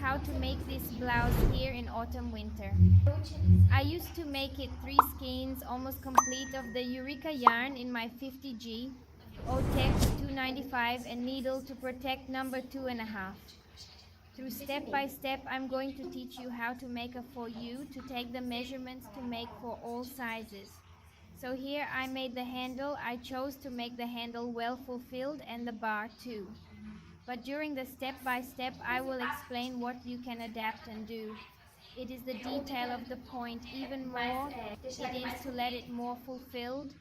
how to make this blouse here in autumn winter. I used to make it 3 skeins almost complete of the Eureka yarn in my 50G, Otex 295 and needle to protect number 2.5. Through step by step I'm going to teach you how to make a for you to take the measurements to make for all sizes. So here I made the handle. I chose to make the handle well fulfilled and the bar too. But during the step by step I will explain what you can adapt and do. It is the detail of the point. Even more it is to let it more fulfilled,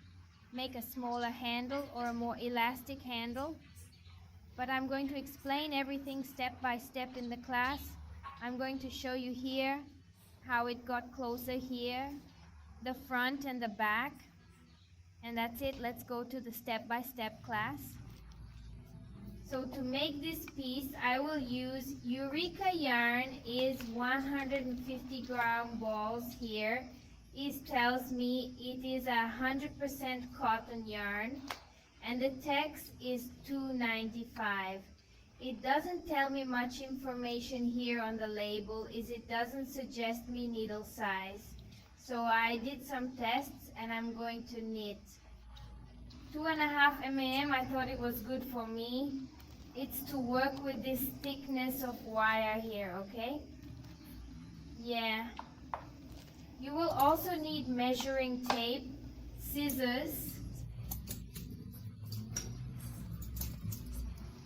make a smaller handle or a more elastic handle. But I'm going to explain everything step by step in the class. I'm going to show you here how it got closer here, the front and the back. And that's it. Let's go to the step-by-step class. So to make this piece, I will use Eureka yarn is 150-gram balls here. It tells me it is 100% cotton yarn, and the text is $2.95. It doesn't tell me much information here on the label, is it doesn't suggest me needle size. So I did some tests and I'm going to knit. 2.5 mm, I thought it was good for me. It's to work with this thickness of wire here, okay? Yeah. You will also need measuring tape, scissors.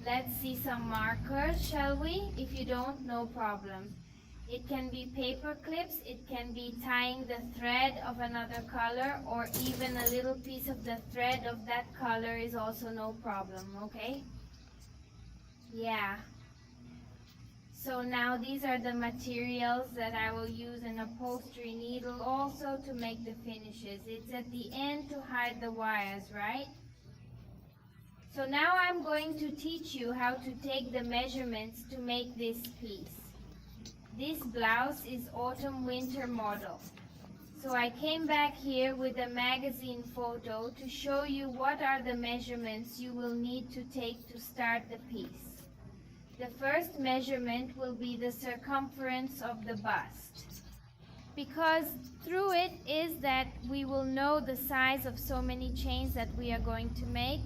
Let's see some markers, shall we? If you don't, no problem. It can be paper clips, it can be tying the thread of another color, or even a little piece of the thread of that color is also no problem, okay? Yeah. So now these are the materials that I will use, an upholstery needle also to make the finishes. It's at the end to hide the wires, right? So now I'm going to teach you how to take the measurements to make this piece. This blouse is autumn-winter model. So I came back here with a magazine photo to show you what are the measurements you will need to take to start the piece. The first measurement will be the circumference of the bust. Because through it is that we will know the size of so many chains that we are going to make.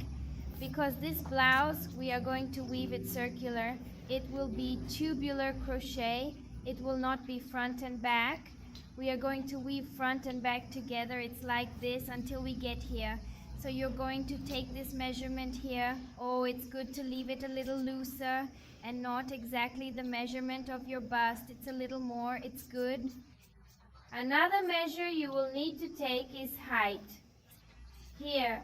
Because this blouse, we are going to weave it circular. It will be tubular crochet. It will not be front and back. We are going to weave front and back together. It's like this until we get here. So you're going to take this measurement here. Oh, it's good to leave it a little looser and not exactly the measurement of your bust. It's a little more. It's good. Another measure you will need to take is height. Here,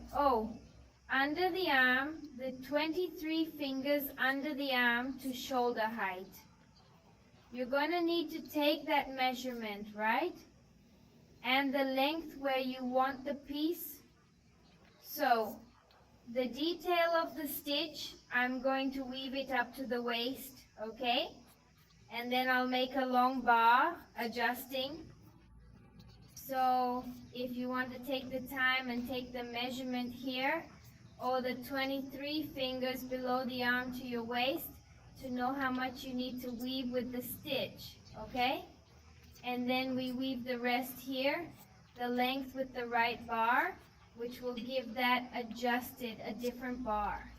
under the arm, the 23 fingers under the arm to shoulder height. You're going to need to take that measurement, right? And the length where you want the piece. So, the detail of the stitch, I'm going to weave it up to the waist, okay? And then I'll make a long bar, adjusting. So, if you want to take the time and take the measurement here, or the 23 fingers below the arm to your waist, to know how much you need to weave with the stitch, okay? And then we weave the rest here, the length with the right bar, which will give that adjusted, a different bar.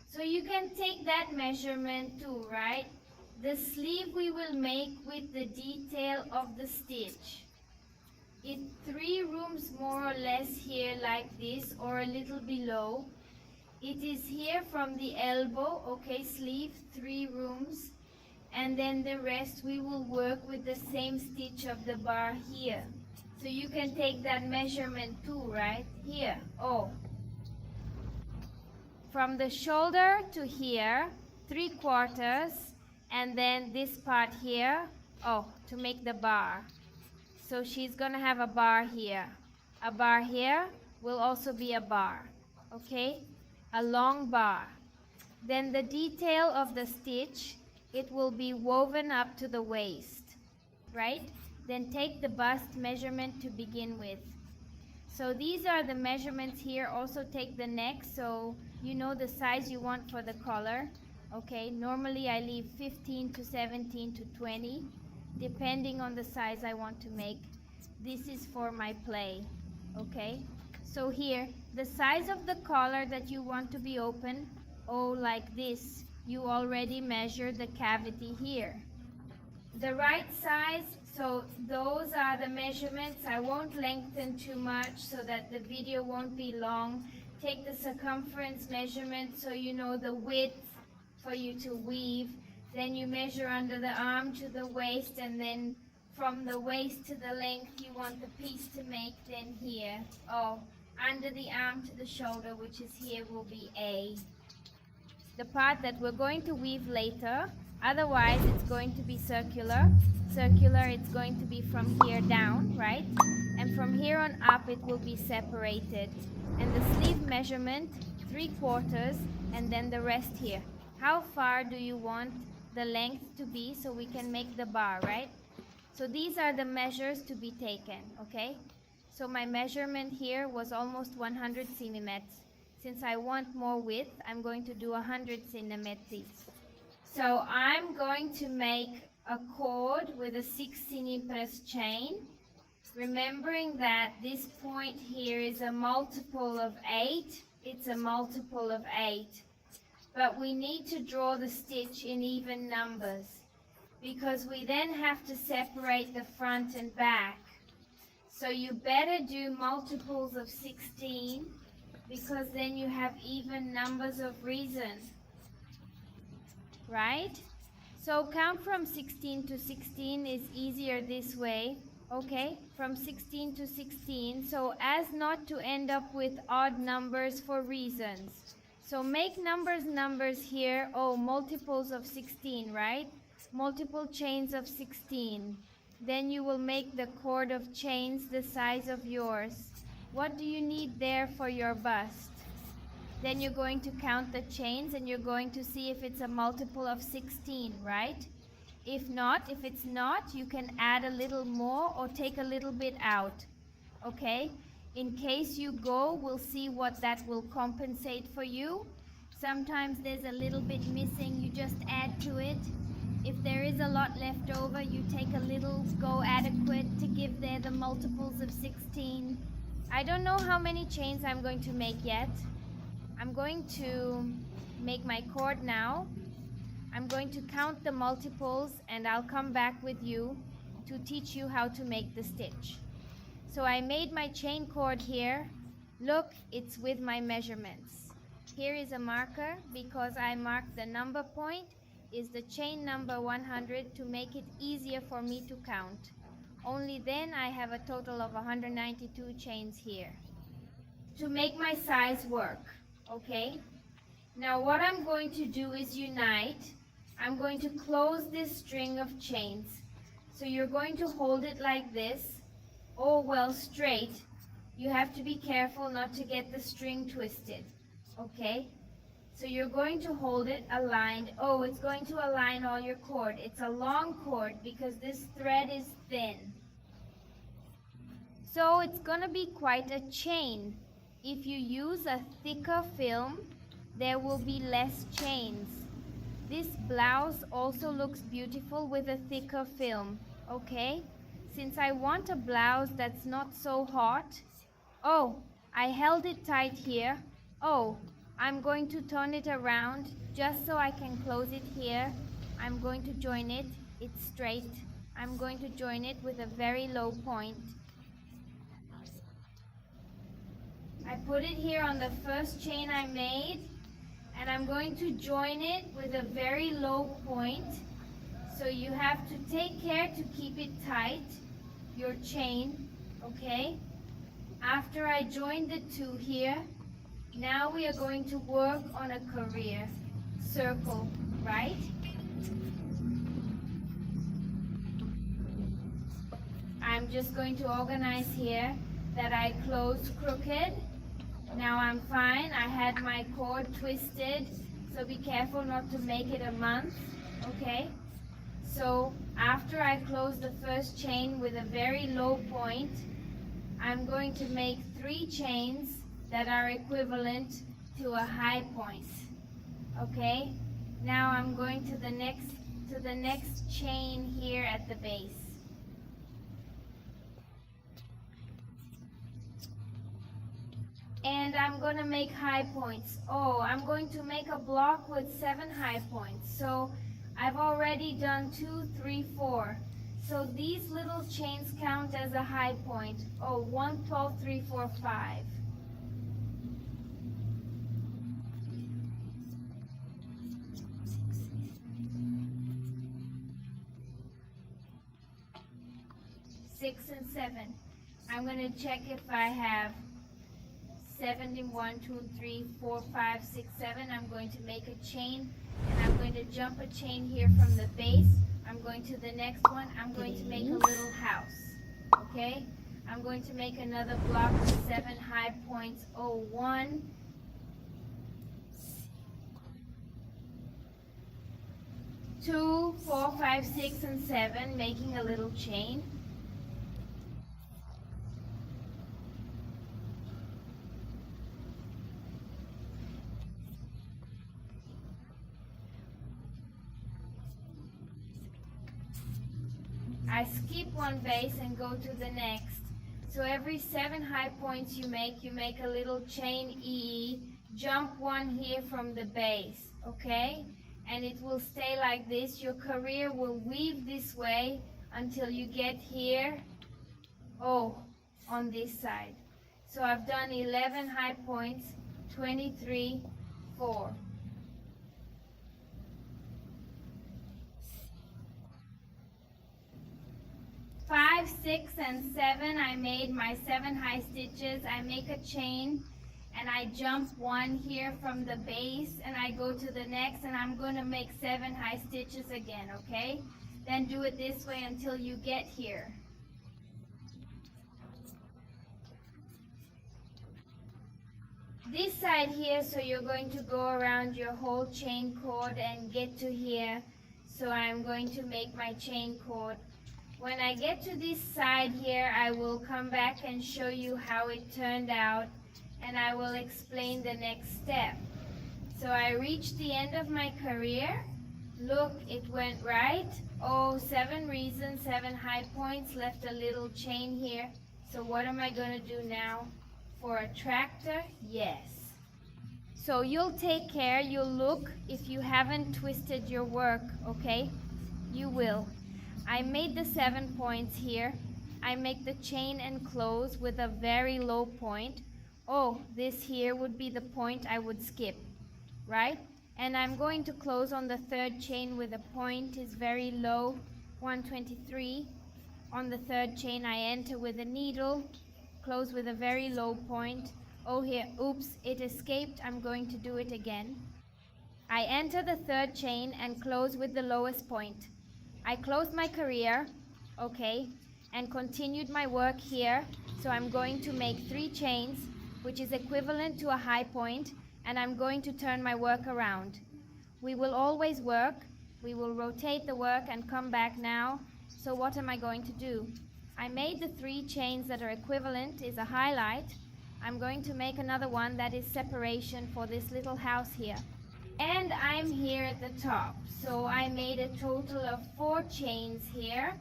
So you can take that measurement too, right? The sleeve we will make with the detail of the stitch. It's 3 rooms more or less here like this, or a little below. It is here from the elbow, okay, sleeve, 3 rooms. And then the rest we will work with the same stitch of the bar here. So you can take that measurement too, right? Here, from the shoulder to here, 3/4, and then this part here, to make the bar. So she's gonna have a bar here. A bar here will also be a bar, okay? A long bar. Then the detail of the stitch, it will be woven up to the waist, right? Then take the bust measurement to begin with. So these are the measurements here. Also take the neck so you know the size you want for the collar, Okay, normally I leave 15 to 17 to 20, depending on the size I want to make. This is for my play. Okay, so here, the size of the collar that you want to be open, oh, like this, you already measure the cavity here. The right size, so those are the measurements. I won't lengthen too much so that the video won't be long. Take the circumference measurement so you know the width for you to weave. Then you measure under the arm to the waist, and then from the waist to the length you want the piece to make. Then here, oh, under the arm to the shoulder, which is here, will be A. The part that we're going to weave later, otherwise it's going to be circular. Circular, it's going to be from here down, right? And from here on up it will be separated. And the sleeve measurement, 3/4, and then the rest here. How far do you want the length to be so we can make the bar, right? So these are the measures to be taken, okay? So my measurement here was almost 100 centimeters. Since I want more width, I'm going to do 100 centimeters. So I'm going to make a cord with a 6 centimeters chain, remembering that this point here is a multiple of 8. It's a multiple of 8. But we need to draw the stitch in even numbers, because we then have to separate the front and back. So you better do multiples of 16, because then you have even numbers of reason, right? So count from 16 to 16 is easier this way, okay? From 16 to 16, so as not to end up with odd numbers for reasons. So make numbers here, oh, multiples of 16, right? Multiple chains of 16. Then you will make the cord of chains the size of yours. What do you need there for your bust? Then you're going to count the chains and you're going to see if it's a multiple of 16, right? If not, if it's not, you can add a little more or take a little bit out, okay? In case you go, we'll see what that will compensate for you. Sometimes there's a little bit missing, you just add to it. If there is a lot left over, you take a little, go adequate to give there the multiples of 16. I don't know how many chains I'm going to make yet. I'm going to make my cord now. I'm going to count the multiples and I'll come back with you to teach you how to make the stitch. So I made my chain cord here. Look, it's with my measurements. Here is a marker because I marked the number point is the chain number 100 to make it easier for me to count. Only then I have a total of 192 chains here to make my size work, okay? Now what I'm going to do is unite. I'm going to close this string of chains. So you're going to hold it like this, oh well, straight. You have to be careful not to get the string twisted, okay? So you're going to hold it aligned. Oh, it's going to align all your cord. It's a long cord because this thread is thin. So it's going to be quite a chain. If you use a thicker film, there will be less chains. This blouse also looks beautiful with a thicker film, okay? Since I want a blouse that's not so hot, oh, I held it tight here. Oh, I'm going to turn it around just so I can close it here. I'm going to join it. It's straight. I'm going to join it with a very low point. I put it here on the first chain I made, and I'm going to join it with a very low point. So you have to take care to keep it tight, your chain, okay? After I join the two here, now we are going to work on a career circle, right? I'm just going to organize here that I closed crooked. Now I'm fine. I had my cord twisted, so be careful not to make it a month, okay? So after I close the first chain with a very low point, I'm going to make 3 chains that are equivalent to a high point, okay? Now I'm going to the next chain here at the base. And I'm going to make high points. Oh, I'm going to make a block with 7 high points. So I've already done 2, 3, 4. So these little chains count as a high point. Oh, 1, 12, 3, 4, 5. Six and 7. I'm going to check if I have 71, 2, 3, 4, 5, 6, 7. I'm going to make a chain, and I'm going to jump a chain here from the base. I'm going to the next one. I'm going to make a little house. Okay? I'm going to make another block with 7 high points. Oh, 1, 2, 4, 5, 6, and 7, making a little chain. I skip one base and go to the next. So every 7 high points you make a little chain E, jump one here from the base, okay? And it will stay like this. Your career will weave this way until you get here, oh, on this side. So I've done 11 high points, 23, 4. 5, 6, and 7, I made my 7 high stitches. I make a chain and I jump one here from the base and I go to the next, and I'm going to make 7 high stitches again, okay? Then do it this way until you get here. This side here, so you're going to go around your whole chain cord and get to here. So I'm going to make my chain cord. When I get to this side here, I will come back and show you how it turned out, and I will explain the next step. So I reached the end of my career. Look, it went right. Oh, 7 reasons, 7 high points, left a little chain here. So what am I going to do now? For a tractor? Yes. So you'll take care, you'll look if you haven't twisted your work, okay? You will. I made the 7 points here. I make the chain and close with a very low point. Oh, this here would be the point I would skip, right? And I'm going to close on the 3rd chain with a point is very low, 123. On the 3rd chain I enter with a needle, close with a very low point. Oh here, oops, it escaped. I'm going to do it again. I enter the 3rd chain and close with the lowest point. I closed my career, okay, and continued my work here. So I'm going to make 3 chains, which is equivalent to a high point, and I'm going to turn my work around. We will always work. We will rotate the work and come back now. So what am I going to do? I made the 3 chains that are equivalent is a highlight. I'm going to make another one that is separation for this little house here. And I'm here at the top. So I made a total of 4 chains here.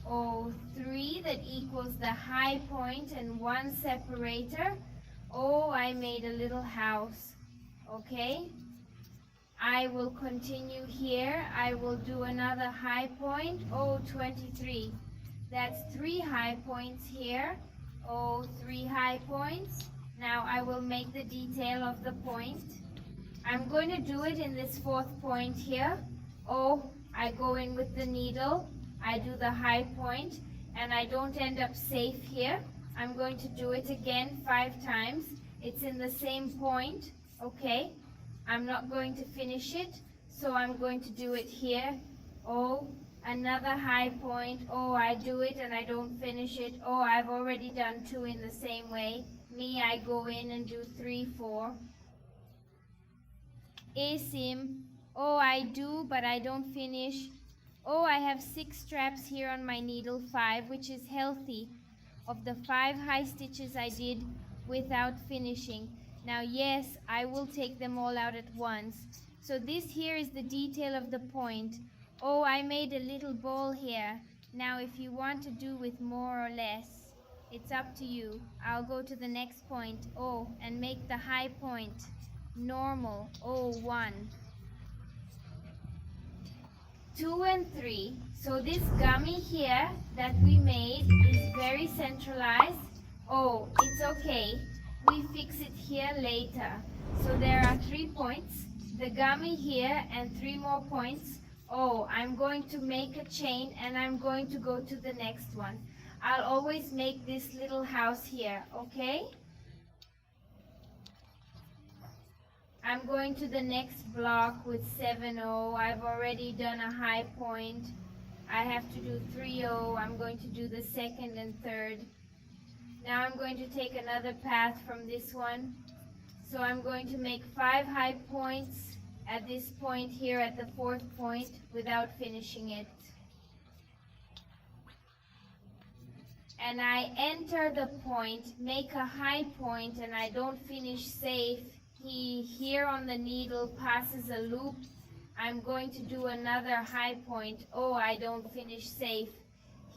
Oh, 3 that equals the high point and 1 separator. Oh, I made a little house. Okay. I will continue here. I will do another high point. Oh, 23. That's 3 high points here. Oh, 3 high points. Now I will make the detail of the point. I'm going to do it in this 4th point here. Oh, I go in with the needle. I do the high point and I don't end up safe here. I'm going to do it again 5 times. It's in the same point, okay? I'm not going to finish it, so I'm going to do it here. Oh, another high point. Oh, I do it and I don't finish it. Oh, I've already done 2 in the same way. Me, I go in and do 3, 4. A seam. Oh, I do, but I don't finish. Oh, I have 6 straps here on my needle, 5, which is healthy. Of the 5 high stitches I did without finishing. Now, yes, I will take them all out at once. So this here is the detail of the point. Oh, I made a little ball here. Now if you want to do with more or less, it's up to you. I'll go to the next point, oh, and make the high point normal, oh, 1, 2 and 3. So this gummy here that we made is very centralized. Oh, it's okay. We fix it here later. So there are 3 points, the gummy here and 3 more points. Oh, I'm going to make a chain and I'm going to go to the next one. I'll always make this little house here, okay? I'm going to the next block with 7-0. I've already done a high point. I have to do 3-0. I'm going to do the second and third. Now I'm going to take another path from this one. So I'm going to make 5 high points at this point here at the 4th point without finishing it. And I enter the point, make a high point, and I don't finish safe. He here on the needle passes a loop. I'm going to do another high point. Oh, I don't finish safe.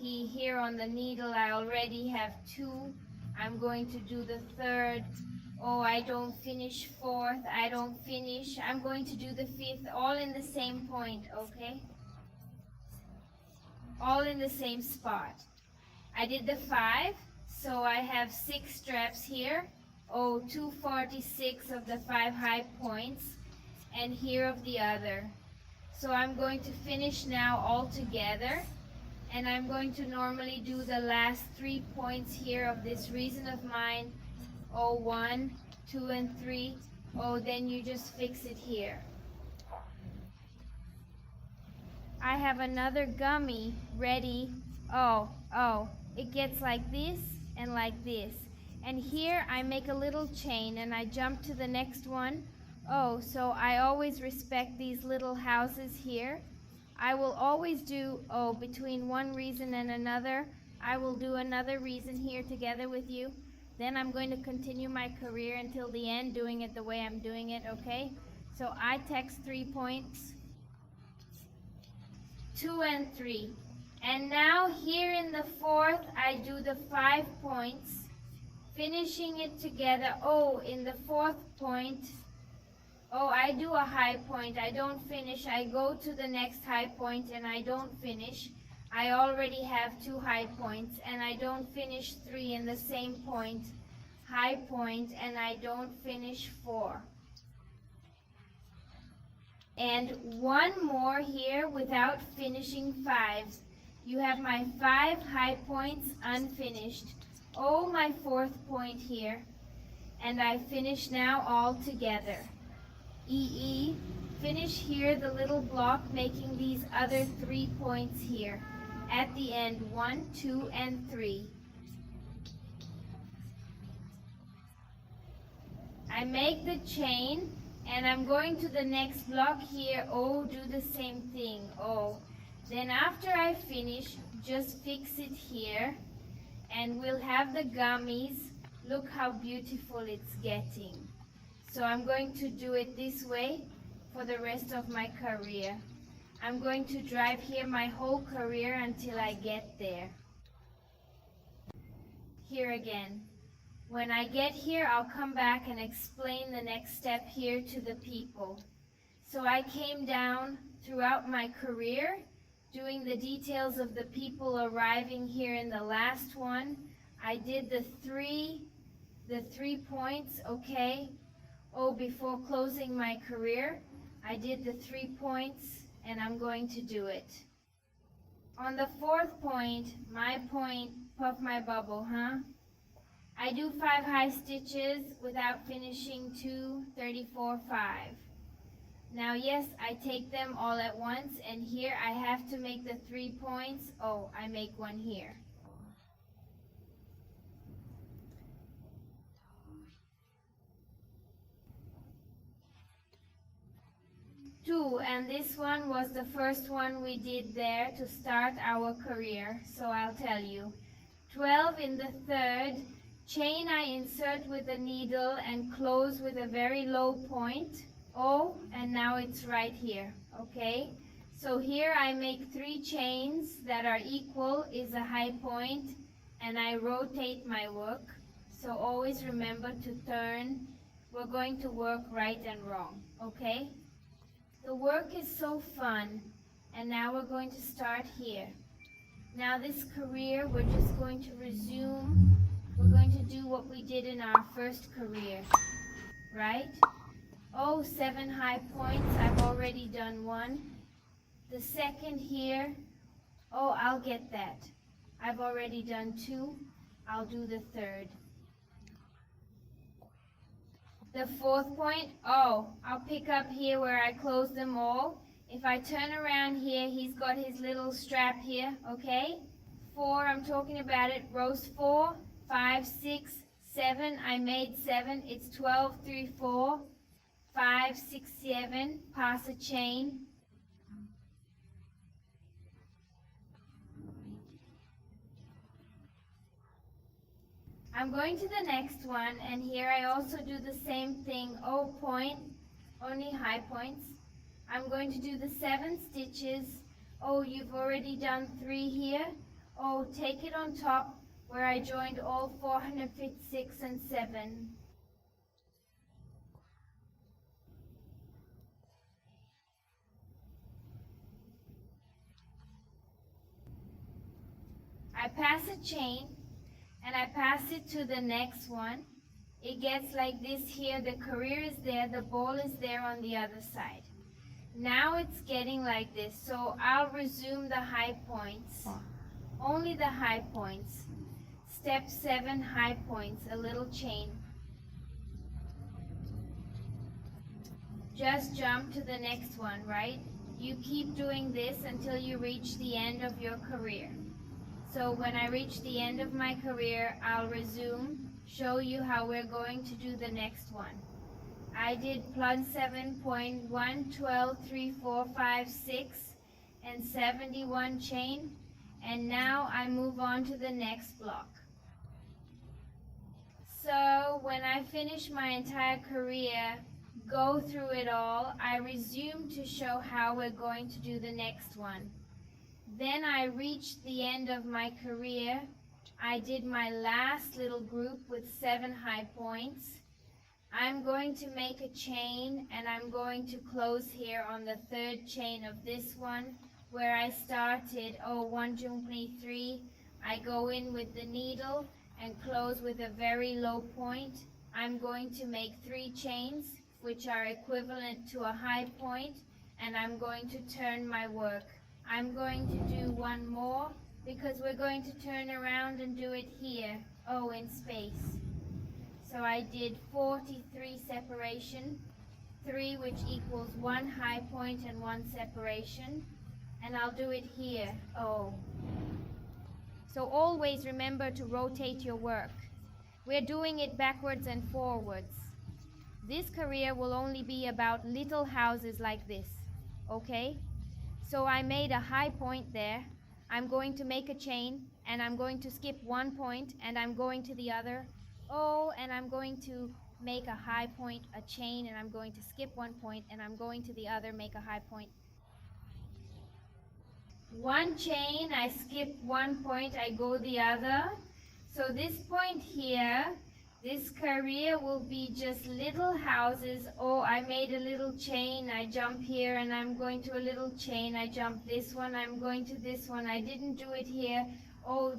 He here on the needle, I already have 2. I'm going to do the third. Oh, I don't finish 4th. I don't finish. I'm going to do the 5th, all in the same point, okay? All in the same spot. I did the 5, so I have 6 straps here. Oh, 246 of the 5 high points, and here of the other. So I'm going to finish now all together, and I'm going to normally do the last 3 points here of this reason of mine. Oh, 1, 2, and 3. Oh, then you just fix it here. I have another gummy ready. Oh, it gets like this and like this. And here I make a little chain and I jump to the next one. Oh, so I always respect these little houses here. I will always do, oh, between one reason and another, I will do another reason here together with you. Then I'm going to continue my career until the end, doing it the way I'm doing it, okay? So I text 3 points, 2 and 3. And now here in the 4th, I do the 5 points, finishing it together. Oh, in the 4th point, oh, I do a high point. I don't finish. I go to the next high point and I don't finish. I already have 2 high points and I don't finish 3 in the same point, high point, and I don't finish 4. And 1 more here without finishing 5s. You have my 5 high points unfinished. Oh, my 4th point here. And I finish now all together. EE, finish here the little block, making these other 3 points here. At the end, 1, 2, and 3. I make the chain, and I'm going to the next block here. Oh, do the same thing. Oh. Then after I finish, just fix it here, and we'll have the gummies. Look how beautiful it's getting. So I'm going to do it this way for the rest of my career. I'm going to drive here my whole career until I get there. Here again. When I get here, I'll come back and explain the next step here to the people. So I came down throughout my career, doing the details of the people arriving here in the last one. I did the three points, okay? Oh, before closing my career, I did the 3 points, and I'm going to do it. On the 4th point, my point, puff my bubble, huh? I do 5 high stitches without finishing 2, 34, 5. Now, yes, I take them all at once, and here I have to make the 3 points. Oh, I make one here. Two, and this one was the first one we did there to start our career, so I'll tell you. 12 in the 3rd, chain I insert with a needle and close with a very low point. oh, and now it's right here, okay? So here I make 3 chains that are equal is a high point, and I rotate my work. So always remember to turn. We're going to work right and wrong, okay? The work is so fun, and now we're going to start here. Now this career, we're just going to resume. We're going to do what we did in our first career, right? Oh, 7 high points, I've already done 1. The second here, oh, I'll get that. I've already done 2, I'll do the third. The 4th point, oh, I'll pick up here where I close them all. If I turn around here, he's got his little strap here, okay? 4, I'm talking about it, rows 4, 5, 6, 7, I made 7, it's 12, 3, 4, 5, 6, 7, pass a chain. I'm going to the next one, and here I also do the same thing, oh point, only high points. I'm going to do the 7 stitches. Oh, you've already done 3 here. Oh, take it on top where I joined all 456 and 7. I pass a chain, and I pass it to the next one. It gets like this here, the career is there, the ball is there on the other side. Now it's getting like this, so I'll resume the high points, only the high points. Step 7, high points, a little chain. Just jump to the next one, right? You keep doing this until you reach the end of your career. So when I reach the end of my career, I'll resume, show you how we're going to do the next one. I did plug 7.1, 12, 3, 4, 5, 6, and 71 chain, and now I move on to the next block. So when I finish my entire career, go through it all, I resume to show how we're going to do the next one. Then I reached the end of my career. I did my last little group with 7 high points. I'm going to make a chain, and I'm going to close here on the 3rd chain of this one where I started, 1, 2, 3. I go in with the needle and close with a very low point. I'm going to make 3 chains which are equivalent to a high point, and I'm going to turn my work. I'm going to do 1 more because we're going to turn around and do it here, in space. So I did 43 separation, 3 which equals 1 high point and 1 separation, and I'll do it here, So always remember to rotate your work. We're doing it backwards and forwards. This career will only be about little houses like this, okay? So I made a high point there. I'm going to make a chain, and I'm going to skip 1 point, and I'm going to the other. And I'm going to make a high point, a chain, and I'm going to skip 1 point, and I'm going to the other, make a high point. 1 chain, I skip 1 point, I go the other. So this point here, this career will be just little houses. I made a little chain, I jump here, and I'm going to a little chain, I jump this one, I'm going to this one, I didn't do it here.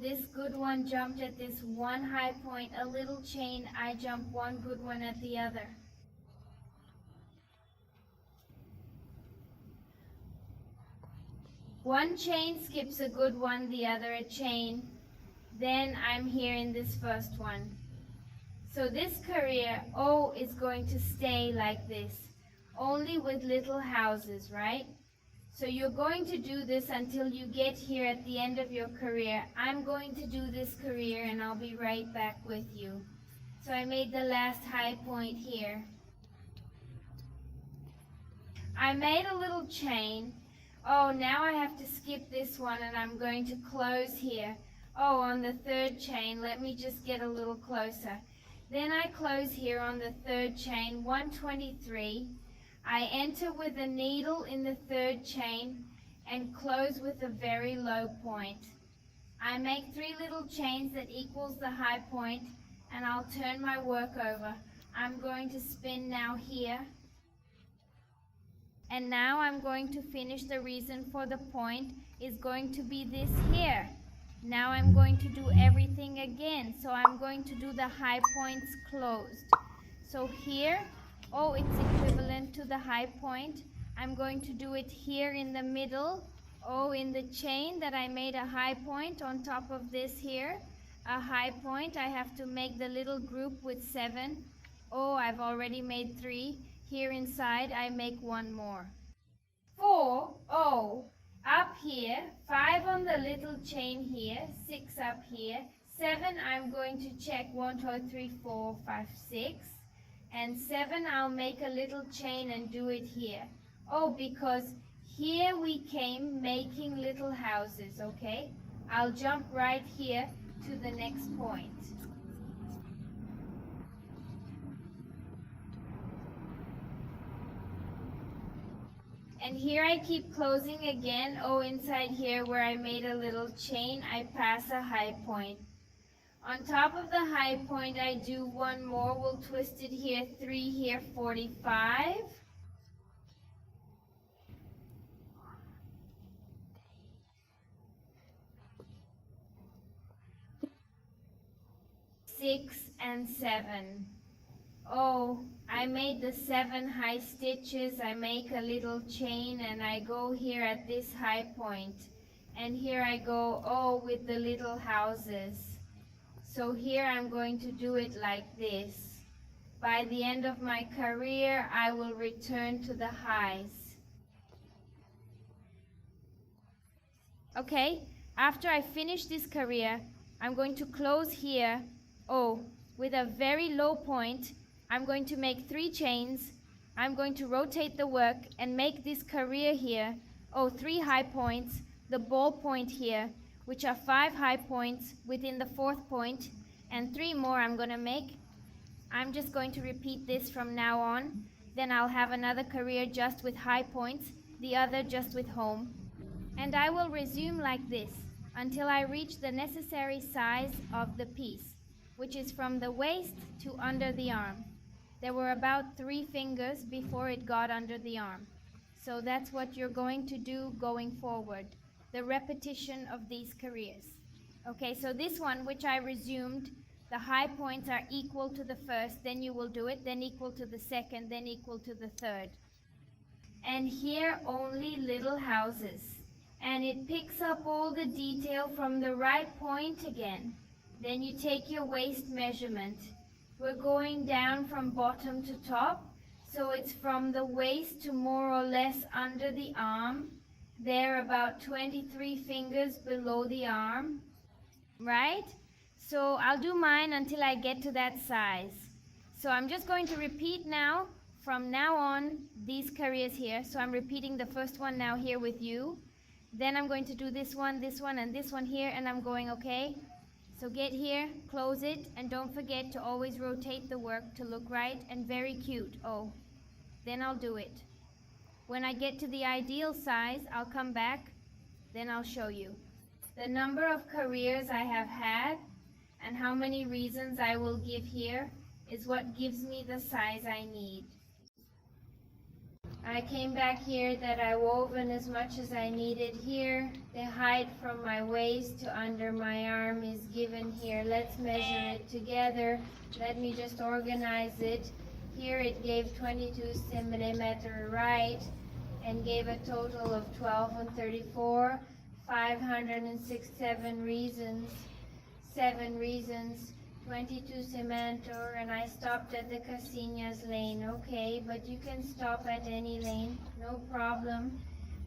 This good one jumped at this 1 high point, a little chain, I jump 1 good one at the other. One chain skips a good one, the other a chain. Then I'm here in this first one. So this career, is going to stay like this, only with little houses, right? So you're going to do this until you get here at the end of your career. I'm going to do this career, and I'll be right back with you. So I made the last high point here. I made a little chain. Now I have to skip this one, and I'm going to close here. On the 3rd chain, let me just get a little closer. Then I close here on the 3rd chain, 123. I enter with the needle in the third chain and close with a very low point. I make 3 little chains that equals the high point, and I'll turn my work over. I'm going to spin now here. And now I'm going to finish. The reason for the point is going to be this here. Now I'm going to do everything again. So I'm going to do the high points closed. So here, oh, it's equivalent to the high point. I'm going to do it here in the middle. Oh, in the chain that I made a high point on top of this here, a high point. I have to make the little group with 7. Oh, I've already made 3. Here inside I make 1 more. 4, oh, up here, 5 on the little chain here, 6 up here, 7 I'm going to check 1, 2, 3, 4, 5, 6, and 7 I'll make a little chain and do it here. Oh, because here we came making little houses, okay? I'll jump right here to the next point. And here I keep closing again. Oh, inside here where I made a little chain, I pass a high point. On top of the high point, I do 1 more. We'll twist it here, 3 here, 45. Six and 7. Oh, I made the 7 high stitches. I make a little chain and I go here at this high point. And here I go, oh, with the little houses. So here I'm going to do it like this. By the end of my career, I will return to the highs. Okay, after I finish this career, I'm going to close here, oh, with a very low point. I'm going to make 3 chains. I'm going to rotate the work and make this career here, oh, 3 high points, the ball point here, which are 5 high points within the 4th point, and 3 more I'm going to make. I'm just going to repeat this from now on. Then I'll have another career just with high points, the other just with home. And I will resume like this until I reach the necessary size of the piece, which is from the waist to under the arm. There were about 3 fingers before it got under the arm. So that's what you're going to do going forward, the repetition of these careers. Okay, so this one, which I resumed, the high points are equal to the first, then you will do it, then equal to the second, then equal to the third. And here only little houses. And it picks up all the detail from the right point again. Then you take your waist measurement. We're going down from bottom to top, so it's from the waist to more or less under the arm. They're about 23 fingers below the arm, right? So I'll do mine until I get to that size. So I'm just going to repeat now, from now on, these careers here. So I'm repeating the first one now here with you. Then I'm going to do this one, and this one here, and I'm going, okay? So get here, close it, and don't forget to always rotate the work to look right and very cute. Oh, then I'll do it. When I get to the ideal size, I'll come back, then I'll show you. The number of careers I have had and how many reasons I will give here is what gives me the size I need. I came back here that I woven as much as I needed here. The height from my waist to under my arm is given here. Let's measure it together. Let me just organize it. Here it gave 22 centimeter right and gave a total of 12 and 34, 506, 7 reasons, 22 centimeter, and I stopped at the Casinhas lane. Okay, but you can stop at any lane, no problem,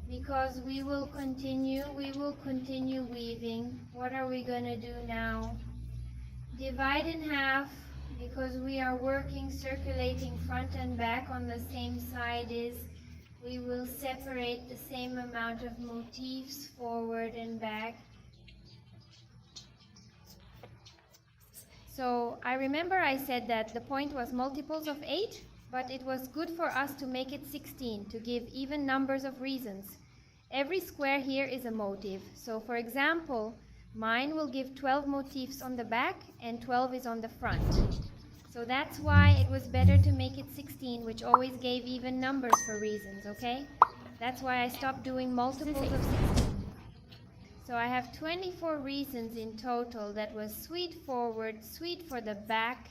because we will continue weaving. What are we going to do now? Divide in half, because we are working circulating front and back on the same side. We will separate the same amount of motifs forward and back. So I remember I said that the point was multiples of 8. but it was good for us to make it 16 to give even numbers of reasons. Every square here is a motif. So for example, mine will give 12 motifs on the back and 12 is on the front. So that's why it was better to make it 16, which always gave even numbers for reasons, okay? That's why I stopped doing multiples of 16. So I have 24 reasons in total. That was sweet forward, sweet for the back.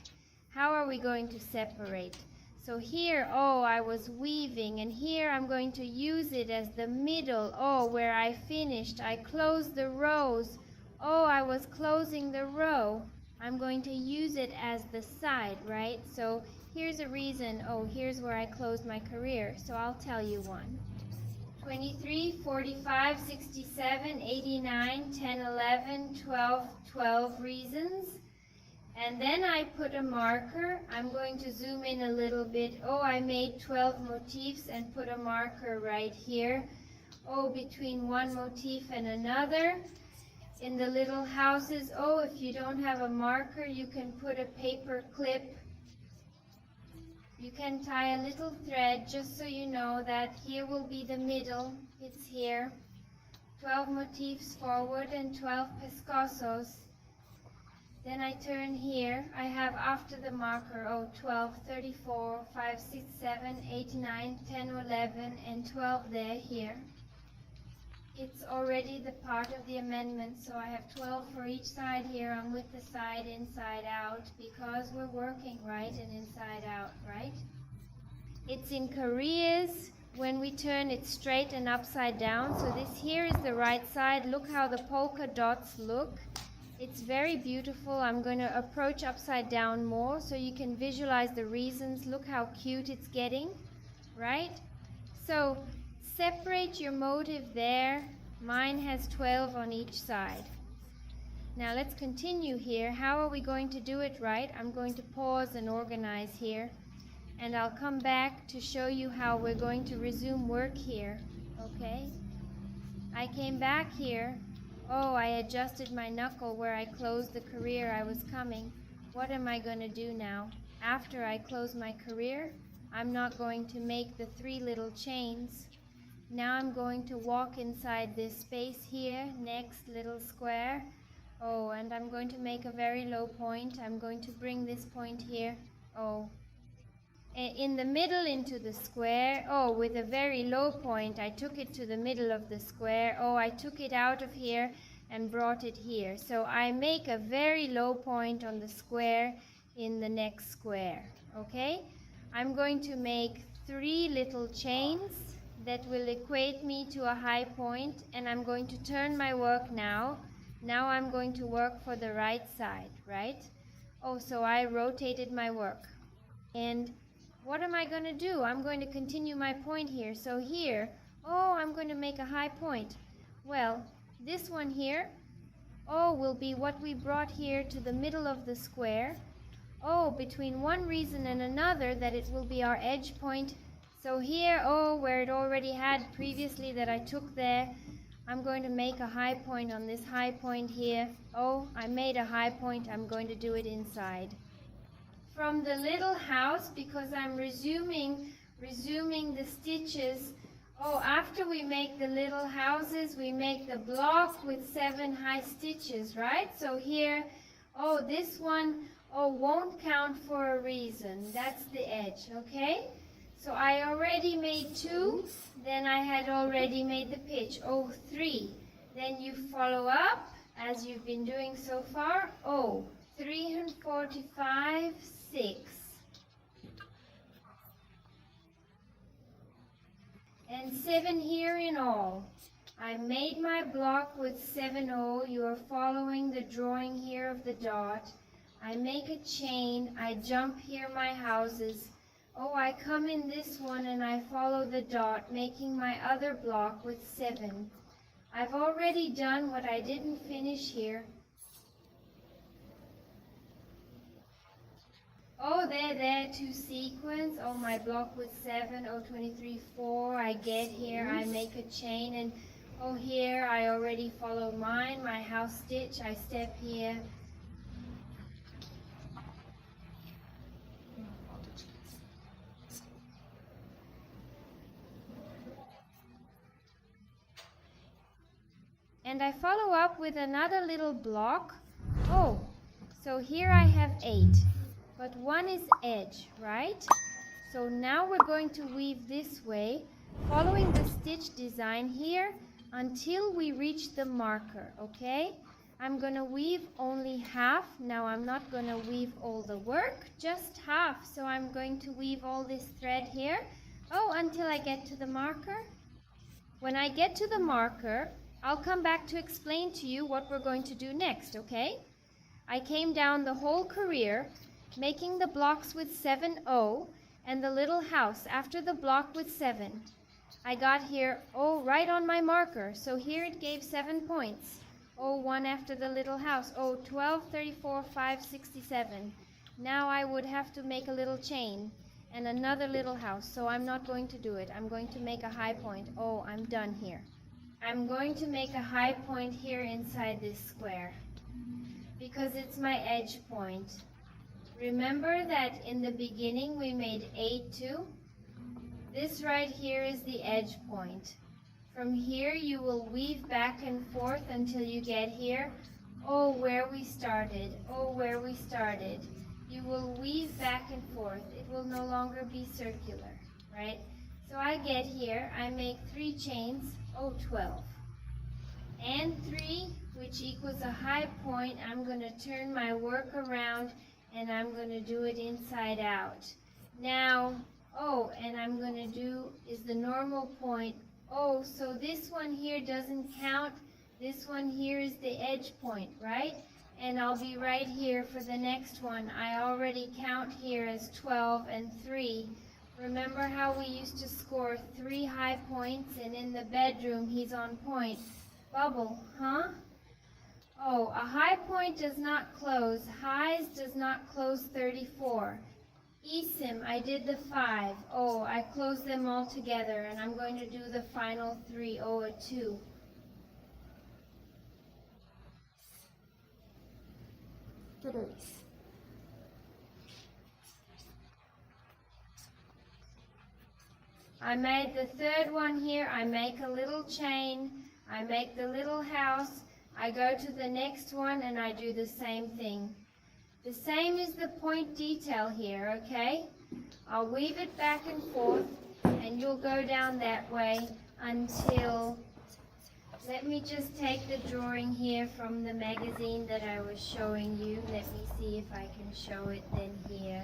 How are we going to separate? So here, oh, I was weaving, and here I'm going to use it as the middle. Oh, where I finished, I closed the rows. Oh, I was closing the row. I'm going to use it as the side, right? So here's a reason. Oh, here's where I closed my career. So I'll tell you one. 23, 45, 67, 89, 10, 11, 12, 12 reasons. And then I put a marker. I'm going to zoom in a little bit. Oh, I made 12 motifs and put a marker right here. Oh, between one motif and another. In the little houses, oh, if you don't have a marker, you can put a paper clip. You can tie a little thread just so you know that here will be the middle. It's here. 12 motifs forward and 12 pescosos. Then I turn here. I have after the marker, oh, 12, 34, 5, 6, 7, 8, 9, 10, 11, and 12 there, here. It's already the part of the amendment, so I have 12 for each side here. I'm with the side inside out because we're working right and inside out, right? It's in Koreas. When we turn it straight and upside down, so this here is the right side. Look how the polka dots look. It's very beautiful. I'm going to approach upside down more so you can visualize the reasons. Look how cute it's getting, right? So separate your motif there. Mine has 12 on each side. Now let's continue here. How are we going to do it right? I'm going to pause and organize here, and I'll come back to show you how we're going to resume work here, okay? I came back here. Oh, I adjusted my knuckle where I closed the career I was coming. What am I going to do now? After I close my career, I'm not going to make the 3 little chains. Now I'm going to walk inside this space here, next little square. Oh, and I'm going to make a very low point. I'm going to bring this point here. Oh, in the middle into the square. Oh, with a very low point, I took it to the middle of the square. Oh, I took it out of here and brought it here. So I make a very low point on the square in the next square, okay? I'm going to make 3 little chains that will equate me to a high point, and I'm going to turn my work now. Now I'm going to work for the right side, right? Oh, so I rotated my work. And what am I going to do? I'm going to continue my point here. So here, oh, I'm going to make a high point. Well, this one here, oh, will be what we brought here to the middle of the square. Oh, between one reason and another, that it will be our edge point. So here, oh, where it already had previously that I took there, I'm going to make a high point on this high point here. Oh, I made a high point. I'm going to do it inside. From the little house, because I'm resuming the stitches. Oh, after we make the little houses, we make the block with 7 high stitches, right? So here, oh, this one, oh, won't count for a reason. That's the edge, okay? So I already made 2, then I had already made the pitch. Oh, 3. Then you follow up, as you've been doing so far. Oh, 345, 6. And 7 here in all. I made my block with 7 0. You are following the drawing here of the dot. I make a chain. I jump here my houses. Oh, I come in this one and I follow the dot, making my other block with 7. I've already done what I didn't finish here. Oh, there, 2 sequins. Oh, my block with 7, oh, 23, 4. I get here, I make a chain, and oh, here I already follow mine, my house stitch. I step here. And I follow up with another little block. Oh, so here I have 8, but 1 is edge, right? So now we're going to weave this way, following the stitch design here until we reach the marker, okay? I'm going to weave only half. Now I'm not going to weave all the work, just half. So I'm going to weave all this thread here, until I get to the marker. When I get to the marker, I'll come back to explain to you what we're going to do next, okay? I came down the whole career, making the blocks with 7-0 and the little house after the block with 7. I got here, right on my marker, so here it gave 7 points. 1 after the little house, 12, 34, 5, 67. Now I would have to make a little chain and another little house, so I'm not going to do it. I'm going to make a high point. I'm done here. I'm going to make a high point here inside this square because it's my edge point. Remember that in the beginning we made 8, 2? This right here is the edge point. From here you will weave back and forth until you get here. Where we started. Where we started. You will weave back and forth. It will no longer be circular, right? So I get here, I make 3 chains, 12. And 3, which equals a high point. I'm going to turn my work around and I'm going to do it inside out. Now, and I'm going to do is the normal point. So this one here doesn't count. This one here is the edge point, right? And I'll be right here for the next one. I already count here as 12 and 3. Remember how we used to score 3 high points, and in the bedroom he's on point. Bubble, huh? A high point does not close. Highs does not close 34. Esim, I did the 5. I closed them all together, and I'm going to do the final 3. A 2. I made the third one here. I make a little chain. I make the little house. I go to the next one and I do the same thing. The same is the point detail here, okay? I'll weave it back and forth and you'll go down that way until, let me just take the drawing here from the magazine that I was showing you. Let me see if I can show it then here.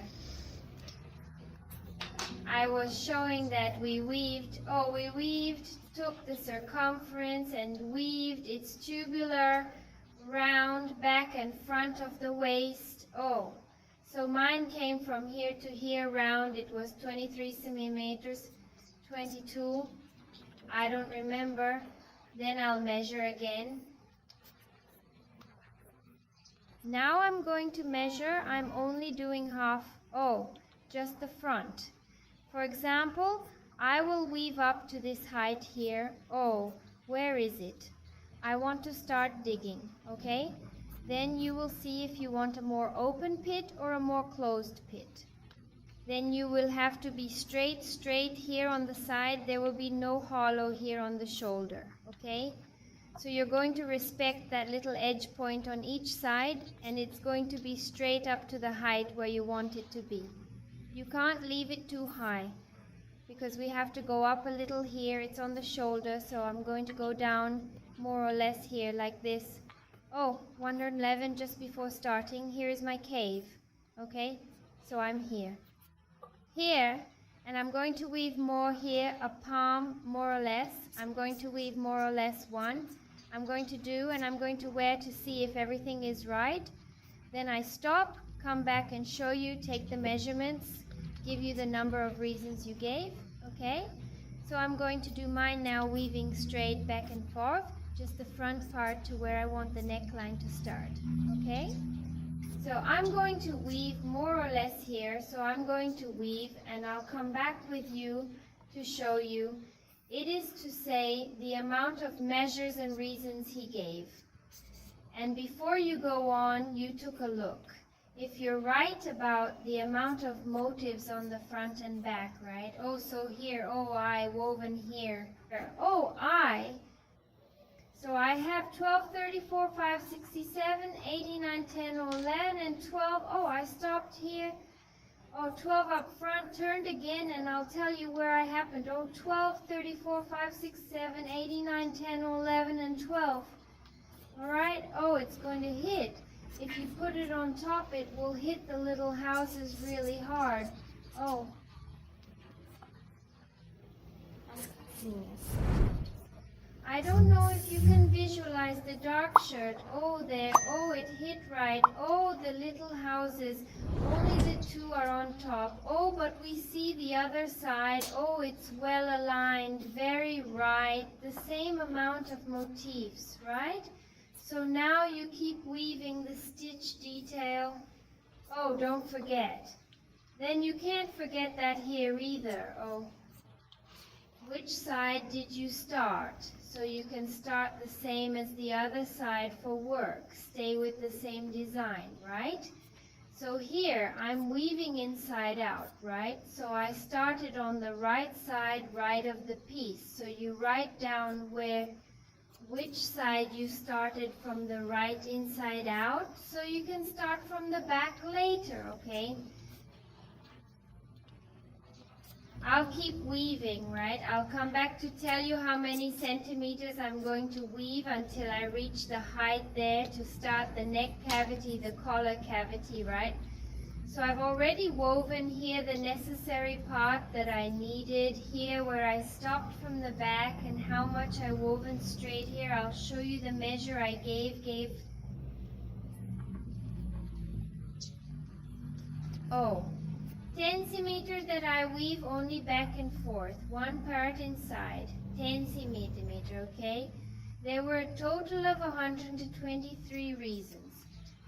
I was showing that we weaved, took the circumference and weaved. It's tubular, round, back and front of the waist. So mine came from here to here round. It was 23 centimeters, 22. I don't remember. Then I'll measure again. Now I'm going to measure. I'm only doing half, just the front. For example, I will weave up to this height here. Where is it? I want to start digging, okay? Then you will see if you want a more open pit or a more closed pit. Then you will have to be straight here on the side. There will be no hollow here on the shoulder, okay? So you're going to respect that little edge point on each side, and it's going to be straight up to the height where you want it to be. You can't leave it too high because we have to go up a little here. It's on the shoulder, so I'm going to go down more or less here like this. 111 just before starting. Here is my cave, okay? So I'm here. And I'm going to weave more here, a palm more or less. I'm going to weave more or less 1. I'm going to do, and I'm going to wear to see if everything is right. Then I stop, come back and show you, take the measurements, give you the number of reasons you gave, okay? So I'm going to do mine now, weaving straight back and forth, just the front part to where I want the neckline to start, okay? So I'm going to weave more or less here, so I'm going to weave and I'll come back with you to show you. It is to say the amount of measures and reasons he gave. And before you go on, you took a look. If you're right about the amount of motifs on the front and back, right? So here, I woven here. I. So I have 12, 34, 5, 67, 89, 10, 11, and 12. Oh, I stopped here. Oh, 12 up front, turned again, and I'll tell you where I happened. Oh, 12, 34, 5, 6, 7, 89, 10, 11, and 12. All right. Oh, it's going to hit. If you put it on top, it will hit the little houses really hard. Oh. I'm fixing this. I don't know if you can visualize the dark shirt. Oh, there. Oh, it hit right. Oh, the little houses. Only the two are on top. Oh, but we see the other side. Oh, it's well aligned. Very right. The same amount of motifs, right? So now you keep weaving the stitch detail. Oh, don't forget. Then you can't forget that here either. Oh. Which side did you start? So you can start the same as the other side for work. Stay with the same design, right? So here I'm weaving inside out, right? So I started on the right side, right of the piece. So you write down which side you started from the right inside out. So you can start from the back later, okay? I'll keep weaving, right? I'll come back to tell you how many centimeters I'm going to weave until I reach the height there to start the neck cavity, the collar cavity, right? So I've already woven here the necessary part that I needed here where I stopped from the back and how much I woven straight here. I'll show you the measure I gave. Oh. 10 centimeters that I weave only back and forth, one part inside, 10 centimeters, okay? There were a total of 123 reasons.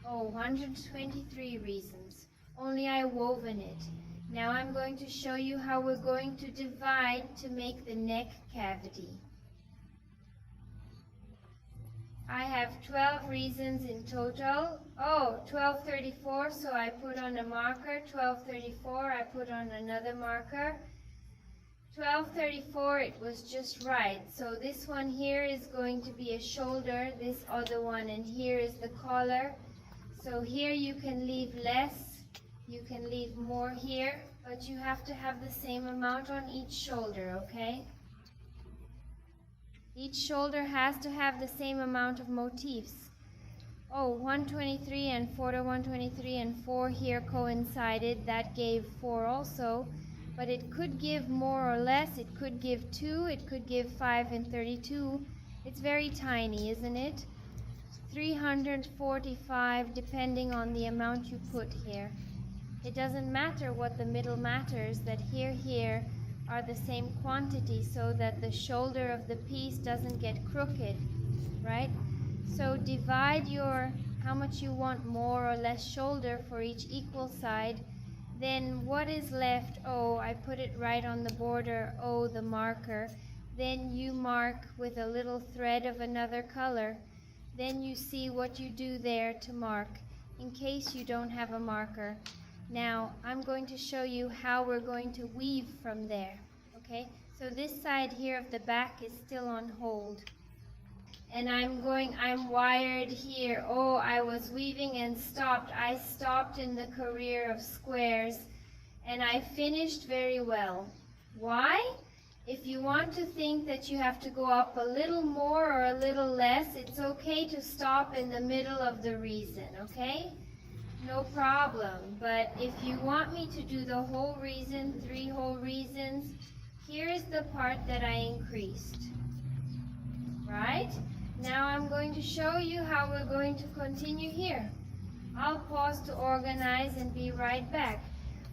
Oh, 123 reasons. Only I woven it. Now I'm going to show you how we're going to divide to make the neck cavity. I have 12 reasons in total. Oh, 1234, so I put on a marker. 1234, I put on another marker. 1234, it was just right. So this one here is going to be a shoulder, this other one, and here is the collar. So here you can leave less, you can leave more here, but you have to have the same amount on each shoulder, okay? Each shoulder has to have the same amount of motifs. Oh, 123 and 4 to 123 and 4 here coincided. That gave 4 also. But it could give more or less. It could give 2. It could give 5 and 32. It's very tiny, isn't it? 345 depending on the amount you put here. It doesn't matter what the middle matters, that here are the same quantity so that the shoulder of the piece doesn't get crooked, right? So divide how much you want more or less shoulder for each equal side. Then what is left? Oh, I put it right on the border. Oh, the marker. Then you mark with a little thread of another color. Then you see what you do there to mark in case you don't have a marker. Now, I'm going to show you how we're going to weave from there, okay? So this side here of the back is still on hold. And I'm wired here. Oh, I was weaving and stopped. I stopped in the career of squares, and I finished very well. Why? If you want to think that you have to go up a little more or a little less, it's okay to stop in the middle of the reason, okay? No problem. But if you want me to do the whole reason, 3 whole reasons, here is the part that I increased. Right? Now I'm going to show you how we're going to continue here. I'll pause to organize and be right back.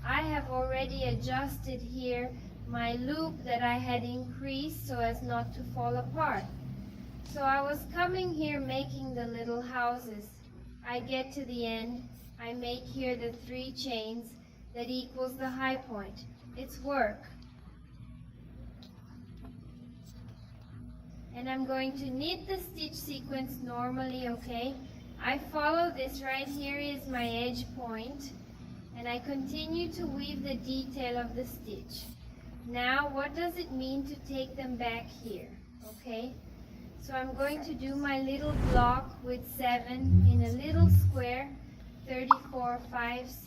I have already adjusted here my loop that I had increased so as not to fall apart. So I was coming here making the little houses. I get to the end. I make here the 3 chains that equals the high point. It's work. And I'm going to knit the stitch sequence normally, okay? I follow this right here is my edge point, and I continue to weave the detail of the stitch. Now, what does it mean to take them back here, okay? So I'm going to do my little block with 7 in a little square, 34, 5, 6.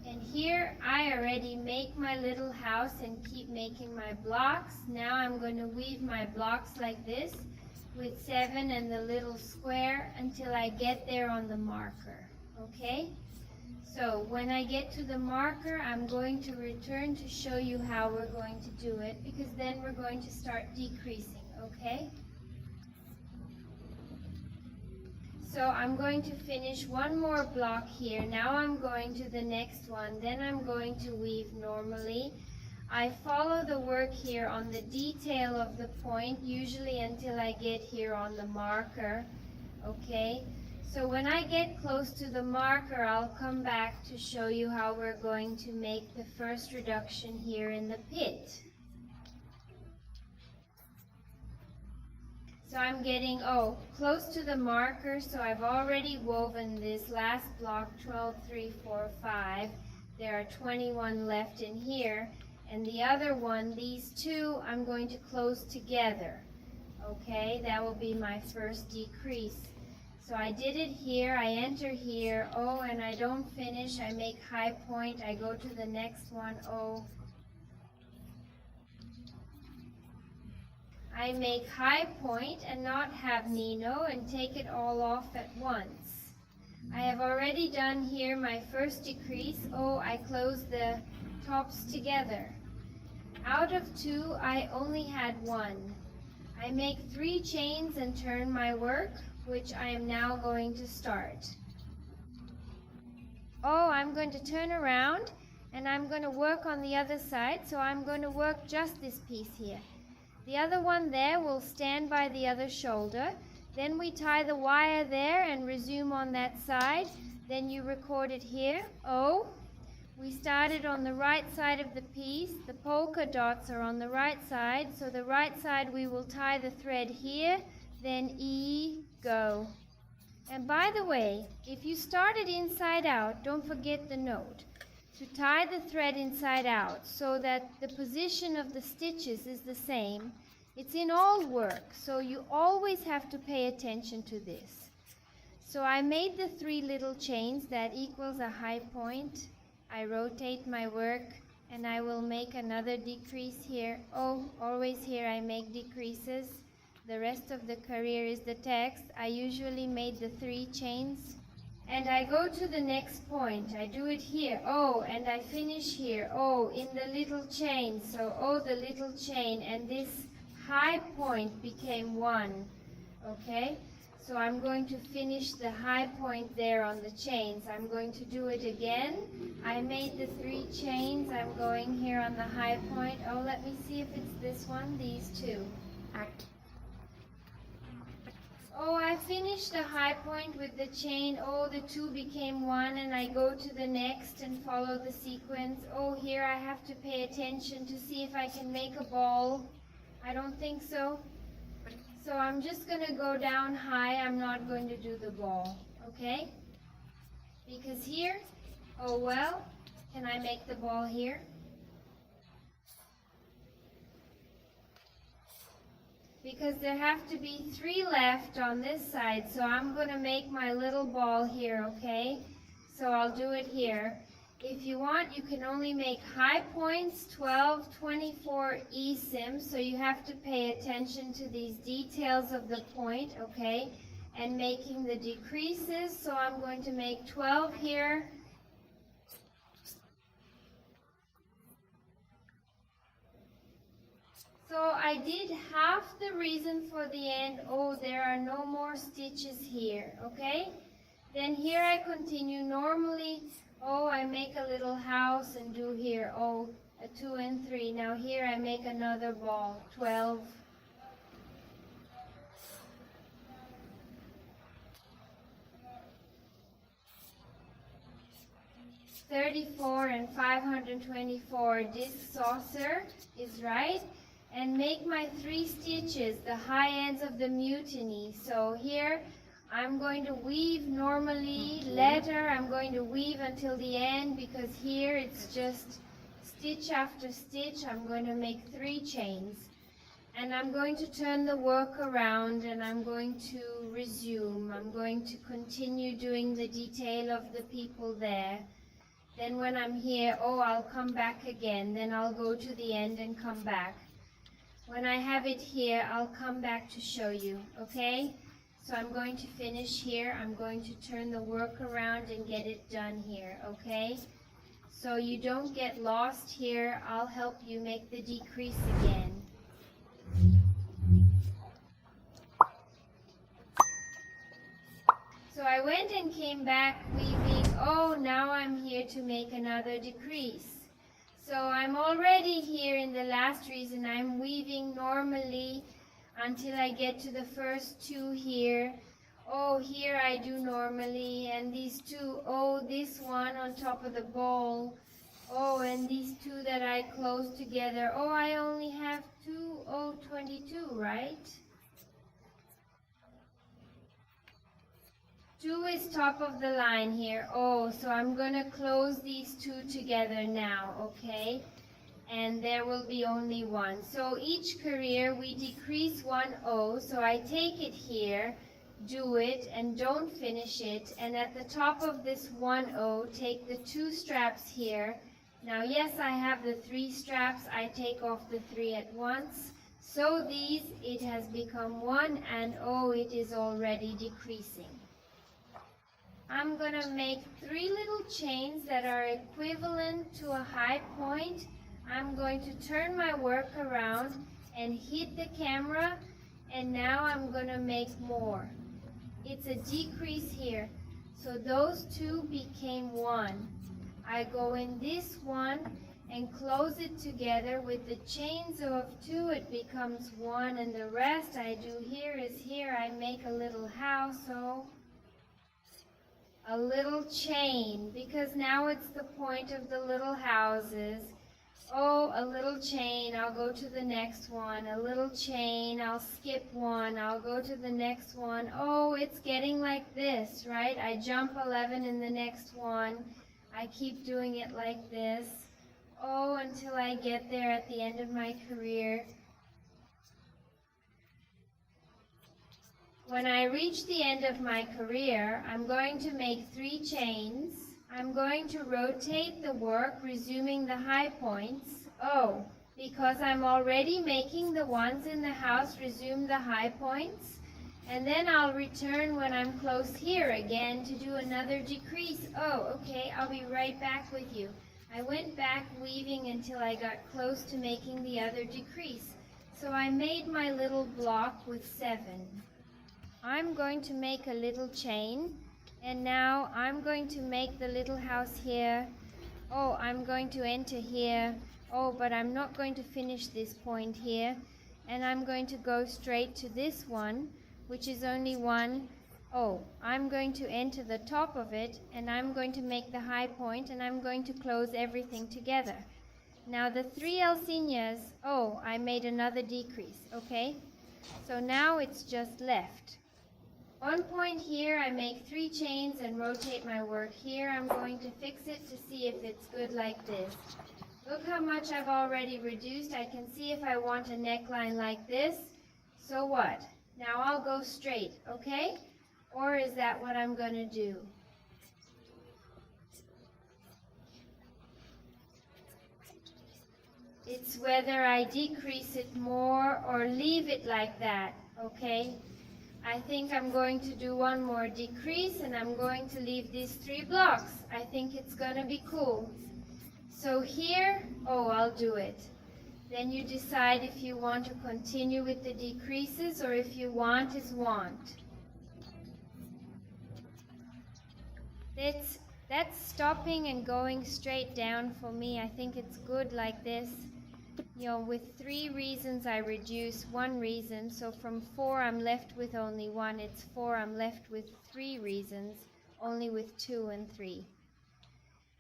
And here I already make my little house and keep making my blocks. Now I'm going to weave my blocks like this with 7 and the little square until I get there on the marker. Okay? So when I get to the marker, I'm going to return to show you how we're going to do it, because then we're going to start decreasing, okay? So I'm going to finish one more block here. Now I'm going to the next one. Then I'm going to weave normally. I follow the work here on the detail of the point, usually until I get here on the marker, okay? So when I get close to the marker, I'll come back to show you how we're going to make the first reduction here in the pit. So I'm getting, close to the marker, so I've already woven this last block, 12, 3, 4, 5. There are 21 left in here. And the other one, these two, I'm going to close together. Okay, that will be my first decrease. So I did it here, I enter here, and I don't finish, I make high point, I go to the next one, I make high point and not have Nino and take it all off at once. I have already done here my first decrease, I close the tops together. Out of 2, I only had 1. I make 3 chains and turn my work, which I am now going to start. I'm going to turn around and I'm going to work on the other side, so I'm going to work just this piece here. The other one there will stand by the other shoulder. Then we tie the wire there and resume on that side. Then you record it here. We started on the right side of the piece. The polka dots are on the right side, so the right side we will tie the thread here, then E, go. And by the way, if you started inside out, don't forget the note. To tie the thread inside out so that the position of the stitches is the same. It's in all work, so you always have to pay attention to this. So I made the 3 little chains, that equals a high point. I rotate my work and I will make another decrease here. Always here I make decreases. The rest of the career is the text. I usually made the 3 chains. And I go to the next point. I do it here. And I finish here. In the little chain. So, the little chain. And this high point became 1. Okay? So I'm going to finish the high point there on the chains. I'm going to do it again. I made the 3 chains. I'm going here on the high point. Let me see if it's this one. These 2. I finished the high point with the chain. The 2 became 1, and I go to the next and follow the sequence. Here I have to pay attention to see if I can make a ball. I don't think so. So I'm just going to go down high. I'm not going to do the ball, okay? Because here, can I make the ball here? Because there have to be 3 left on this side, so I'm going to make my little ball here, okay? So I'll do it here. If you want, you can only make high points, 12, 24 eSIM, so you have to pay attention to these details of the point, okay? And making the decreases, so I'm going to make 12 here. So I did half the reason for the end. There are no more stitches here, okay? Then here I continue normally. I make a little house and do here, a 2 and 3. Now here I make another ball, 12. $34 and 524. This saucer is right. And make my 3 stitches, the high ends of the mutiny. So here I'm going to weave normally. Later I'm going to weave until the end because here it's just stitch after stitch. I'm going to make 3 chains. And I'm going to turn the work around and I'm going to resume. I'm going to continue doing the detail of the people there. Then when I'm here, I'll come back again. Then I'll go to the end and come back. When I have it here, I'll come back to show you, okay? So I'm going to finish here. I'm going to turn the work around and get it done here, okay? So you don't get lost here. I'll help you make the decrease again. So I went and came back weaving. Now I'm here to make another decrease. So I'm already here in the last reason. I'm weaving normally until I get to the first 2 here. Here I do normally, and these 2, this one on top of the bowl. And these 2 that I close together. I only have 2, 22, right? 2 is top of the line here. So I'm going to close these 2 together now, okay? And there will be only 1. So each career we decrease 1 O. So I take it here, do it, and don't finish it. And at the top of this 1 O, take the 2 straps here. Now, yes, I have the 3 straps. I take off the 3 at once. So these, it has become 1, and it is already decreasing. I'm going to make 3 little chains that are equivalent to a high point. I'm going to turn my work around and hit the camera, and now I'm going to make more. It's a decrease here. So those 2 became 1. I go in this one and close it together with the chains of 2. It becomes 1, and the rest I do here is here. I make a little house, a little chain, because now it's the point of the little houses. A little chain, I'll go to the next one. A little chain, I'll skip 1, I'll go to the next one. It's getting like this, right? I jump 11 in the next one. I keep doing it like this. Until I get there at the end of my career. When I reach the end of my career, I'm going to make 3 chains. I'm going to rotate the work, resuming the high points. Because I'm already making the ones in the house resume the high points. And then I'll return when I'm close here again to do another decrease. Okay, I'll be right back with you. I went back weaving until I got close to making the other decrease. So I made my little block with 7. I'm going to make a little chain, and now I'm going to make the little house here. I'm going to enter here. But I'm not going to finish this point here, and I'm going to go straight to this one, which is only 1. I'm going to enter the top of it, and I'm going to make the high point, and I'm going to close everything together. Now the 3 Alcinhas, I made another decrease, okay? So now it's just left. 1 point here, I make 3 chains and rotate my work here. I'm going to fix it to see if it's good like this. Look how much I've already reduced. I can see if I want a neckline like this. So what? Now I'll go straight, okay? Or is that what I'm going to do? It's whether I decrease it more or leave it like that, okay? I think I'm going to do 1 more decrease, and I'm going to leave these 3 blocks. I think it's going to be cool. So here, I'll do it. Then you decide if you want to continue with the decreases or if you want is want. That's stopping and going straight down for me. I think it's good like this. With 3 reasons I reduce 1 reason. So from 4 I'm left with only 1. It's 4 I'm left with 3 reasons, only with 2 and 3.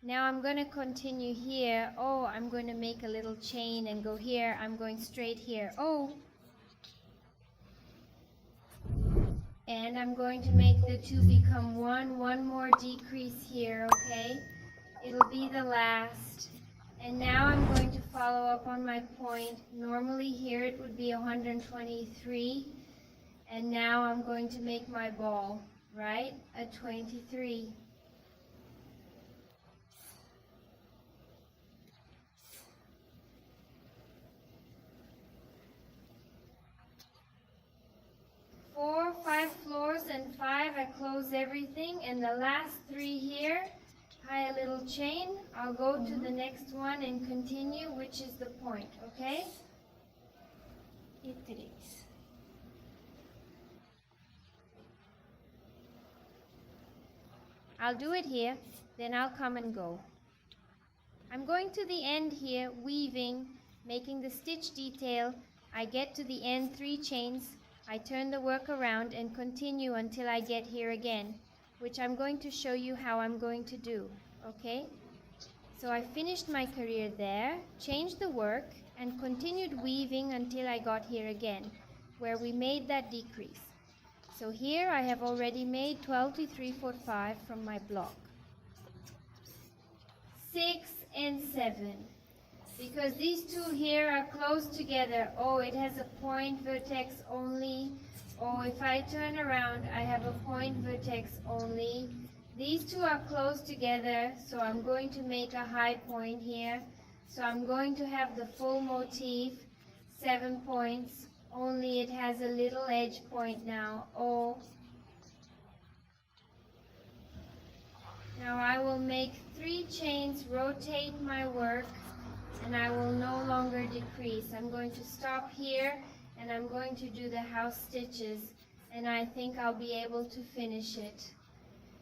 Now I'm going to continue here. I'm going to make a little chain and go here. I'm going straight here. and I'm going to make the two become one more decrease here, okay? It'll be the last. And now I'm going to follow up on my point. Normally here it would be 123, and now I'm going to make my ball, right, at 23. Four, 5 floors and 5, I close everything, and the last 3 here, tie a little chain. I'll go to the next one and continue, which is the point, okay? E 3. I'll do it here, then I'll come and go. I'm going to the end here, weaving, making the stitch detail. I get to the end 3 chains. I turn the work around and continue until I get here again, which I'm going to show you how I'm going to do, okay? So I finished my career there, changed the work, and continued weaving until I got here again, where we made that decrease. So here I have already made 12 to 3, 4, 5 from my block. 6 and 7. Because these two here are close together. Oh, it has a point vertex only. Oh, if I turn around, I have a point vertex only. These two are close together, so I'm going to make a high point here. So I'm going to have the full motif, 7 points, only it has a little edge point now. Oh. Now I will make 3 chains, rotate my work, and I will no longer decrease. I'm going to stop here and I'm going to do the house stitches, and I think I'll be able to finish it.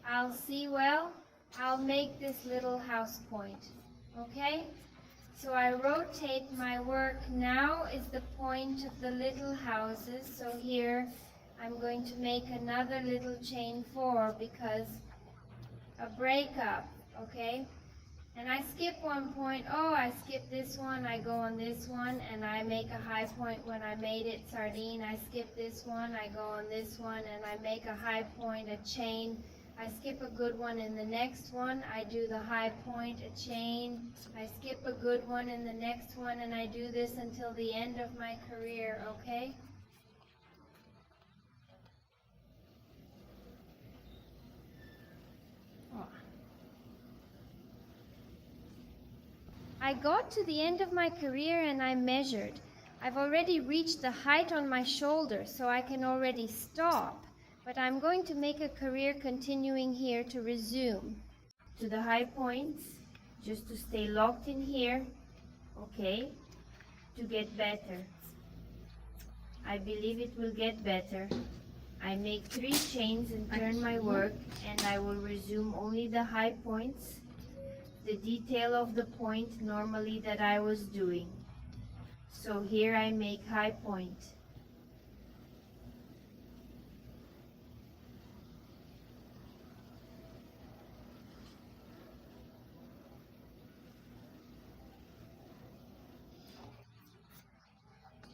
I'll see, well, I'll make this little house point, okay? So I rotate my work. Now is the point of the little houses. So here I'm going to make another little chain 4 because a breakup, okay? And I skip one point. Oh, I skip this one, I go on this one, and I make a high point when I made it sardine. I skip this one, I go on this one, and I make a high point, a chain. I skip a good one in the next one, I do the high point, a chain. I skip a good one in the next one, and I do this until the end of my career, okay? I got to the end of my career and I measured. I've already reached the height on my shoulder, so I can already stop. But I'm going to make a career continuing here to resume. To the high points, just to stay locked in here, okay, to get better. I believe it will get better. I make 3 chains and turn my work, and I will resume only the high points, the detail of the point normally that I was doing. So here I make high point.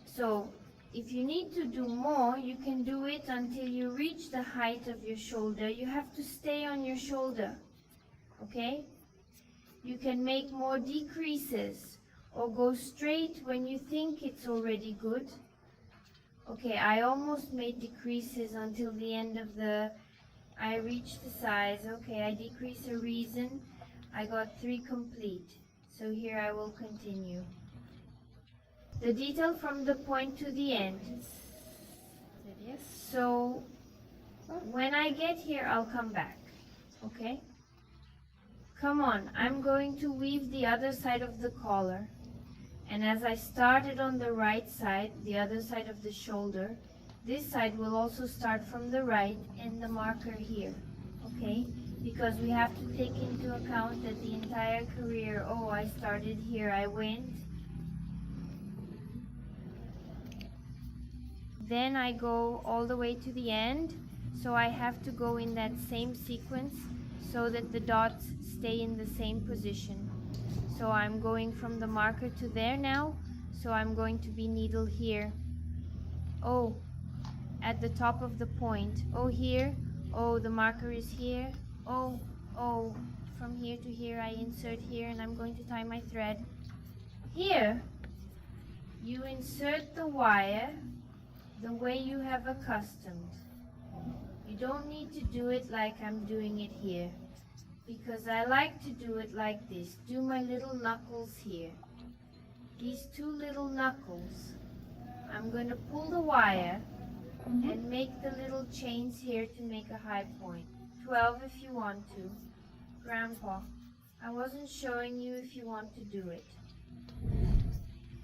So if you need to do more, you can do it until you reach the height of your shoulder. You have to stay on your shoulder, okay? You can make more decreases or go straight when you think it's already good. Okay, I almost made decreases until the end of I reached the size. Okay, I decrease a reason. I got 3 complete. So here I will continue. The detail from the point to the end. So when I get here, I'll come back, okay? Come on, I'm going to weave the other side of the collar. And as I started on the right side, the other side of the shoulder, this side will also start from the right and the marker here, okay? Because we have to take into account that the entire career, oh, I started here, I went. Then I go all the way to the end, so I have to go in that same sequence so that the dots stay in the same position. So I'm going from the marker to there now, so I'm going to be needle here. Oh, at the top of the point. Oh, here. Oh, the marker is here. Oh, from here to here I insert here, and I'm going to tie my thread. Here, you insert the wire the way you have accustomed. You don't need to do it like I'm doing it here, because I like to do it like this. Do my little knuckles here. These two little knuckles, I'm going to pull the wire and make the little chains here to make a high point. 12 if you want to. Grandpa, I wasn't showing you if you want to do it.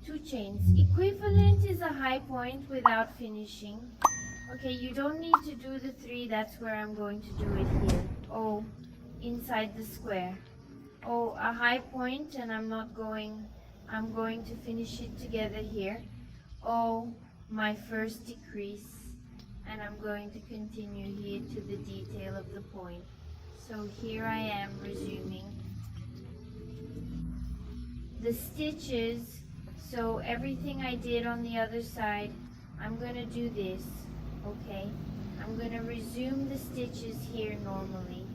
2 chains. Equivalent is a high point without finishing. Okay, you don't need to do the 3, that's where I'm going to do it here. Oh, inside the square. Oh, a high point, and I'm going to finish it together here. Oh, my first decrease, and I'm going to continue here to the detail of the point. So here I am resuming. The stitches, so everything I did on the other side, I'm going to do this, okay? I'm going to resume the stitches here normally.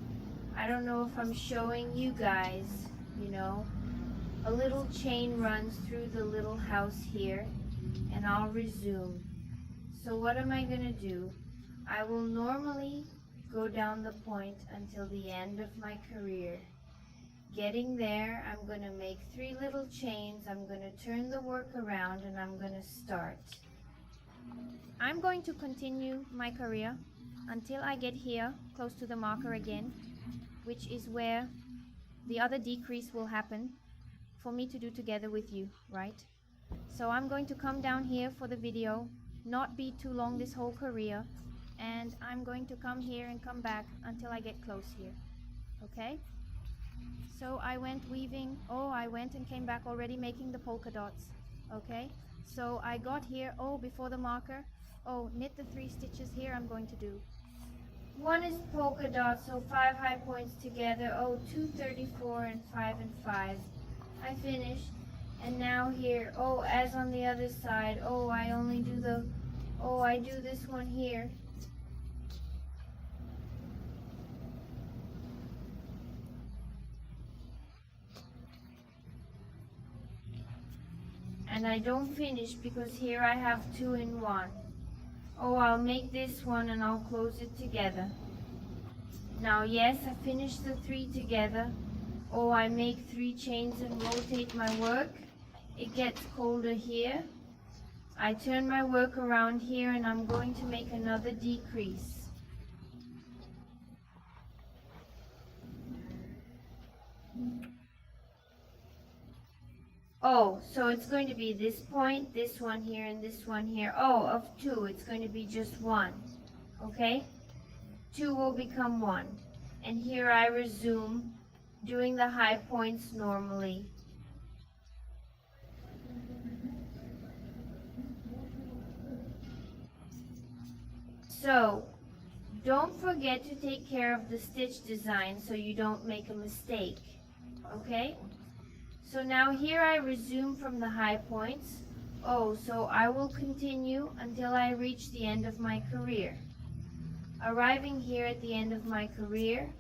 I don't know if I'm showing you guys, you know, a little chain runs through the little house here, and I'll resume. So what am I going to do? I will normally go down the point until the end of my career. Getting there, I'm going to make 3 little chains, I'm going to turn the work around, and I'm going to start. I'm going to continue my career until I get here close to the marker again, which is where the other decrease will happen for me to do together with you, right? So I'm going to come down here for the video, not be too long this whole career, and I'm going to come here and come back until I get close here, okay? So I went weaving, I went and came back already making the polka dots, okay? So I got here, before the marker, knit the 3 stitches here I'm going to do. 1 is polka dot, so 5 high points together. 2, 34, and 5 and 5. I finished. And now here, as on the other side, I only do I do this one here. And I don't finish because here I have 2 in 1. I'll make this one and I'll close it together. Now yes, I finished the 3 together. I make 3 chains and rotate my work. It gets colder here. I turn my work around here, and I'm going to make another decrease. So it's going to be this point, this one here, and this one here. Of 2, it's going to be just 1. Okay? 2 will become 1. And here I resume doing the high points normally. So, don't forget to take care of the stitch design so you don't make a mistake. Okay? So now here I resume from the high points. So I will continue until I reach the end of my career. Arriving here at the end of my career,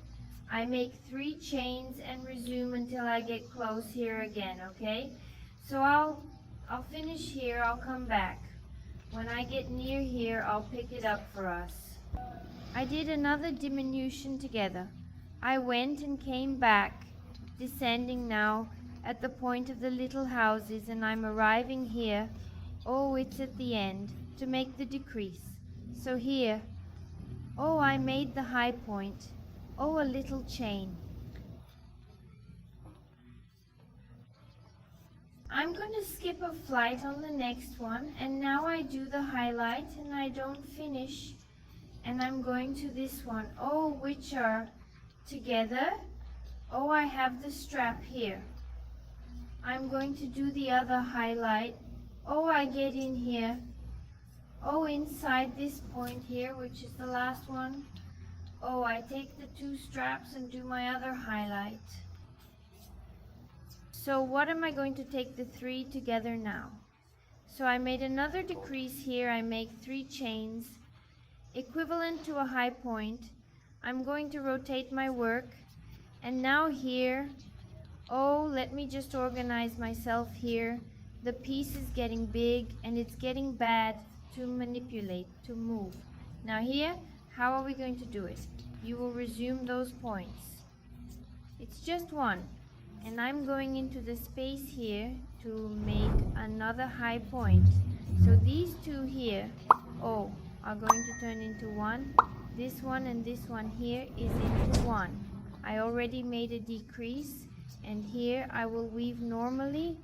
I make 3 chains and resume until I get close here again, okay? So I'll finish here, I'll come back. When I get near here, I'll pick it up for us. I did another diminution together. I went and came back, descending now at the point of the little houses, and I'm arriving here, it's at the end, to make the decrease. So here, I made the high point, a little chain. I'm going to skip a flight on the next one, and now I do the highlight and I don't finish, and I'm going to this one, which are together. I have the strap here. I'm going to do the other highlight. I get in here. Inside this point here, which is the last one. I take the 2 straps and do my other highlight. So what am I going to take the 3 together now? So I made another decrease here. I make 3 chains, equivalent to a high point. I'm going to rotate my work, and now here, oh, let me just organize myself here. The piece is getting big and it's getting bad to manipulate, to move. Now here, how are we going to do it? You will resume those points. It's just one, and I'm going into the space here to make another high point. So these two here, oh, are going to turn into one. This one and this one here is into one. I already made a decrease, and here I will weave normally.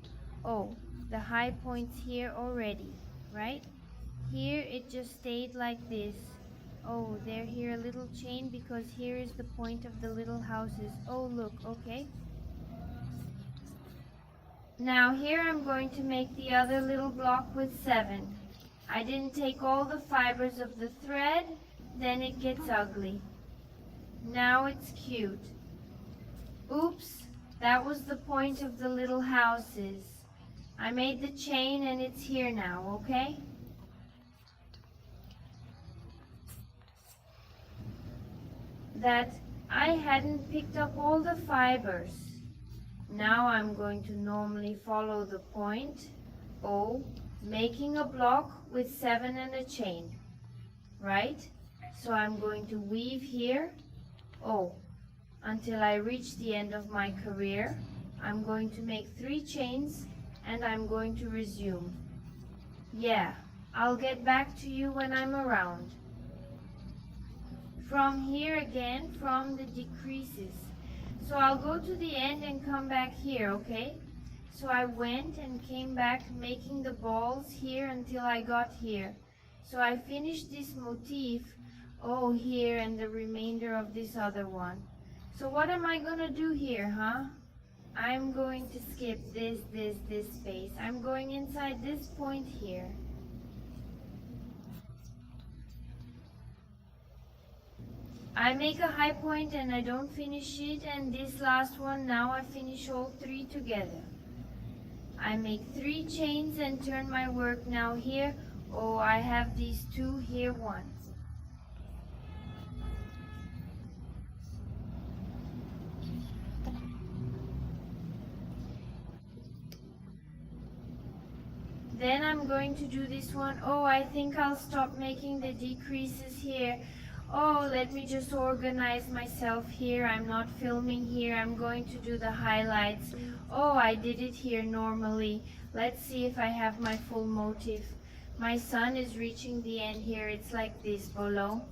Oh, the high points here already, right? Here it just stayed like this. Oh, they're here a little chain because here is the point of the little houses. Oh, look, okay. Now here I'm going to make the other little block with 7. I didn't take all the fibers of the thread, then it gets ugly. Now it's cute. Oops, that was the point of the little houses. I made the chain and it's here now, okay? That I hadn't picked up all the fibers. Now I'm going to normally follow the point, O, making a block with 7 and a chain, right? So I'm going to weave here, O, until I reach the end of my career. I'm going to make 3 chains and I'm going to resume. Yeah, I'll get back to you when I'm around. From here again, from the decreases. So I'll go to the end and come back here, okay? So I went and came back making the balls here until I got here. So I finished this motif, oh, here, and the remainder of this other one. So what am I gonna do here, huh? I'm going to skip this space. I'm going inside this point here. I make a high point and I don't finish it, and this last one, now I finish all 3 together. I make 3 chains and turn my work now here. Oh, I have these 2 here, 1. Then I'm going to do this one. Oh, I think I'll stop making the decreases here. Oh, let me just organize myself here. I'm not filming here. I'm going to do the highlights. Oh, I did it here normally. Let's see if I have my full motif. My sun is reaching the end here. It's like this below.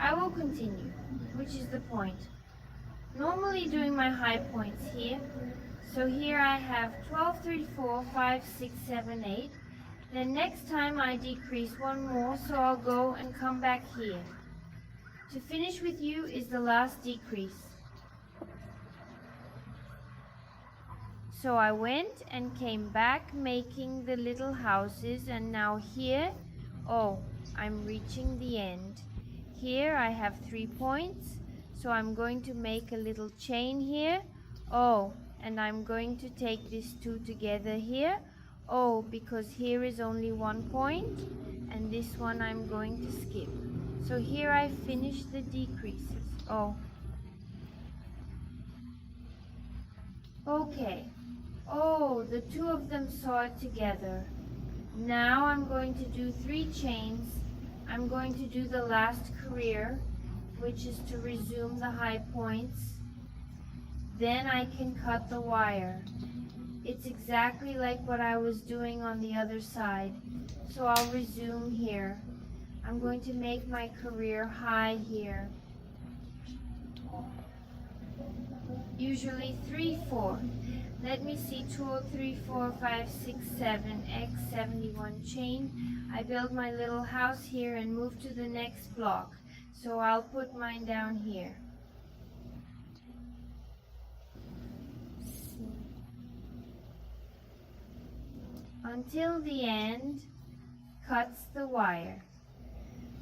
I will continue, which is the point. Normally doing my high points here. So here I have 12, 3, 4, 5, 6, 7, 8. Then next time I decrease 1 more, so I'll go and come back here. To finish with you is the last decrease. So I went and came back making the little houses, and now here, oh, I'm reaching the end. Here I have 3 points, so I'm going to make a little chain here. Oh, and I'm going to take these 2 together here. Oh, because here is only 1 point, and this one I'm going to skip. So here I finish the decreases. Oh. Okay. Oh, the 2 of them saw it together. Now I'm going to do 3 chains. I'm going to do the last career, which is to resume the high points. Then I can cut the wire. It's exactly like what I was doing on the other side. So I'll resume here. I'm going to make my career high here. Usually 3, 4. let me see, 203, 4, 5, 6, 7, X 71 chain. I build my little house here and move to the next block. So I'll put mine down here. Until the end, cuts the wire.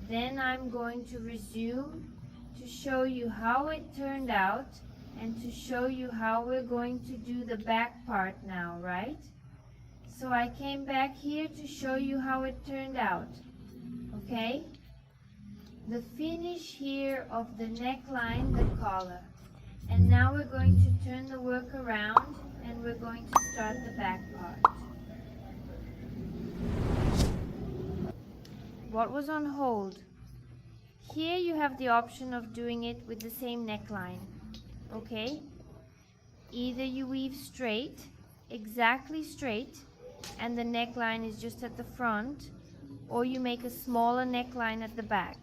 Then I'm going to resume to show you how it turned out and to show you how we're going to do the back part now, right? So I came back here to show you how it turned out, okay? The finish here of the neckline, the collar. And now we're going to turn the work around and we're going to start the back part. What was on hold? Here you have the option of doing it with the same neckline, okay? Either you weave straight, exactly straight, and the neckline is just at the front, or you make a smaller neckline at the back.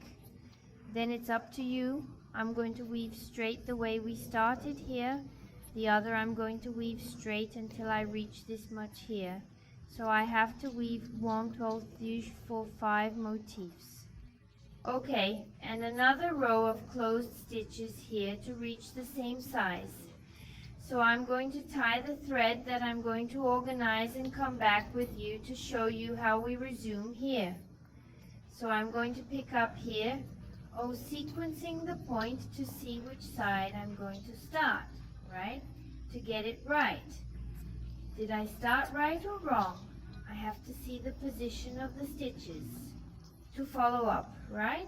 Then it's up to you. I'm going to weave straight the way we started here. The other I'm going to weave straight until I reach this much here. So I have to weave 1, 2, 3, 4, 5 motifs. Okay, and another row of closed stitches here to reach the same size. So I'm going to tie the thread that I'm going to organize and come back with you to show you how we resume here. So I'm going to pick up here, sequencing the point to see which side I'm going to start, right? To get it right. Did I start right or wrong? I have to see the position of the stitches to follow up, right?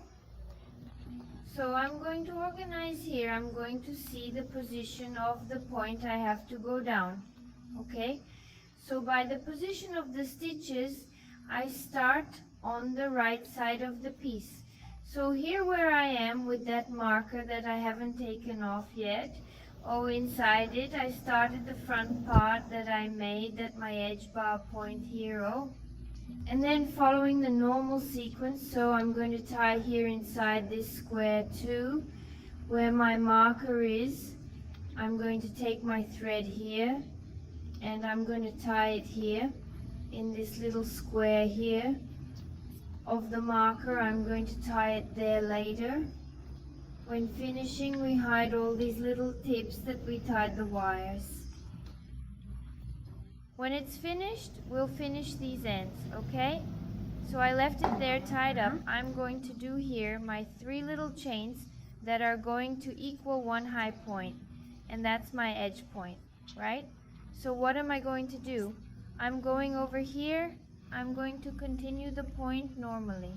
So I'm going to organize here. I'm going to see the position of the point I have to go down, okay? So by the position of the stitches, I start on the right side of the piece. So here where I am with that marker that I haven't taken off yet, inside it, I started the front part that I made, that my edge bar point here, and then following the normal sequence, so I'm going to tie here inside this square too, where my marker is. I'm going to take my thread here, and I'm going to tie it here, in this little square here of the marker. I'm going to tie it there later. When finishing, we hide all these little tips that we tied the wires. When it's finished, we'll finish these ends, okay? So I left it there tied up. I'm going to do here my 3 little chains that are going to equal 1 high point, and that's my edge point, right? So what am I going to do? I'm going over here. I'm going to continue the point normally.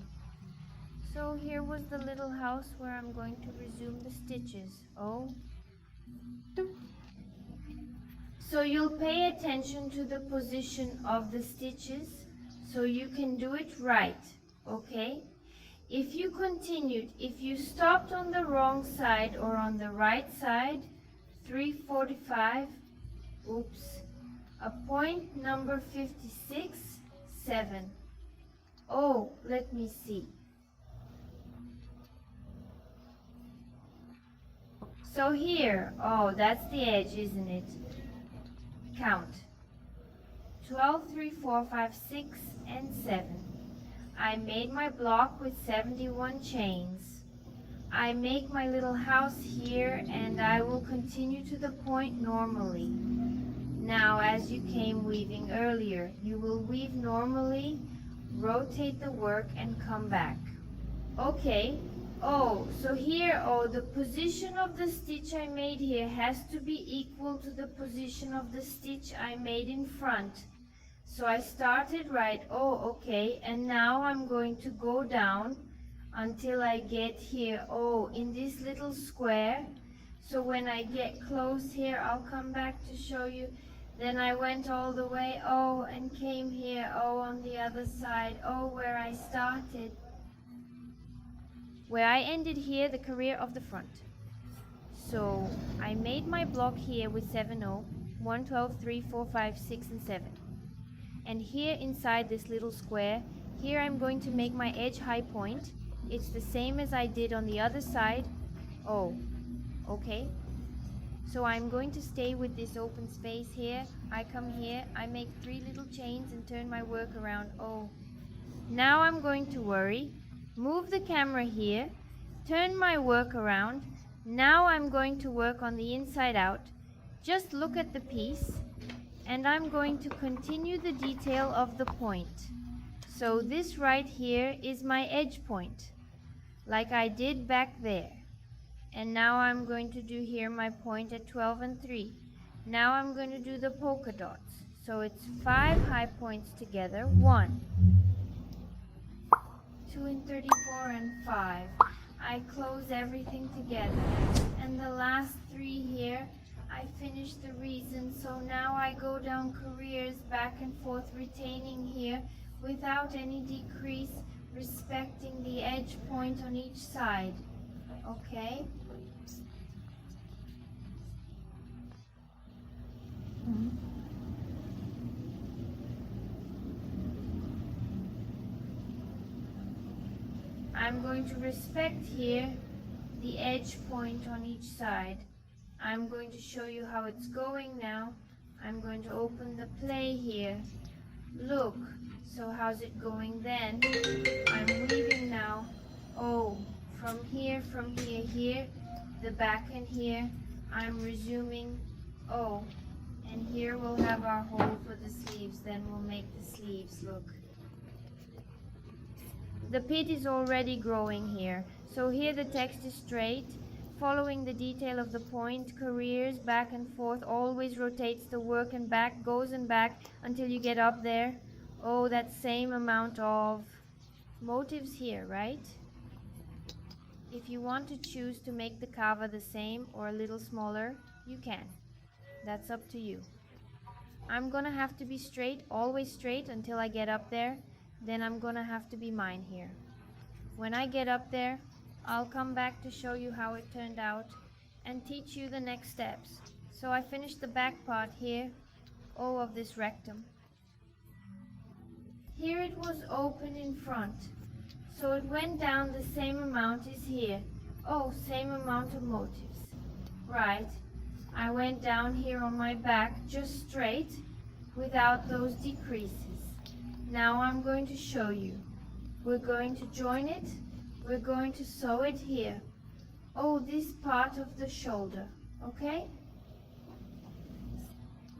So here was the little house where I'm going to resume the stitches. So you'll pay attention to the position of the stitches so you can do it right, okay? If you continued, if you stopped on the wrong side or on the right side, 345, a point number 56, 7. Let me see. So here, that's the edge, isn't it? Count. 12, 3, 4, 5, 6, and 7. I made my block with 71 chains. I make my little house here, and I will continue to the point normally. Now, as you came weaving earlier, you will weave normally, rotate the work, and come back. Okay. So here, the position of the stitch I made here has to be equal to the position of the stitch I made in front. So I started right, okay, and now I'm going to go down until I get here, in this little square. So when I get close here, I'll come back to show you. Then I went all the way, and came here, on the other side, where I started. Where I ended here, the career of the front. So I made my block here with 7, 1, 12, 3, 4, 5, 6, and 7. And here inside this little square, here I'm going to make my edge high point. It's the same as I did on the other side. Okay. So I'm going to stay with this open space here. I come here, I make 3 little chains and turn my work around. Oh, now I'm going to worry. Move the camera here, turn my work around. Now I'm going to work on the inside out. Just look at the piece, and I'm going to continue the detail of the point. So this right here is my edge point, like I did back there. And now I'm going to do here my point at 12 and 3. Now I'm going to do the polka dots. So it's 5 high points together. 1, 2 and 34 and 5. I close everything together. And the last 3 here, I finish the reason. So now I go down careers back and forth, retaining here without any decrease, respecting the edge point on each side. Okay? I'm going to respect here the edge point on each side. I'm going to show you how it's going now. I'm going to open the play here. Look, so how's it going then? I'm weaving now. Oh, from here, here, the back and here, I'm resuming. Oh, and here we'll have our hole for the sleeves, then we'll make the sleeves, look. The pit is already growing here. So here the text is straight, following the detail of the point, careers, back and forth, always rotates the work and back, goes and back until you get up there. Oh, that same amount of motifs here, right? If you want to choose to make the kava the same or a little smaller, you can. That's up to you. I'm gonna have to be straight, always straight until I get up there. Then I'm gonna have to be mine here. When I get up there, I'll come back to show you how it turned out and teach you the next steps. So I finished the back part here, of this rectum. Here it was open in front, so it went down the same amount as here. Oh, same amount of motifs. Right. I went down here on my back just straight without those decreases. Now I'm going to show you. We're going to join it. We're going to sew it here. Oh, this part of the shoulder, okay?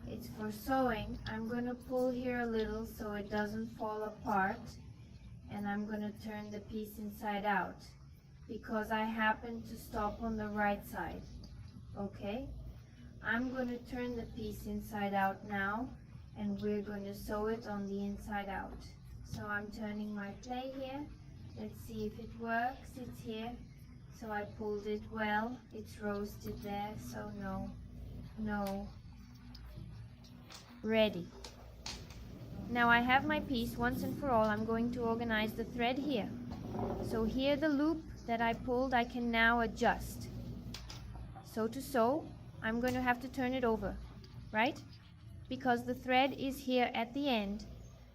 It's for sewing. I'm going to pull here a little so it doesn't fall apart. And I'm going to turn the piece inside out because I happen to stop on the right side, okay? I'm going to turn the piece inside out now, and we're going to sew it on the inside out. So I'm turning my play here. Let's see if it works. It's here. So I pulled it well. It's roasted there, so no. Ready. Now I have my piece. Once and for all, I'm going to organize the thread here. So here the loop that I pulled, I can now adjust. So to sew, I'm going to have to turn it over, right? Because the thread is here at the end.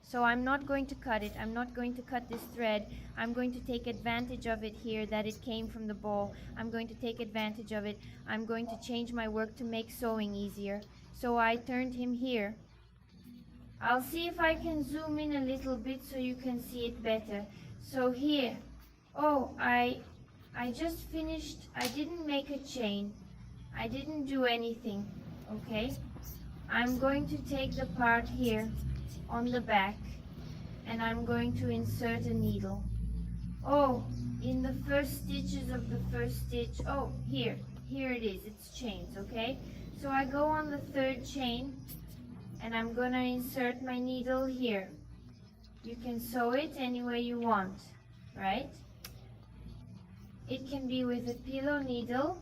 So I'm not going to cut it. I'm not going to cut this thread. I'm going to take advantage of it here, that it came from the ball. I'm going to take advantage of it. I'm going to change my work to make sewing easier. So I turned him here. I'll see if I can zoom in a little bit so you can see it better. So here, I just finished. I didn't make a chain. I didn't do anything, okay? I'm going to take the part here on the back and I'm going to insert a needle. Oh, in the first stitches of the first stitch, here it is, it's chains, okay? So I go on the third chain and I'm gonna insert my needle here. You can sew it any way you want, right? It can be with a pillow needle,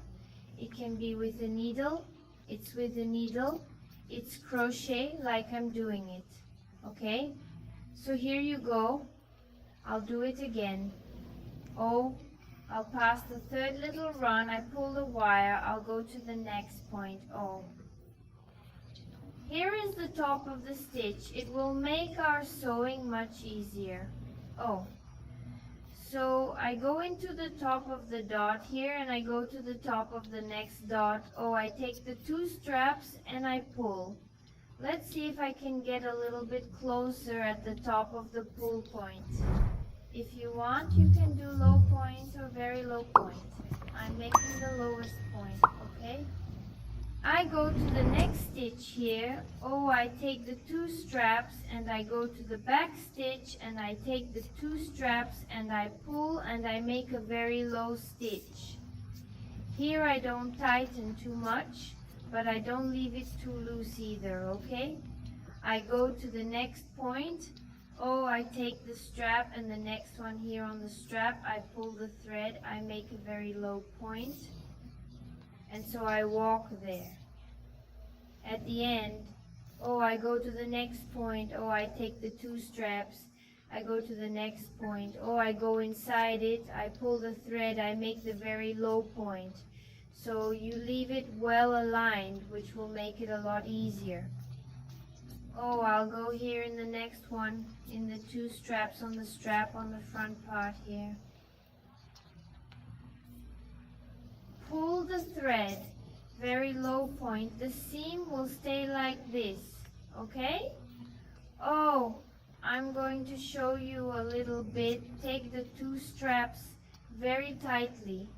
it can be with a needle, it's with a needle, it's crochet like I'm doing it, okay? So here you go. I'll do it again. I'll pass the third little run, I pull the wire, I'll go to the next point. Here is the top of the stitch. It will make our sewing much easier. So I go into the top of the dot here and I go to the top of the next dot. Oh, I take the 2 straps and I pull. Let's see if I can get a little bit closer at the top of the pull point. If you want, you can do low point or very low point. I'm making the lowest point, okay? I go to the next stitch here. Oh, I take the 2 straps and I go to the back stitch and I take the 2 straps and I pull and I make a very low stitch. Here I don't tighten too much, but I don't leave it too loose either, okay? I go to the next point. Oh, I take the strap and the next one here on the strap, I pull the thread, I make a very low point. And so I walk there. At the end, oh, I go to the next point. Oh, I take the 2 straps. I go to the next point. Oh, I go inside it. I pull the thread. I make the very low point. So you leave it well aligned, which will make it a lot easier. Oh, I'll go here in the next one, in the 2 straps on the strap on the front part here. Pull the thread, very low point. The seam will stay like this, okay? Oh, I'm going to show you a little bit. Take the 2 straps very tightly.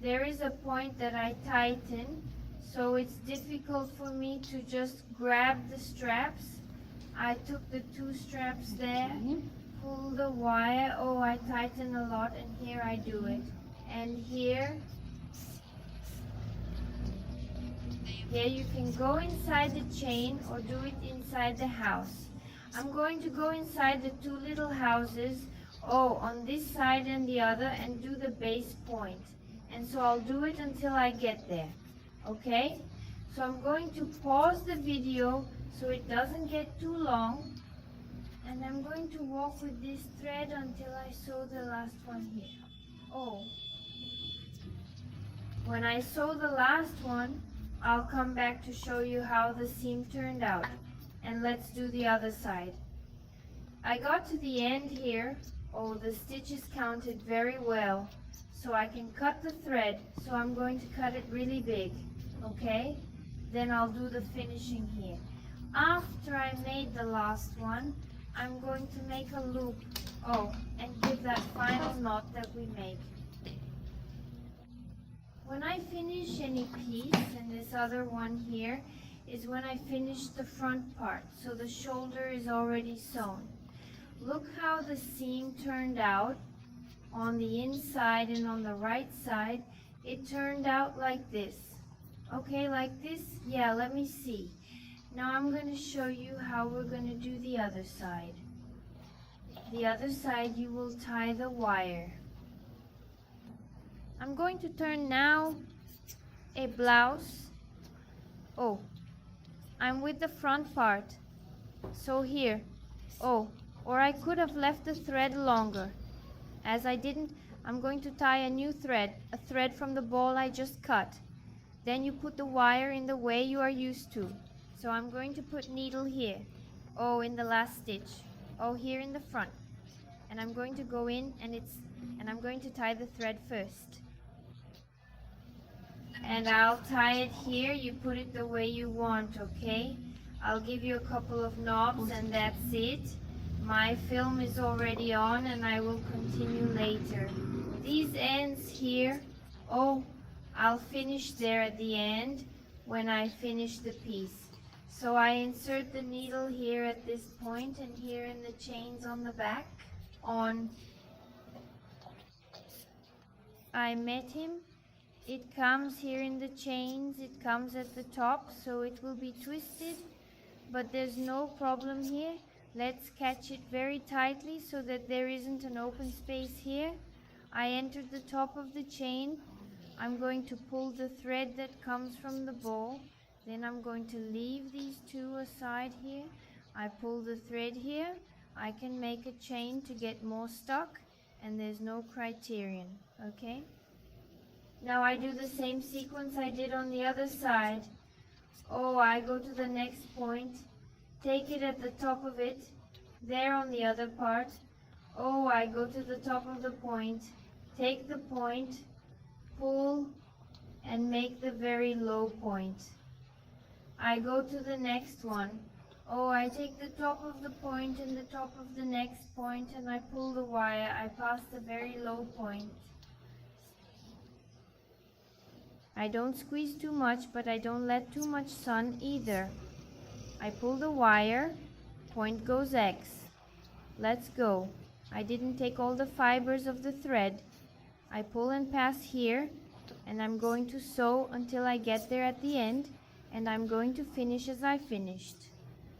There is a point that I tighten, so it's difficult for me to just grab the straps. I took the 2 straps there, pull the wire. Oh, I tighten a lot, and here I do it. And here you can go inside the chain or do it inside the house. I'm going to go inside the 2 little houses, oh, on this side and the other, and do the base point. And so I'll do it until I get there, okay? So I'm going to pause the video so it doesn't get too long, and I'm going to walk with this thread until I sew the last one here. Oh, when I sew the last one, I'll come back to show you how the seam turned out. And let's do the other side. I got to the end here. Oh, the stitches counted very well, so I can cut the thread. So I'm going to cut it really big, okay? Then I'll do the finishing here. After I made the last one, I'm going to make a loop, oh, and give that final knot that we make. When I finish any piece, and this other one here, is when I finish the front part, so the shoulder is already sewn. Look how the seam turned out on the inside and on the right side. It turned out like this. Okay, like this? Yeah, let me see. Now I'm going to show you how we're going to do the other side. The other side you will tie the wire. I'm going to turn now a blouse. Oh, I'm with the front part. So here. Oh, or I could have left the thread longer. As I didn't, I'm going to tie a new thread, a thread from the ball I just cut. Then you put the wire in the way you are used to. So I'm going to put needle here. Oh, in the last stitch. Oh, here in the front. And I'm going to go in and I'm going to tie the thread first. And I'll tie it here. You put it the way you want, okay? I'll give you a couple of knobs and that's it. My film is already on and I will continue later. These ends here, oh, I'll finish there at the end when I finish the piece. So I insert the needle here at this point and here in the chains on the back. I met him. It comes here in the chains, it comes at the top, so it will be twisted, but there's no problem here. Let's catch it very tightly so that there isn't an open space here. I entered the top of the chain. I'm going to pull the thread that comes from the ball. Then I'm going to leave these 2 aside here. I pull the thread here. I can make a chain to get more stuck, and there's no criterion, okay? Now I do the same sequence I did on the other side. Oh, I go to the next point, take it at the top of it, there on the other part. Oh, I go to the top of the point, take the point, pull, and make the very low point. I go to the next one. Oh, I take the top of the point and the top of the next point and I pull the wire. I pass the very low point. I don't squeeze too much, but I don't let too much sun either. I pull the wire, point goes X. Let's go. I didn't take all the fibers of the thread. I pull and pass here, and I'm going to sew until I get there at the end, and I'm going to finish as I finished.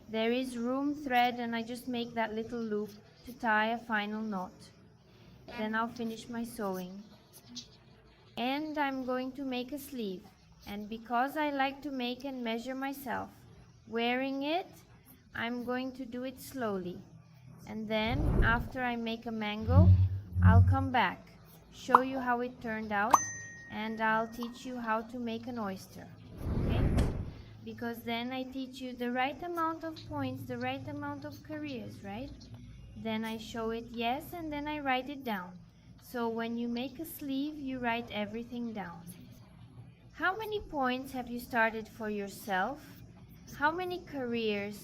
There is room thread, and I just make that little loop to tie a final knot. Then I'll finish my sewing. And I'm going to make a sleeve, and because I like to make and measure myself, wearing it, I'm going to do it slowly. And then after I make a mango, I'll come back, show you how it turned out, and I'll teach you how to make an oyster, okay? Because then I teach you the right amount of points, the right amount of careers, right? Then I show it, yes, and then I write it down. So when you make a sleeve, you write everything down. How many points have you started for yourself? How many careers?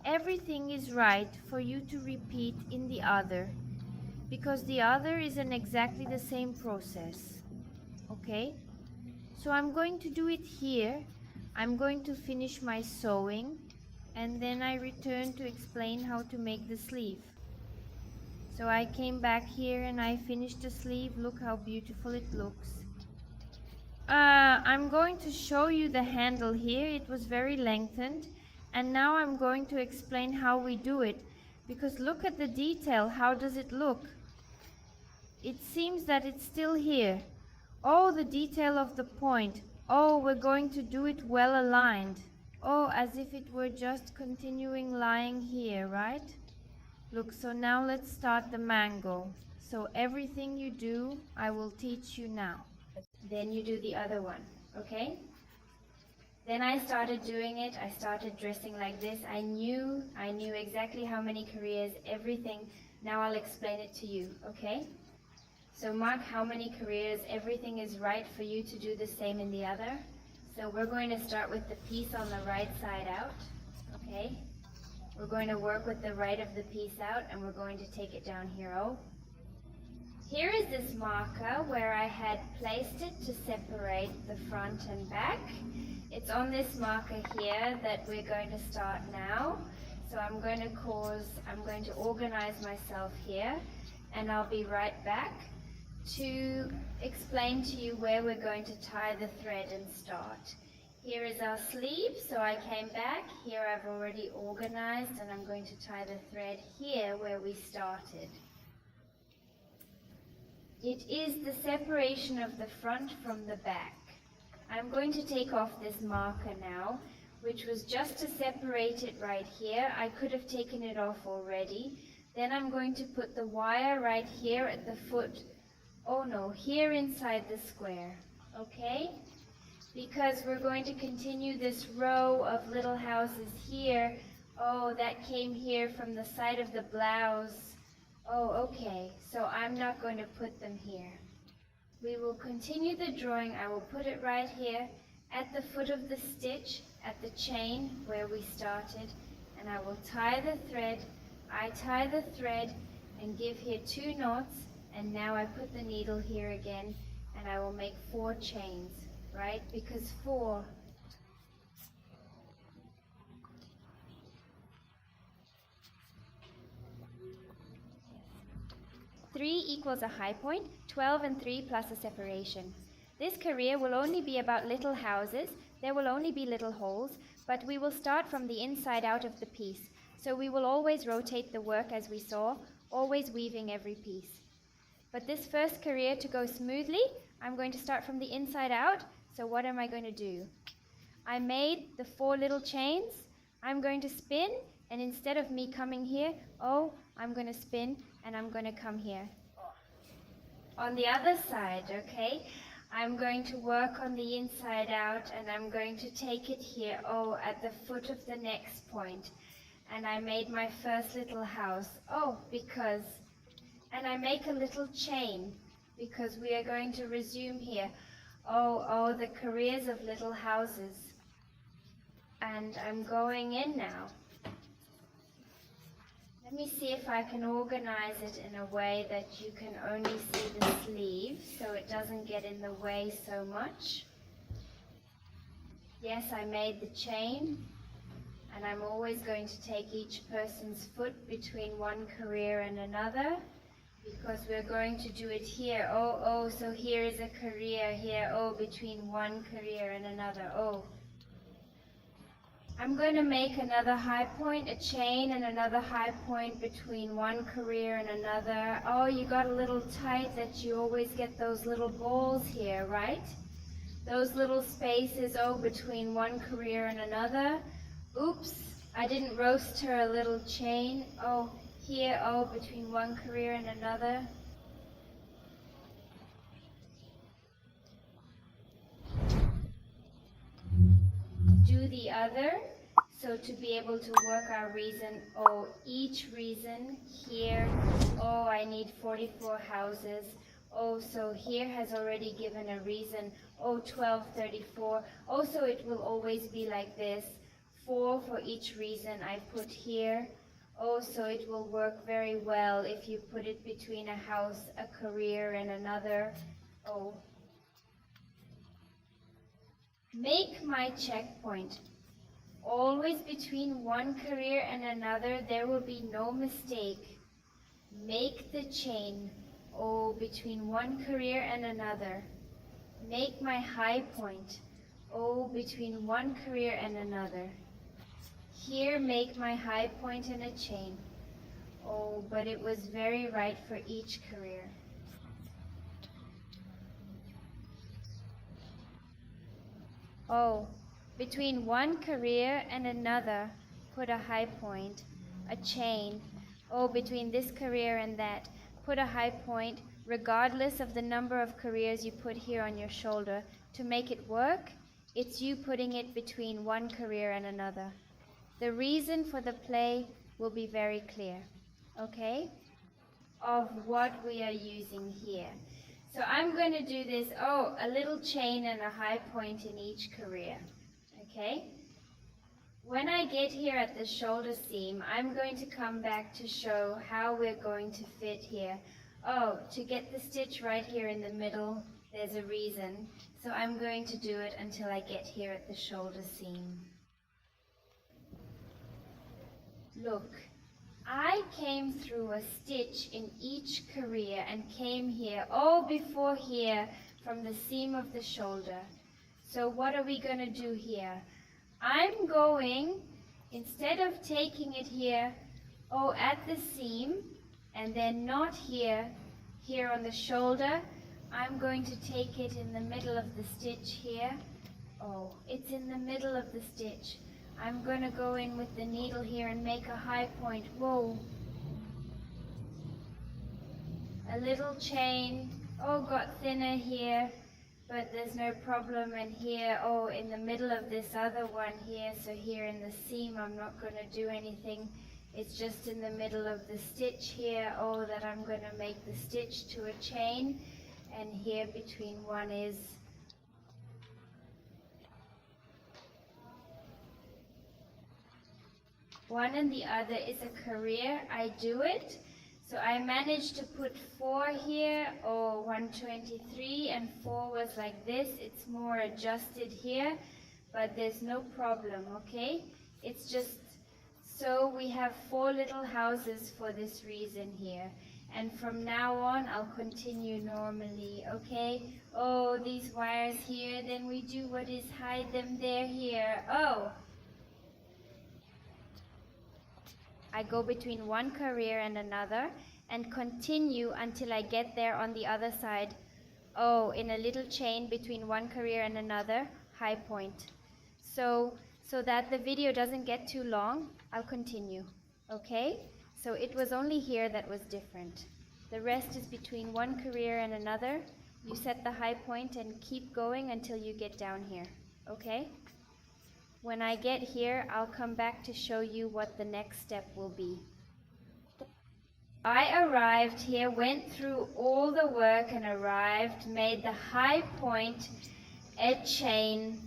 Everything is right for you to repeat in the other, because the other isn't exactly the same process. Okay? So I'm going to do it here. I'm going to finish my sewing, and then I return to explain how to make the sleeve. So I came back here and I finished the sleeve. Look how beautiful it looks. I'm going to show you the handle here. It was very lengthened. And now I'm going to explain how we do it. Because look at the detail. How does it look? It seems that it's still here. Oh, the detail of the point. Oh, we're going to do it well aligned. Oh, as if it were just continuing lying here, right? Look, so now let's start the mango. So everything you do, I will teach you now. Then you do the other one, okay? Then I started doing it. I started dressing like this. I knew exactly how many careers, everything. Now I'll explain it to you, okay? So mark how many careers, everything is right for you to do the same in the other. So we're going to start with the piece on the right side out, okay? We're going to work with the right of the piece out, and we're going to take it down here. Oh. Here is this marker where I had placed it to separate the front and back. It's on this marker here that we're going to start now. So I'm going to organize myself here, and I'll be right back to explain to you where we're going to tie the thread and start. Here is our sleeve, so I came back. Here I've already organized, and I'm going to tie the thread here where we started. It is the separation of the front from the back. I'm going to take off this marker now, which was just to separate it right here. I could have taken it off already. Then I'm going to put the wire right here at the foot. Oh no, here inside the square, okay? Because we're going to continue this row of little houses here. Oh, that came here from the side of the blouse. Oh, okay, so I'm not going to put them here. We will continue the drawing. I will put it right here at the foot of the stitch, at the chain where we started, and I will tie the thread. I tie the thread and give here 2 knots, and now I put the needle here again, and I will make 4 chains. Right? Because 4. 3 equals a high point, 12 and 3 plus a separation. This career will only be about little houses. There will only be little holes, but we will start from the inside out of the piece. So we will always rotate the work as we saw, always weaving every piece. But this first career, to go smoothly, I'm going to start from the inside out. So what am I going to do? I made the 4 little chains. I'm going to spin, and instead of me coming here, oh, I'm going to spin and I'm going to come here. On the other side, okay, I'm going to work on the inside out, and I'm going to take it here, oh, at the foot of the next point. And I made my first little house, oh, because and I make a little chain because we are going to resume here. Oh, the careers of little houses. And I'm going in now. Let me see if I can organize it in a way that you can only see the sleeve so it doesn't get in the way so much. Yes, I made the chain, and I'm always going to take each person's foot between one career and another because we're going to do it here. Oh, so here is a career here. Oh, between one career and another. Oh. I'm going to make another high point, a chain, and another high point between one career and another. Oh, you got a little tight that you always get those little balls here, right? Those little spaces, oh, between one career and another. Oops, I didn't roast her a little chain. Oh, here, oh, between one career and another. Do the other. So to be able to work our reason, oh, each reason here, oh, I need 44 houses. Oh, so here has already given a reason, oh, 1234. Oh, so it will always be like this. 4 for each reason I put here. Oh, so it will work very well if you put it between a house, a career, and another. Oh. Make my checkpoint. Always between one career and another, there will be no mistake. Make the chain, oh, between one career and another. Make my high point, oh, between one career and another. Here, make my high point and a chain. Oh, but it was very right for each career. Oh, between one career and another, put a high point, a chain. Oh, between this career and that, put a high point, regardless of the number of careers you put here on your shoulder. To make it work, it's you putting it between one career and another. The reason for the play will be very clear, okay? Of what we are using here. So I'm going to do this, oh, a little chain and a high point in each career, okay? When I get here at the shoulder seam, I'm going to come back to show how we're going to fit here. Oh, to get the stitch right here in the middle, there's a reason. So I'm going to do it until I get here at the shoulder seam. Look, I came through a stitch in each career and came here, oh, before here, from the seam of the shoulder. So what are we going to do here? I'm going, instead of taking it here, oh, at the seam, and then not here, here on the shoulder, I'm going to take it in the middle of the stitch here. Oh, it's in the middle of the stitch. I'm going to go in with the needle here and make a high point. Whoa. A little chain. Oh, got thinner here, but there's no problem. And here, oh, in the middle of this other one here, so here in the seam, I'm not going to do anything. It's just in the middle of the stitch here, oh, that I'm going to make the stitch to a chain. And here between one is one and the other is a career. I do it. So I managed to put 4 here, or 123, and 4 was like this. It's more adjusted here, but there's no problem, okay? It's just so we have 4 little houses for this reason here. And from now on, I'll continue normally, okay? Oh, these wires here, then we do what is hide them there here. Oh! I go between one career and another and continue until I get there on the other side. Oh, in a little chain between one career and another, high point. So that the video doesn't get too long, I'll continue, okay? So it was only here that was different. The rest is between one career and another. You set the high point and keep going until you get down here, okay? When I get here, I'll come back to show you what the next step will be. I arrived here, went through all the work and arrived, made the high point, a chain,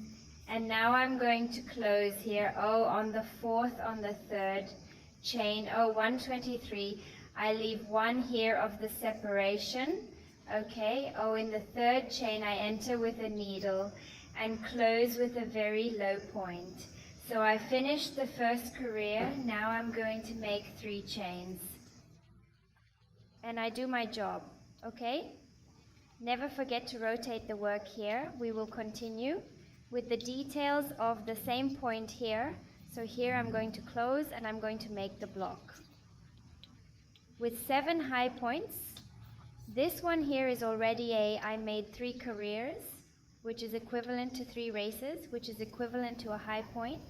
and now I'm going to close here. Oh, on the fourth, on the third chain, oh, 123. I leave one here of the separation. Okay, oh, in the third chain I enter with a needle and close with a very low point. So I finished the first career. Now I'm going to make 3 chains. And I do my job, okay? Never forget to rotate the work here. We will continue with the details of the same point here. So here I'm going to close and I'm going to make the block. With 7 high points, this one here is already I made 3 careers, which is equivalent to 3 races, which is equivalent to a high point.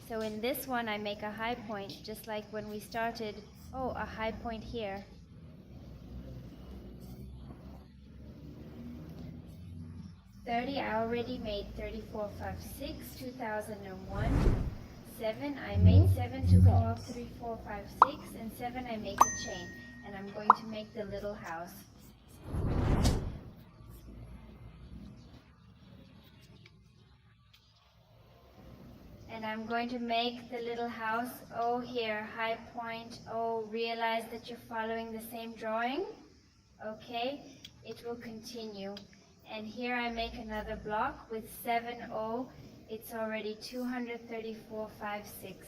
So in this one I make a high point, just like when we started, oh, a high point here. I already made 34, 5, 6, 2001. 7, I made 7 to go up 3, 4, 5, 6, and 7 I make a chain, and I'm going to make the little house. And I'm going to make the little house, oh here, high point, oh realize that you're following the same drawing, okay, it will continue. And here I make another block with 7, oh, it's already 234, 5, 6.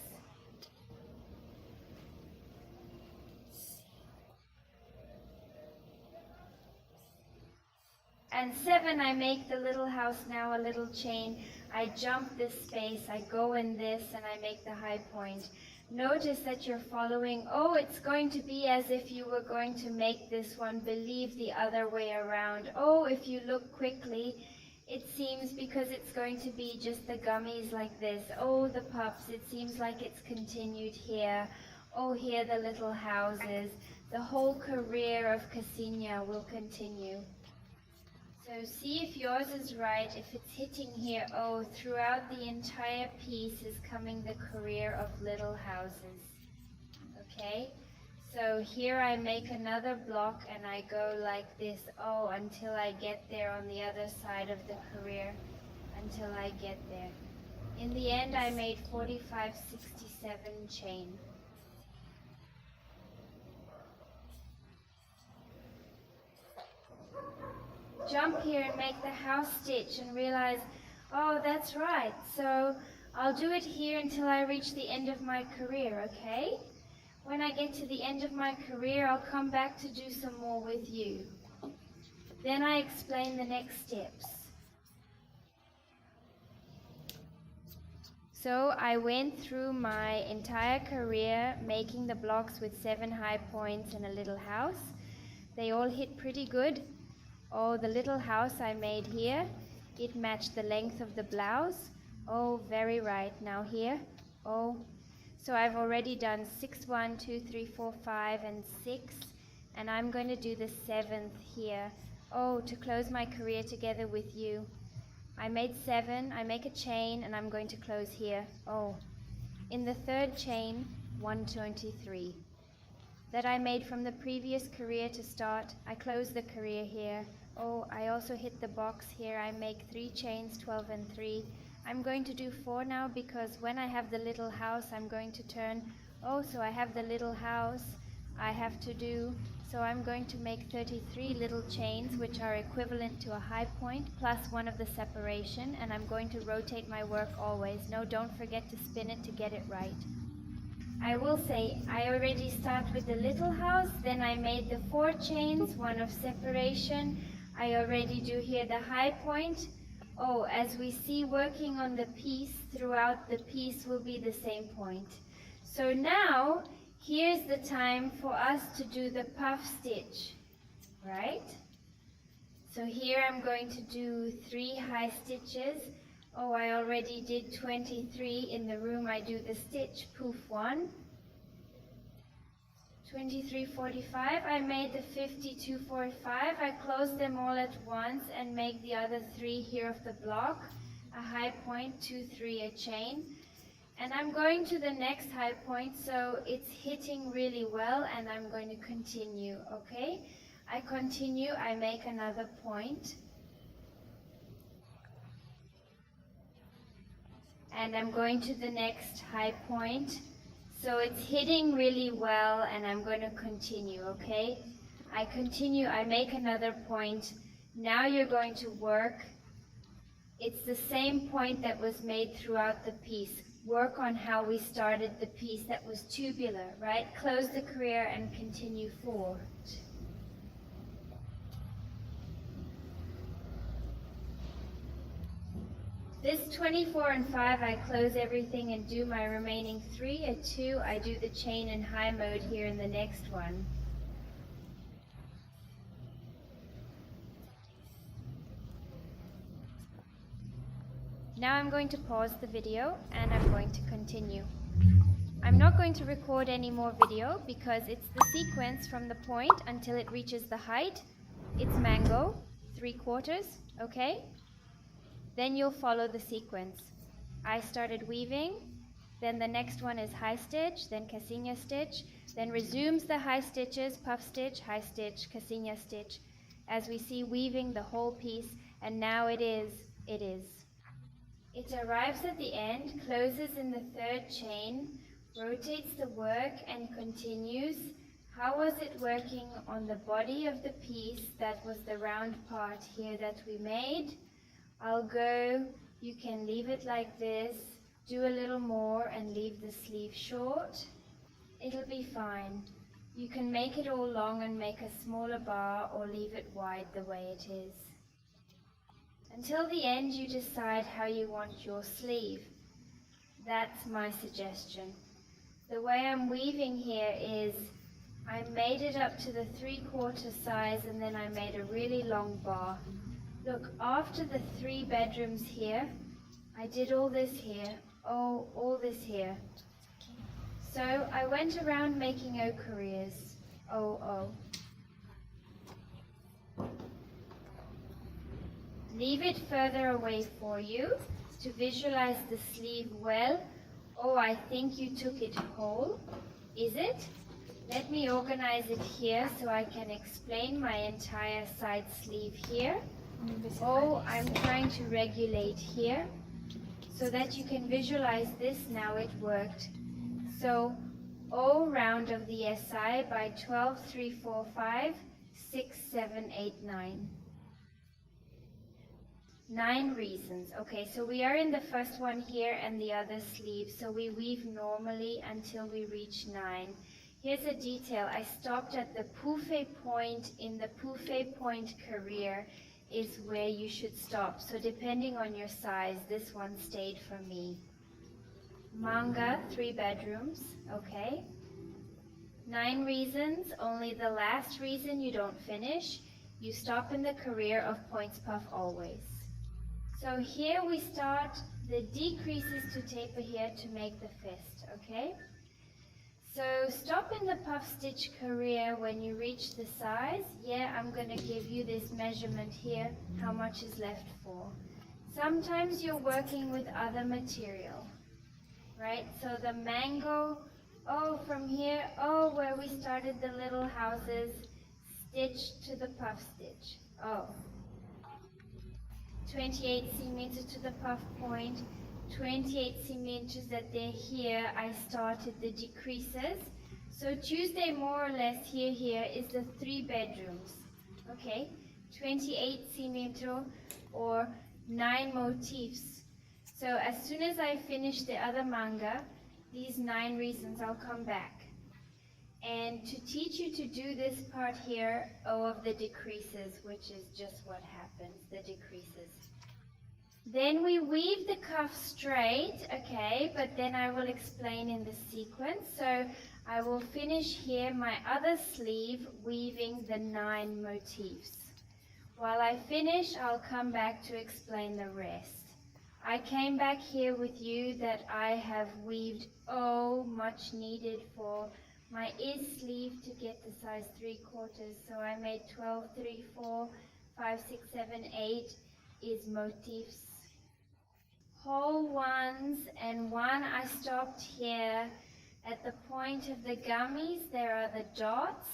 And 7, I make the little house now a little chain. I jump this space, I go in this, and I make the high point. Notice that you're following, oh, it's going to be as if you were going to make this one believe the other way around. Oh, if you look quickly, it seems because it's going to be just the gummies like this. Oh, the pups, it seems like it's continued here. Oh, here the little houses. The whole career of Cassina will continue. So see if yours is right, if it's hitting here, oh, throughout the entire piece is coming the career of little houses. Okay, so here I make another block and I go like this, oh, until I get there on the other side of the career, until I get there. In the end I made 45, 67 chain. Jump here and make the house stitch and realize, oh, that's right. So I'll do it here until I reach the end of my career, okay? When I get to the end of my career, I'll come back to do some more with you. Then I explain the next steps. So I went through my entire career making the blocks with 7 high points and a little house. They all hit pretty good. Oh, the little house I made here, it matched the length of the blouse. Oh, very right. Now here, oh, so I've already done 6, 1, 2, 3, 4, 5, and 6, and I'm going to do the 7th here. Oh, to close my career together with you. I made 7, I make a chain, and I'm going to close here. Oh, in the 3rd chain, 123. That I made from the previous career to start, I close the career here. Oh, I also hit the box here. I make 3 chains, 12 and 3. I'm going to do 4 now because when I have the little house, I'm going to turn. Oh, so I have the little house I have to do. So I'm going to make 33 little chains, which are equivalent to a high point, plus 1 of the separation, and I'm going to rotate my work always. No, don't forget to spin it to get it right. I will say, I already start with the little house, then I made the 4 chains, 1 of separation. I already do here the high point. Oh, as we see working on the piece, throughout the piece will be the same point. So now, here's the time for us to do the puff stitch, right? So here I'm going to do 3 high stitches. Oh, I already did 23 in the room. I do the stitch, poof 1. 23:45, I made the 52:45. I close them all at once and make the other 3 here of the block. A high point, 2, 3, a chain. And I'm going to the next high point, so it's hitting really well, and I'm going to continue, okay? I continue, I make another point. And I'm going to the next high point. So it's hitting really well, and I'm going to continue, okay? I continue, I make another point. Now you're going to work. It's the same point that was made throughout the piece. Work on how we started the piece that was tubular, right? Close the career and continue forward. This 24 and 5, I close everything and do my remaining 3. At 2, I do the chain in high mode here in the next one. Now I'm going to pause the video and I'm going to continue. I'm not going to record any more video because it's the sequence from the point until it reaches the height. It's mango, 3/4, okay? Then you'll follow the sequence. I started weaving, then the next one is high stitch, then casinha stitch, then resumes the high stitches, puff stitch, high stitch, casinha stitch, as we see weaving the whole piece, and now it is. It arrives at the end, closes in the 3rd chain, rotates the work and continues. How was it working on the body of the piece? That was the round part here that we made. I'll go, you can leave it like this, do a little more and leave the sleeve short. It'll be fine. You can make it all long and make a smaller bar or leave it wide the way it is. Until the end, you decide how you want your sleeve. That's my suggestion. The way I'm weaving here is I made it up to the 3/4 size and then I made a really long bar. Look, after the 3 bedrooms here, I did all this here, all this here. So I went around making O careers, O. Leave it further away for you to visualize the sleeve well. Oh, I think you took it whole. Is it? Let me organize it here so I can explain my entire side sleeve here. Oh, I'm trying to regulate here so that you can visualize this. Now it worked. So O round of the SI by 12, 3, 4, 5, 6, 7, 8, 9. 9 reasons. Okay, so we are in the first one here and the other sleeve, so we weave normally until we reach 9. Here's a detail. I stopped at the pouffe point. In the pouffe point career is where you should stop. So depending on your size, this one stayed for me. Manga, 3 bedrooms, okay. 9 reasons, only the last reason you don't finish. You stop in the career of points puff always. So here we start the decreases to taper here to make the fist, okay? So stop in the puff stitch career when you reach the size. Yeah, I'm going to give you this measurement here, how much is left for. Sometimes you're working with other material, right? So the mango, from here, where we started the little houses, stitch to the puff stitch, 28 centimeters to the puff point, 28 centimeters that they're here, I started the decreases. So Tuesday more or less here is the 3 bedrooms, okay? 28 centimeter or 9 motifs. So as soon as I finish the other manga, these 9 reasons, I'll come back. And to teach you to do this part here, of the decreases, which is just what happens, the decreases. Then we weave the cuff straight, okay, but then I will explain in the sequence. So I will finish here my other sleeve weaving the 9 motifs. While I finish, I'll come back to explain the rest. I came back here with you that I have weaved much needed for my sleeve to get the size 3/4. So I made 12, 3, 4, 5, 6, 7, 8 is motifs. whole ones, and one I stopped here at the point of the gummies. There are the dots,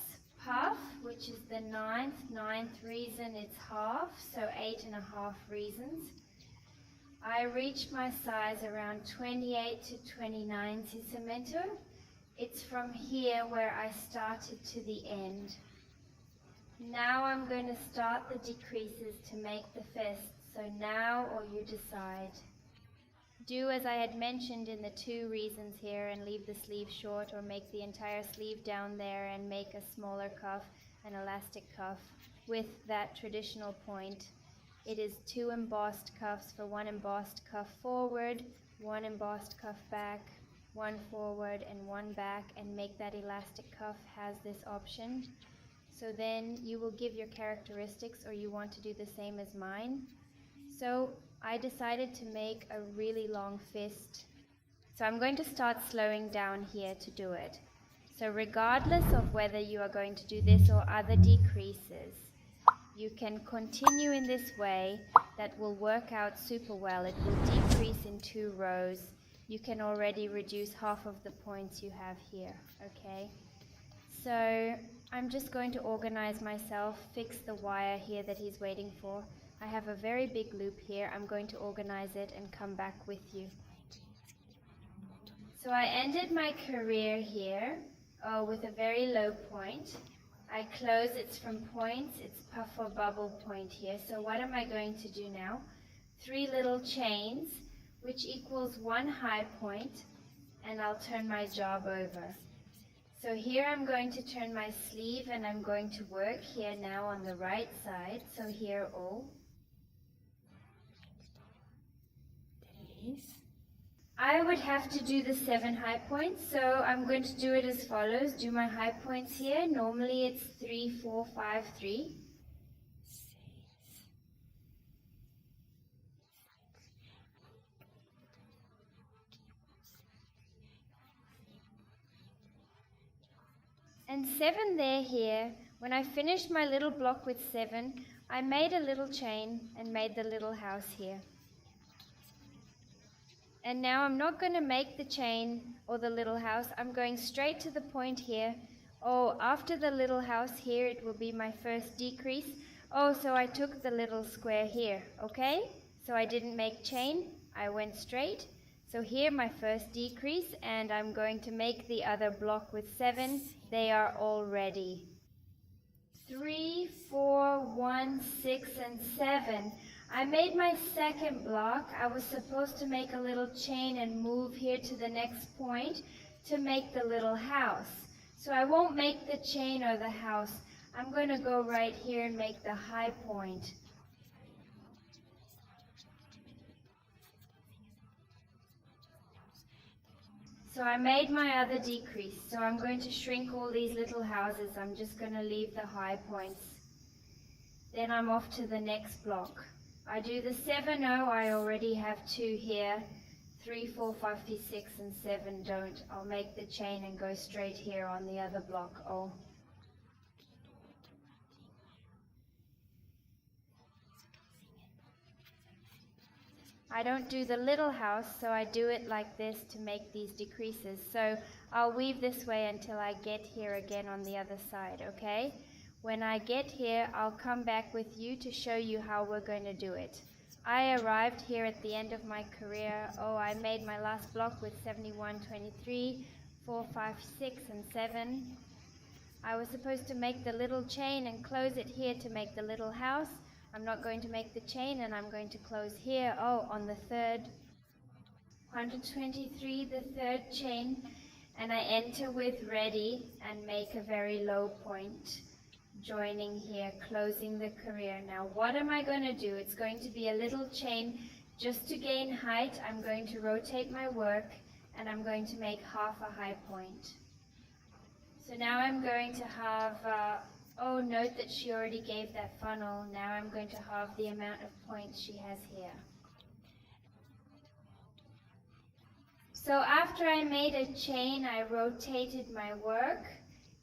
puff, which is the ninth reason it's half, so 8.5 reasons. I reach my size around 28 to 29 centimeter. It's from here where I started to the end. Now I'm going to start the decreases to make the fist. So now, or you decide. Do as I had mentioned in the 2 reasons here and leave the sleeve short, or make the entire sleeve down there and make a smaller cuff, an elastic cuff with that traditional point. It is 2 embossed cuffs for 1 embossed cuff forward, 1 embossed cuff back, 1 forward and 1 back, and make that elastic cuff has this option. So then you will give your characteristics, or you want to do the same as mine. So I decided to make a really long fist. So I'm going to start slowing down here to do it. So regardless of whether you are going to do this or other decreases, you can continue in this way. That will work out super well. It will decrease in 2 rows. You can already reduce half of the points you have here, okay? So I'm just going to organize myself, fix the wire here that he's waiting for. I have a very big loop here. I'm going to organize it and come back with you. So I ended my career here with a very low point. I close, it's from points, it's puff or bubble point here. So what am I going to do now? 3 little chains, which equals 1 high point, and I'll turn my job over. So here I'm going to turn my sleeve, and I'm going to work here now on the right side. So here, O. I would have to do the 7 high points, so I'm going to do it as follows. Do my high points here. Normally it's 3, 4, 5, 3. And 7 there here. When I finished my little block with 7, I made a little chain and made the little house here. And now I'm not going to make the chain or the little house. I'm going straight to the point here. Oh, after the little house here, it will be my first decrease. Oh, so I took the little square here, okay? So I didn't make chain, I went straight. So here my first decrease, and I'm going to make the other block with 7. They are all ready. 3, 4, 1, 6, and 7. I made my second block. I was supposed to make a little chain and move here to the next point to make the little house. So I won't make the chain or the house. I'm going to go right here and make the high point. So I made my other decrease. So I'm going to shrink all these little houses. I'm just going to leave the high points. Then I'm off to the next block. I do the 7, 0, I already have 2 here. 3, 4, 5, 6, and 7 don't. I'll make the chain and go straight here on the other block, O. I don't do the little house, so I do it like this to make these decreases. So I'll weave this way until I get here again on the other side, okay? When I get here, I'll come back with you to show you how we're going to do it. I arrived here at the end of my career. Oh, I made my last block with 71, 23, 4, 5, 6, and 7. I was supposed to make the little chain and close it here to make the little house. I'm not going to make the chain, and I'm going to close here. Oh, on the third. 123, the third chain, and I enter with ready and make a very low point. Joining here, closing the career. Now what am I going to do? It's going to be a little chain just to gain height. I'm going to rotate my work, and I'm going to make half a high point. So now I'm going to have, oh, note that she already gave that funnel. Now I'm going to halve the amount of points she has here. So after I made a chain, I rotated my work.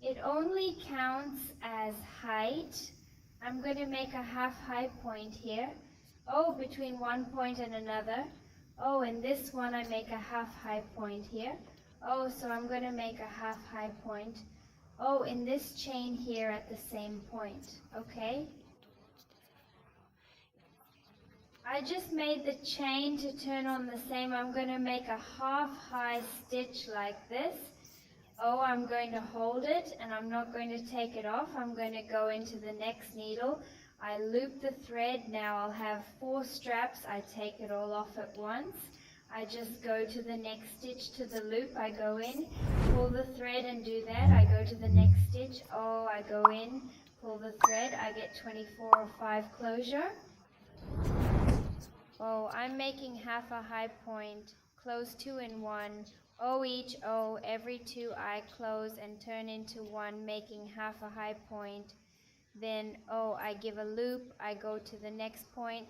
It only counts as height. I'm going to make a half high point here. Oh, between one point and another. Oh, and this one I make a half high point here. Oh, so I'm going to make a half high point. Oh, in this chain here at the same point, okay? I just made the chain to turn on the same. I'm going to make a half high stitch like this. Oh, I'm going to hold it and I'm not going to take it off. I'm going to go into the next needle. I loop the thread. Now I'll have 4 straps. I take it all off at once. I just go to the next stitch to the loop. I go in, pull the thread and do that. I go to the next stitch. Oh, I go in, pull the thread. I get 24 or 5 closure. Oh, I'm making half a high point, close 2 in 1, O each O, every 2 I close and turn into 1, making half a high point. Then, oh, I give a loop, I go to the next point.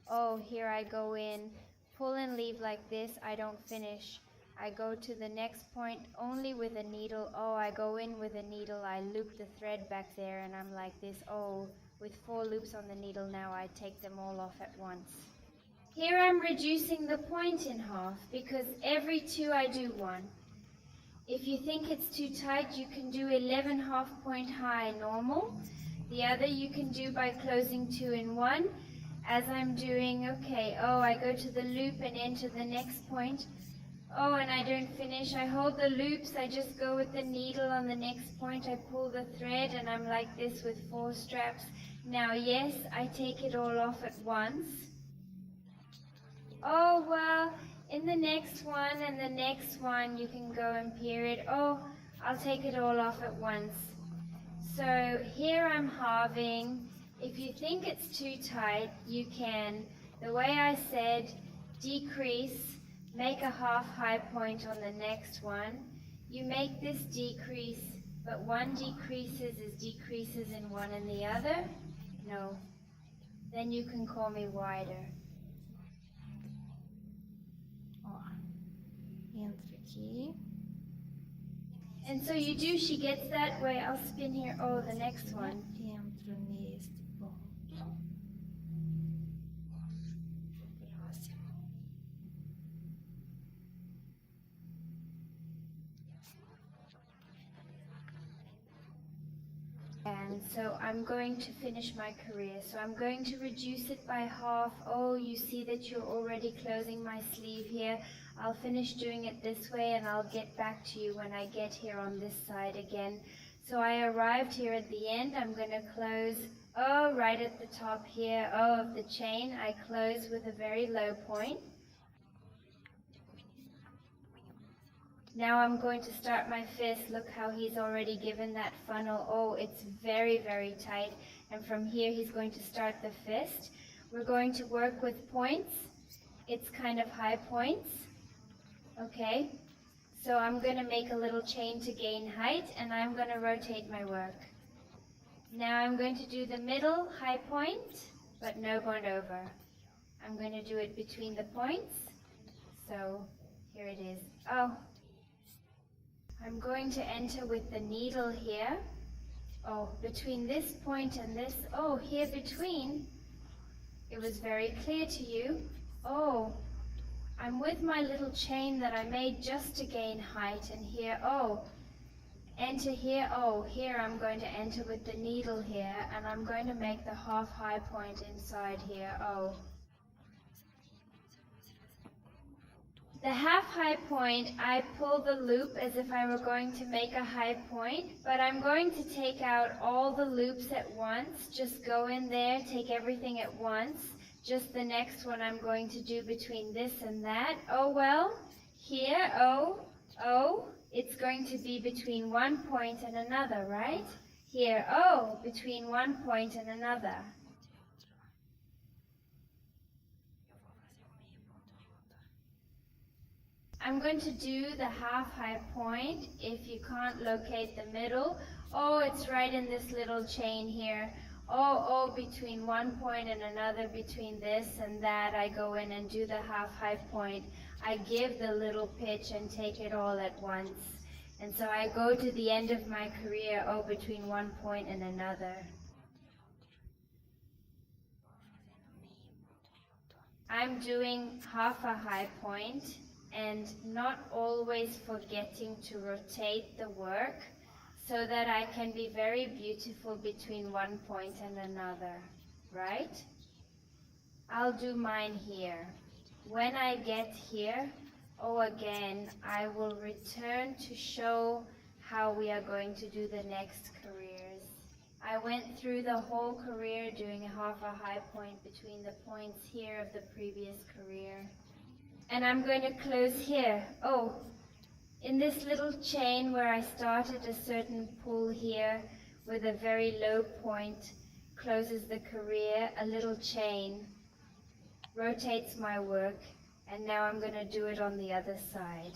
Oh, here I go in, pull and leave like this, I don't finish. I go to the next point only with a needle. Oh, I go in with a needle, I loop the thread back there and I'm like this. Oh, with 4 loops on the needle now, I take them all off at once. Here I'm reducing the point in half because every 2 I do 1. If you think it's too tight, you can do 11 half point high normal. The other you can do by closing 2 in 1. As I'm doing, okay, oh, I go to the loop and enter the next point. Oh, and I don't finish. I hold the loops, I just go with the needle on the next point. I pull the thread and I'm like this with 4 straps. Now, yes, I take it all off at once. Oh, well, in the next one and the next one, you can go in period. Oh, I'll take it all off at once. So here I'm halving. If you think it's too tight, you can, the way I said, decrease, make a half high point on the next one. You make this decrease, but one decreases in one and the other? No. Then you can call me wider. Ó, entra aqui. And so you do, she gets that way. I'll spin here. Oh, the next one. Entro neste ponto. Próximo. And so I'm going to finish my career. So I'm going to reduce it by half. Oh, you see that you're already closing my sleeve here. I'll finish doing it this way and I'll get back to you when I get here on this side again. So I arrived here at the end. I'm going to close, oh, right at the top here, oh, of the chain. I close with a very low point. Now I'm going to start my fist. Look how he's already given that funnel. Oh, it's very, very tight. And from here, he's going to start the fist. We're going to work with points. It's kind of high points. Okay, so I'm going to make a little chain to gain height, and I'm going to rotate my work. Now I'm going to do the middle high point, but no going over. I'm going to do it between the points. So here it is. Oh, I'm going to enter with the needle here. Oh, between this point and this, oh, here between, it was very clear to you. Oh, I'm with my little chain that I made just to gain height, and here, oh, enter here, oh, here I'm going to enter with the needle here, and I'm going to make the half high point inside here, oh. The half high point, I pull the loop as if I were going to make a high point, but I'm going to take out all the loops at once, just go in there, take everything at once. Just the next one I'm going to do between this and that. Oh, well, here, oh, it's going to be between one point and another, right? Here, oh, between one point and another. I'm going to do the half high point. If you can't locate the middle, oh, it's right in this little chain here. Oh, between one point and another, between this and that, I go in and do the half high point. I give the little pitch and take it all at once. And so I go to the end of my career, oh, between one point and another. I'm doing half a high point and not always forgetting to rotate the work so that I can be very beautiful between one point and another, right? I'll do mine here. When I get here, again, I will return to show how we are going to do the next careers. I went through the whole career doing half a high point between the points here of the previous career. And I'm going to close here. In this little chain where I started a certain pull here with a very low point, closes the career, a little chain, rotates my work, and now I'm going to do it on the other side.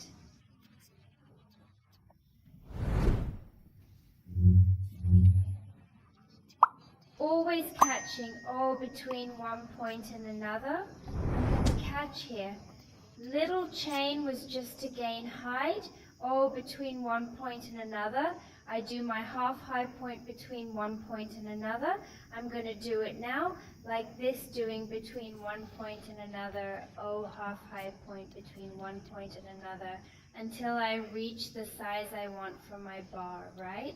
Always catching between one point and another. I'm going to catch here. Little chain was just to gain height, between one point and another. I do my half high point between one point and another. I'm going to do it now like this, doing between one point and another, half high point between one point and another, until I reach the size I want for my bar, right?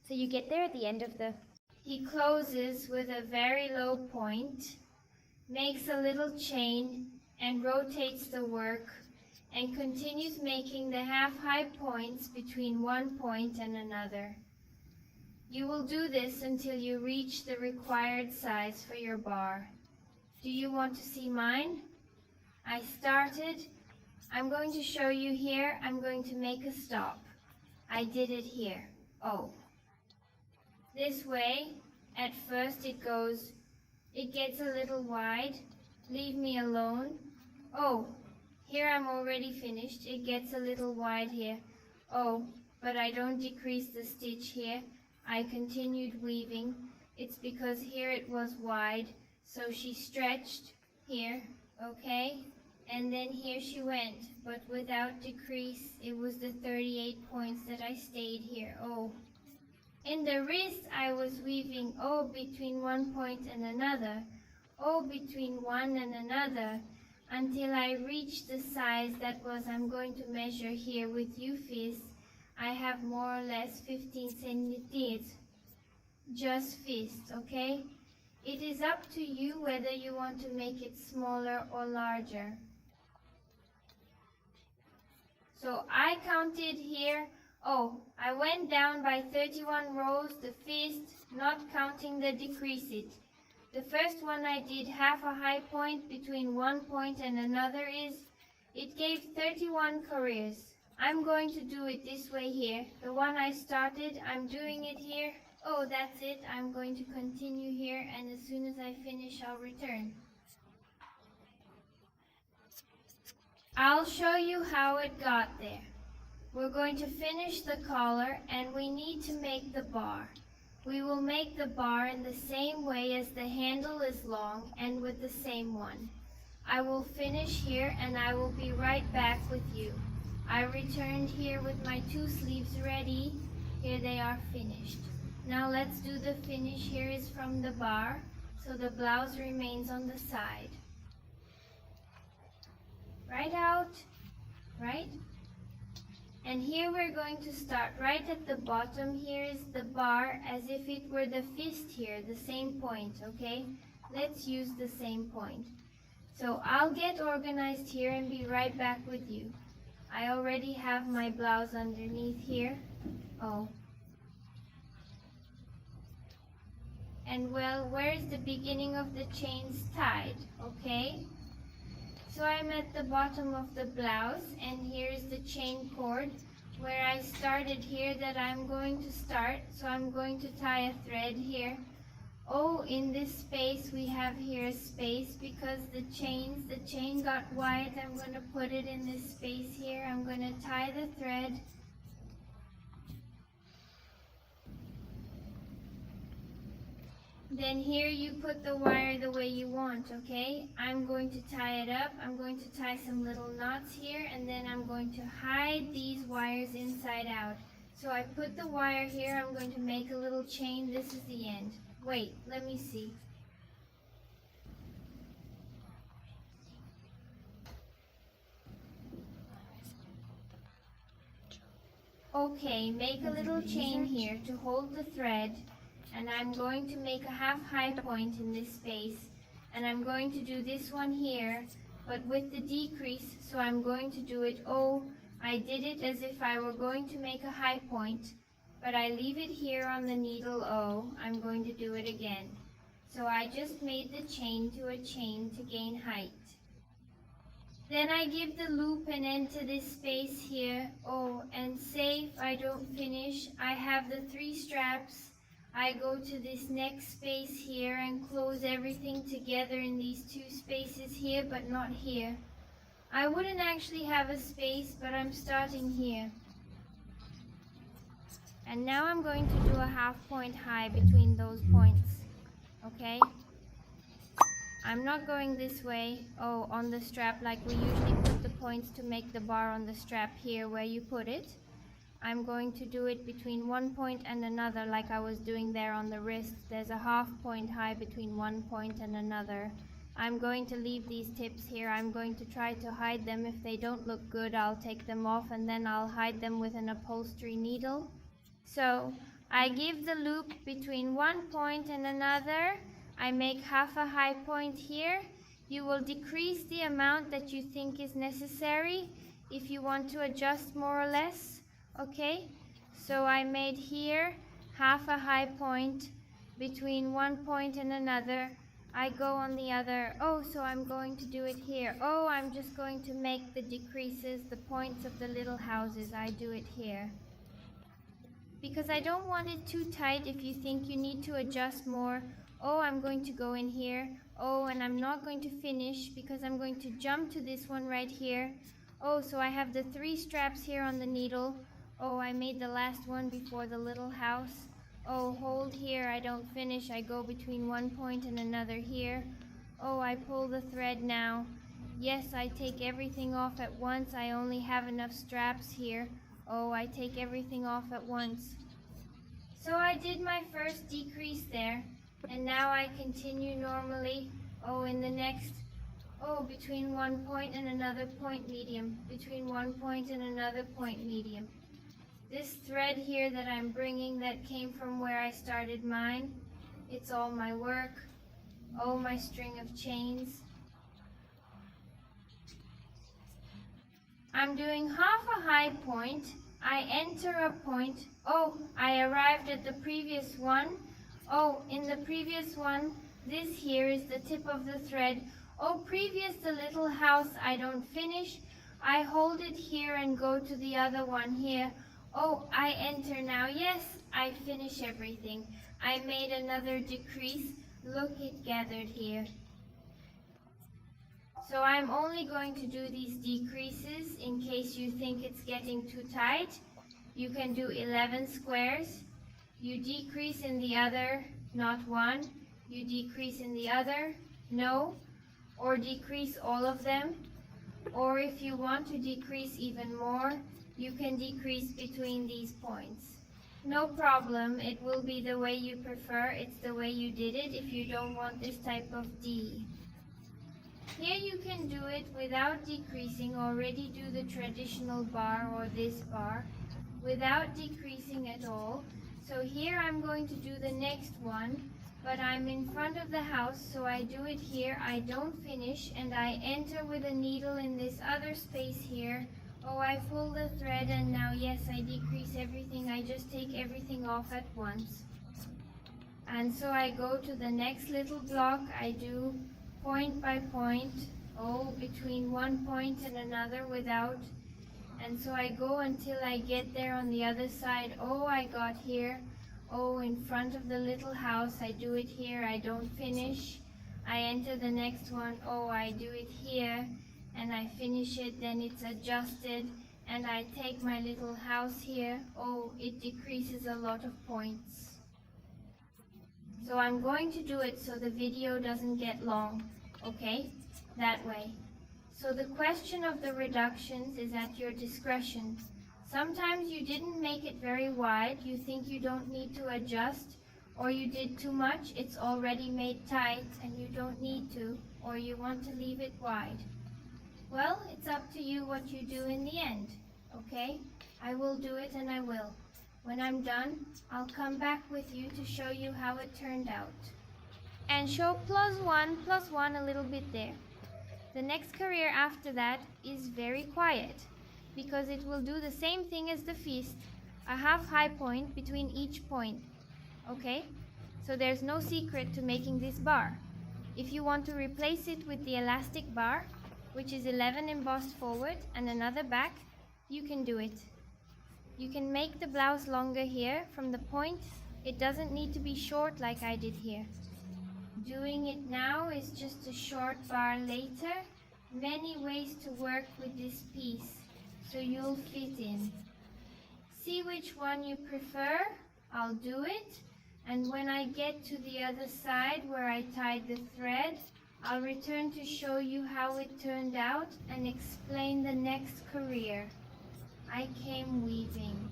So you get there at the end of the... He closes with a very low point, makes a little chain, and rotates the work, and continues making the half-high points between one point and another. You will do this until you reach the required size for your bar. Do you want to see mine? I started. I'm going to show you here. I'm going to make a stop. I did it here. This way, at first it gets a little wide. Leave me alone. Here I'm already finished. It gets a little wide here. But I don't decrease the stitch here. I continued weaving. It's because here it was wide, so she stretched here, okay? And then here she went, but without decrease. It was the 38 points that I stayed here. In the wrist, I was weaving, between one point and another, between one and another, until I reached the size that I'm going to measure here with U-fist. I have more or less 15 centimeters, just fist, okay? It is up to you whether you want to make it smaller or larger. So I counted here. I went down by 31 rows, the fist, not counting the decrease it. The first one I did half a high point between one point and another it gave 31 careers. I'm going to do it this way here. The one I started, I'm doing it here. That's it. I'm going to continue here, and as soon as I finish, I'll return. I'll show you how it got there. We're going to finish the collar, and we need to make the bar. We will make the bar in the same way as the handle is long and with the same one. I will finish here, and I will be right back with you. I returned here with my two sleeves ready. Here they are finished. Now let's do the finish. Here is from the bar, so the blouse remains on the side. Right out, right? And here we're going to start right at the bottom. Here is the bar as if it were the fist here, the same point, okay? Let's use the same point. So I'll get organized here and be right back with you. I already have my blouse underneath here. And well, where is the beginning of the chains tied, okay? So I'm at the bottom of the blouse, and here's the chain cord where I started here that I'm going to start. So I'm going to tie a thread here. In this space we have here a space because the chain got wide. I'm going to put it in this space here. I'm going to tie the thread. Then here you put the wire the way you want, okay? I'm going to tie it up. I'm going to tie some little knots here, and then I'm going to hide these wires inside out. So I put the wire here. I'm going to make a little chain. This is the end. Wait, let me see. Okay, make a little chain here to hold the thread, and I'm going to make a half high point in this space, and I'm going to do this one here, but with the decrease, so I'm going to do it, I did it as if I were going to make a high point, but I leave it here on the needle O. I'm going to do it again. So I just made the chain to a chain to gain height. Then I give the loop and enter this space here. And say if I don't finish, I have the 3 straps. I go to this next space here and close everything together in these 2 spaces here, but not here. I wouldn't actually have a space, but I'm starting here. And now I'm going to do a half point high between those points. Okay? I'm not going this way, on the strap like we usually put the points to make the bar on the strap here where you put it. I'm going to do it between one point and another like I was doing there on the wrist. There's a half point high between one point and another. I'm going to leave these tips here. I'm going to try to hide them. If they don't look good, I'll take them off and then I'll hide them with an upholstery needle. So I give the loop between one point and another. I make half a high point here. You will decrease the amount that you think is necessary if you want to adjust more or less. Okay? So I made here half a high point between one point and another. I go on the other. So I'm going to do it here. I'm just going to make the decreases, the points of the little houses. I do it here. Because I don't want it too tight. If you think you need to adjust more, I'm going to go in here. And I'm not going to finish because I'm going to jump to this one right here. So I have the 3 straps here on the needle. I made the last one before the little house. Hold here, I don't finish. I go between one point and another here. I pull the thread now. Yes, I take everything off at once. I only have enough straps here. I take everything off at once. So I did my first decrease there. And now I continue normally, in the next, between one point and another point medium, between one point and another point medium. This thread here that I'm bringing that came from where I started mine, it's all my work, my string of chains. I'm doing half a high point, I enter a point, I arrived at the previous one. In the previous one, this here is the tip of the thread. Previous the little house, I don't finish. I hold it here and go to the other one here. I enter now. Yes, I finish everything. I made another decrease. Look, it gathered here. So I'm only going to do these decreases in case you think it's getting too tight. You can do 11 squares. You decrease in the other, not one. You decrease in the other, no. Or decrease all of them. Or if you want to decrease even more, you can decrease between these points. No problem, it will be the way you prefer. It's the way you did it if you don't want this type of D. Here you can do it without decreasing. Already do the traditional bar or this bar without decreasing at all. So here I'm going to do the next one, but I'm in front of the house, so I do it here. I don't finish, and I enter with a needle in this other space here. I pull the thread, and now yes, I decrease everything. I just take everything off at once. And so I go to the next little block. I do point by point, between one point and another without. And so I go until I get there on the other side. I got here. In front of the little house. I do it here. I don't finish. I enter the next one. I do it here. And I finish it. Then it's adjusted. And I take my little house here. It decreases a lot of points. So I'm going to do it so the video doesn't get long. Okay? That way. So the question of the reductions is at your discretion. Sometimes you didn't make it very wide, you think you don't need to adjust, or you did too much, it's already made tight and you don't need to, or you want to leave it wide. Well, it's up to you what you do in the end, okay? I will do it and I will. When I'm done, I'll come back with you to show you how it turned out. And show +1 a little bit there. The next career after that is very quiet, because it will do the same thing as the feast, a half high point between each point, okay? So there's no secret to making this bar. If you want to replace it with the elastic bar, which is 11 embossed forward and another back, you can do it. You can make the blouse longer here from the point. It doesn't need to be short like I did here. Doing it now is just a short bar later. Many ways to work with this piece, so you'll fit in. See which one you prefer, I'll do it, and when I get to the other side where I tied the thread, I'll return to show you how it turned out and explain the next career. I came weaving.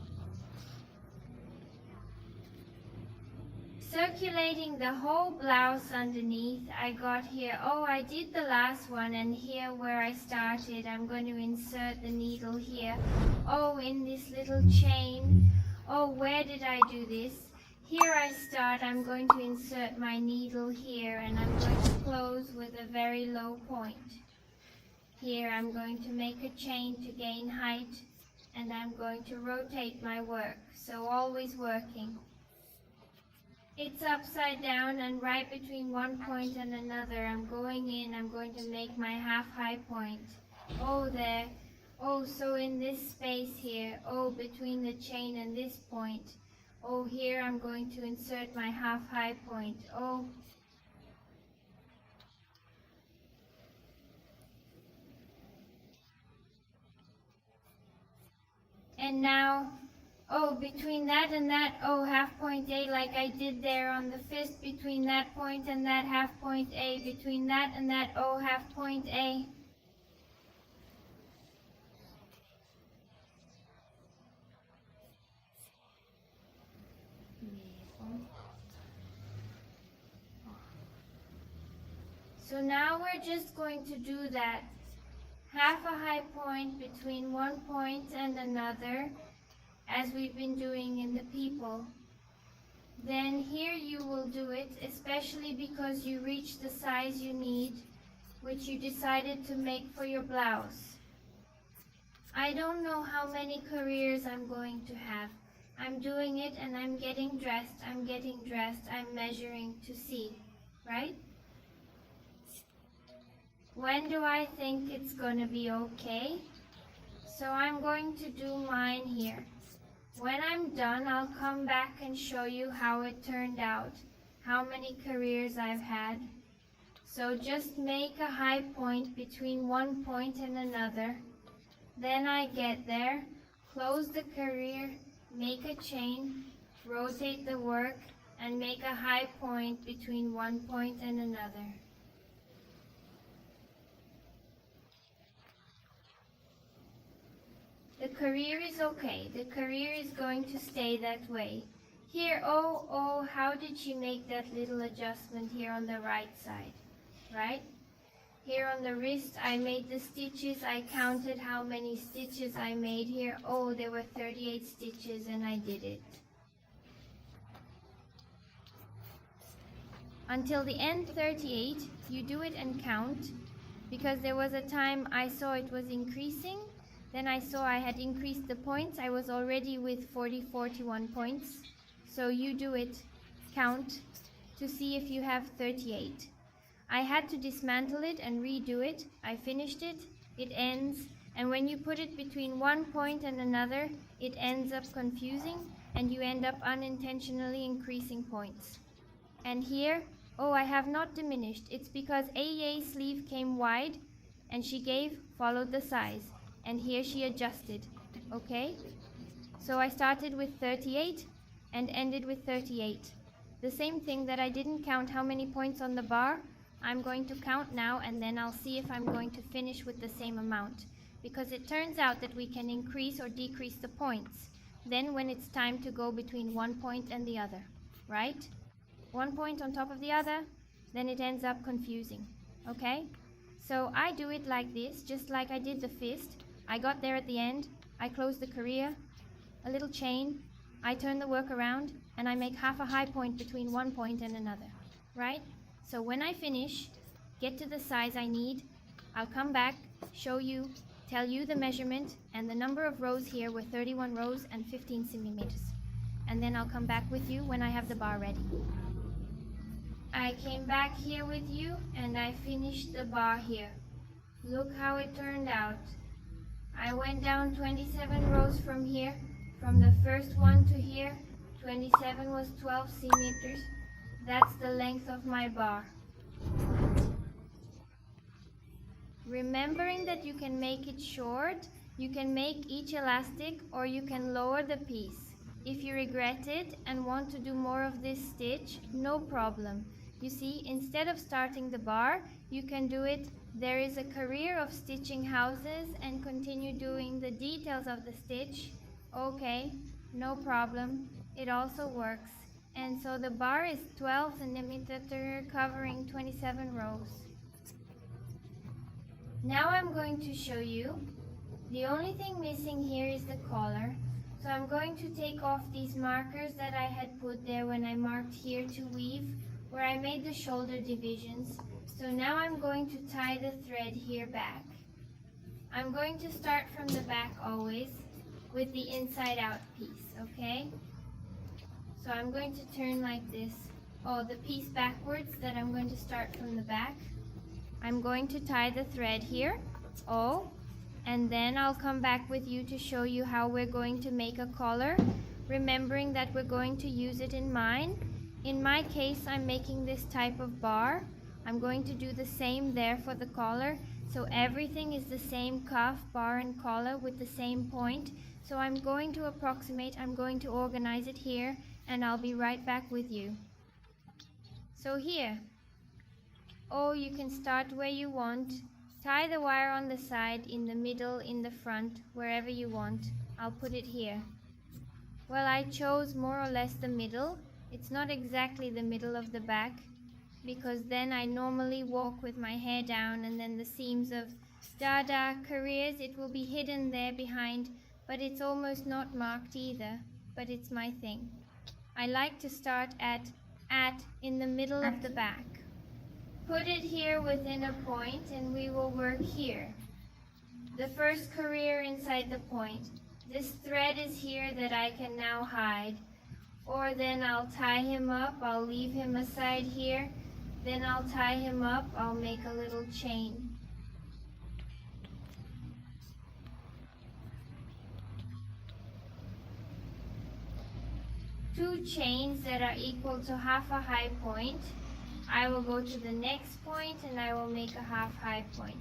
Circulating the whole blouse underneath, I got here, oh, I did the last one, and here where I started, I'm going to insert the needle here. Oh, in this little chain. Oh, where did I do this? Here I start, I'm going to insert my needle here, and I'm going to close with a very low point. Here I'm going to make a chain to gain height, and I'm going to rotate my work, so always working. It's upside down, and right between one point and another, I'm going in, I'm going to make my half high point. Oh, there. Oh, so in this space here. Oh, between the chain and this point. Oh, here I'm going to insert my half high point. Oh. And now, oh, between that and that, oh, half point A, like I did there on the fist, between that point and that half point A, between that and that, oh, half point A. So now we're just going to do that. Half a high point between one point and another, as we've been doing in the people. Then here you will do it, especially because you reach the size you need, which you decided to make for your blouse. I don't know how many careers I'm going to have. I'm doing it and I'm getting dressed, I'm measuring to see, right? When do I think it's going to be okay? So I'm going to do mine here. When I'm done, I'll come back and show you how it turned out, how many careers I've had. So just make a high point between one point and another. Then I get there, close the career, make a chain, rotate the work, and make a high point between one point and another. The career is okay. The career is going to stay that way. Here, oh, how did she make that little adjustment here on the right side, right? Here on the wrist, I made the stitches. I counted how many stitches I made here. Oh, there were 38 stitches and I did it. Until the end 38, you do it and count, because there was a time I saw it was increasing. Then I saw I had increased the points. I was already with 41 points. So you do it, count, to see if you have 38. I had to dismantle it and redo it. I finished it, it ends, and when you put it between one point and another, it ends up confusing, and you end up unintentionally increasing points. And here, oh, I have not diminished. It's because AA's sleeve came wide, and she followed the size. And here she adjusted, okay? So I started with 38 and ended with 38. The same thing that I didn't count how many points on the bar, I'm going to count now, and then I'll see if I'm going to finish with the same amount. because it turns out that we can increase or decrease the points then when it's time to go between one point and the other, right? One point on top of the other, then it ends up confusing, okay? So I do it like this, just like I did the fist. I got there at the end, I close the career, a little chain, I turn the work around, and I make half a high point between one point and another, right? So when I finish, get to the size I need, I'll come back, show you, tell you the measurement, and the number of rows here were 31 rows and 15 centimeters. And then I'll come back with you when I have the bar ready. I came back here with you and I finished the bar here. Look how it turned out. I went down 27 rows from here, from the first one to here. 27 was 12 centimeters. That's the length of my bar. Remembering that you can make it short, you can make each elastic or you can lower the piece. If you regret it and want to do more of this stitch, no problem. You see, instead of starting the bar, you can do it. There is a career of stitching houses and continue doing the details of the stitch. Okay, no problem. It also works. And so the bar is 12 centimeters covering 27 rows. Now I'm going to show you. The only thing missing here is the collar. So I'm going to take off these markers that I had put there when I marked here to weave, where I made the shoulder divisions. So now I'm going to tie the thread here back. I'm going to start from the back always with the inside out piece, okay? So I'm going to turn like this. Oh, the piece backwards that I'm going to start from the back. I'm going to tie the thread here, and then I'll come back with you to show you how we're going to make a collar, remembering that we're going to use it in mine. In my case, I'm making this type of bar. I'm going to do the same there for the collar, so everything is the same cuff, bar, and collar with the same point. So I'm going to approximate, I'm going to organize it here, and I'll be right back with you. So here, you can start where you want. Tie the wire on the side, in the middle, in the front, wherever you want. I'll put it here. Well, I chose more or less the middle. It's not exactly the middle of the back, because then I normally walk with my hair down, and then the seams of Dada careers, it will be hidden there behind, but it's almost not marked either, but it's my thing. I like to start at in the middle of the back. Put it here within a point and we will work here. The first career inside the point. This thread is here that I can now hide. Or then I'll tie him up, I'll leave him aside here. Then I'll tie him up, I'll make a little chain. Two chains that are equal to half a high point. I will go to the next point and I will make a half high point.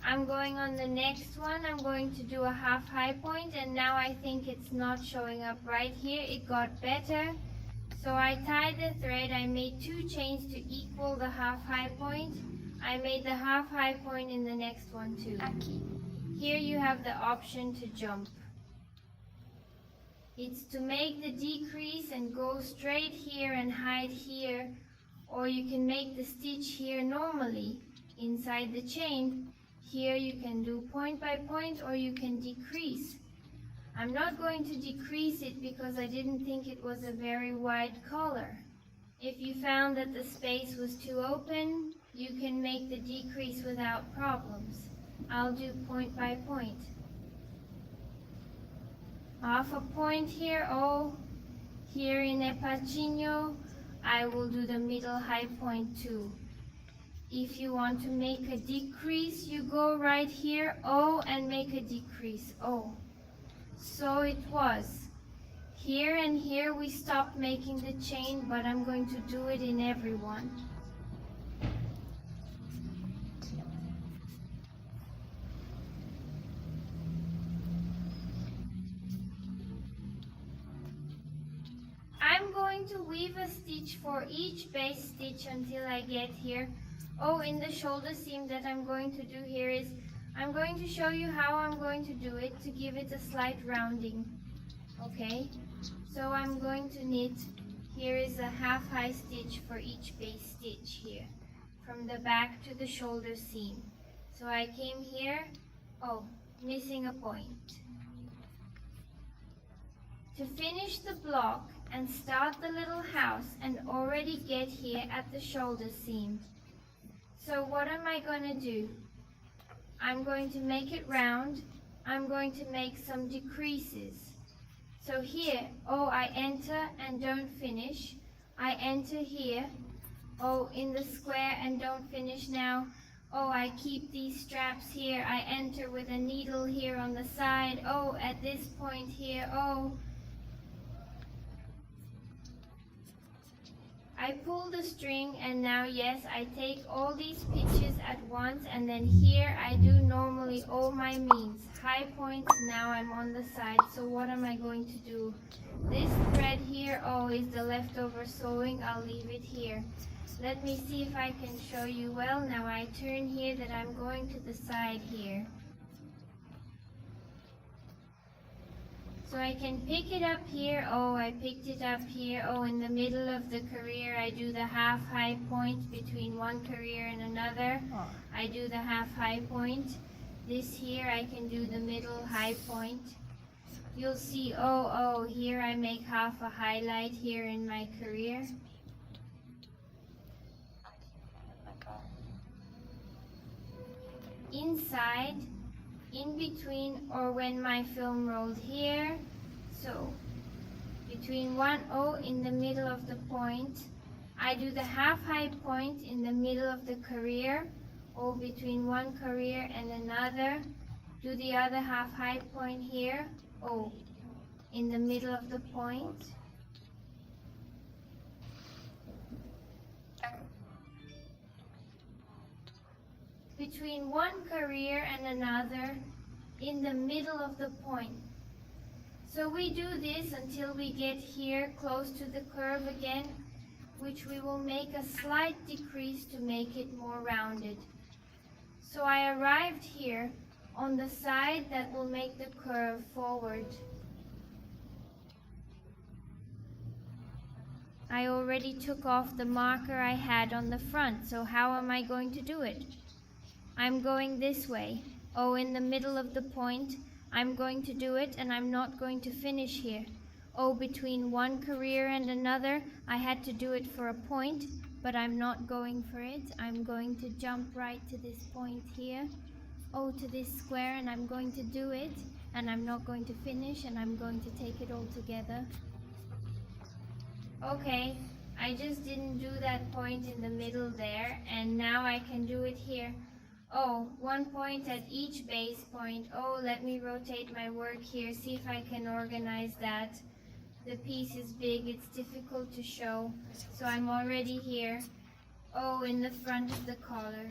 I'm going on the next one, I'm going to do a half high point, and now I think it's not showing up right here. It got better. So I tied the thread, I made two chains to equal the half high point. I made the half high point in the next one too. Here you have the option to jump. It's to make the decrease and go straight here and hide here. Or you can make the stitch here normally inside the chain. Here you can do point by point, or you can decrease. I'm not going to decrease it because I didn't think it was a very wide collar. If you found that the space was too open, you can make the decrease without problems. I'll do point by point. Half a point here, here in Epacino, I will do the middle high point too. If you want to make a decrease, you go right here, and make a decrease, So it was. Here and here we stopped making the chain, but I'm going to do it in every one. I'm going to weave a stitch for each base stitch until I get here. In the shoulder seam that I'm going to do here is I'm going to show you how I'm going to do it to give it a slight rounding. Okay, so I'm going to knit. Here is a half high stitch for each base stitch here, from the back to the shoulder seam. So I came here, missing a point. To finish the block and start the little house and already get here at the shoulder seam. So what am I going to do? I'm going to make it round. I'm going to make some decreases. So here, I enter and don't finish. I enter here, in the square and don't finish now. I keep these straps here. I enter with a needle here on the side. At this point here, I pull the string, and now yes, I take all these pitches at once, and then here I do normally all my means. High points, now I'm on the side. So what am I going to do? This thread here, is the leftover sewing. I'll leave it here. Let me see if I can show you well. Now I turn here that I'm going to the side here. So I can pick it up here. I picked it up here. In the middle of the career, I do the half high point between one career and another. I do the half high point. This here, I can do the middle high point. You'll see, here I make half a highlight here in my career. Inside, in between, or when my film rolled here, so between one in the middle of the point, I do the half high point in the middle of the career, between one career and another, do the other half high point here, in the middle of the point. Between one career and another, in the middle of the point. So we do this until we get here close to the curve again, which we will make a slight decrease to make it more rounded. So I arrived here on the side that will make the curve forward. I already took off the marker I had on the front, so how am I going to do it? I'm going this way. In the middle of the point, I'm going to do it, and I'm not going to finish here. Between one career and another, I had to do it for a point, but I'm not going for it. I'm going to jump right to this point here, to this square, and I'm going to do it, and I'm not going to finish, and I'm going to take it all together. Okay, I just didn't do that point in the middle there, and now I can do it here. One point at each base point. Let me rotate my work here, see if I can organize that. The piece is big, it's difficult to show. So I'm already here. In the front of the collar.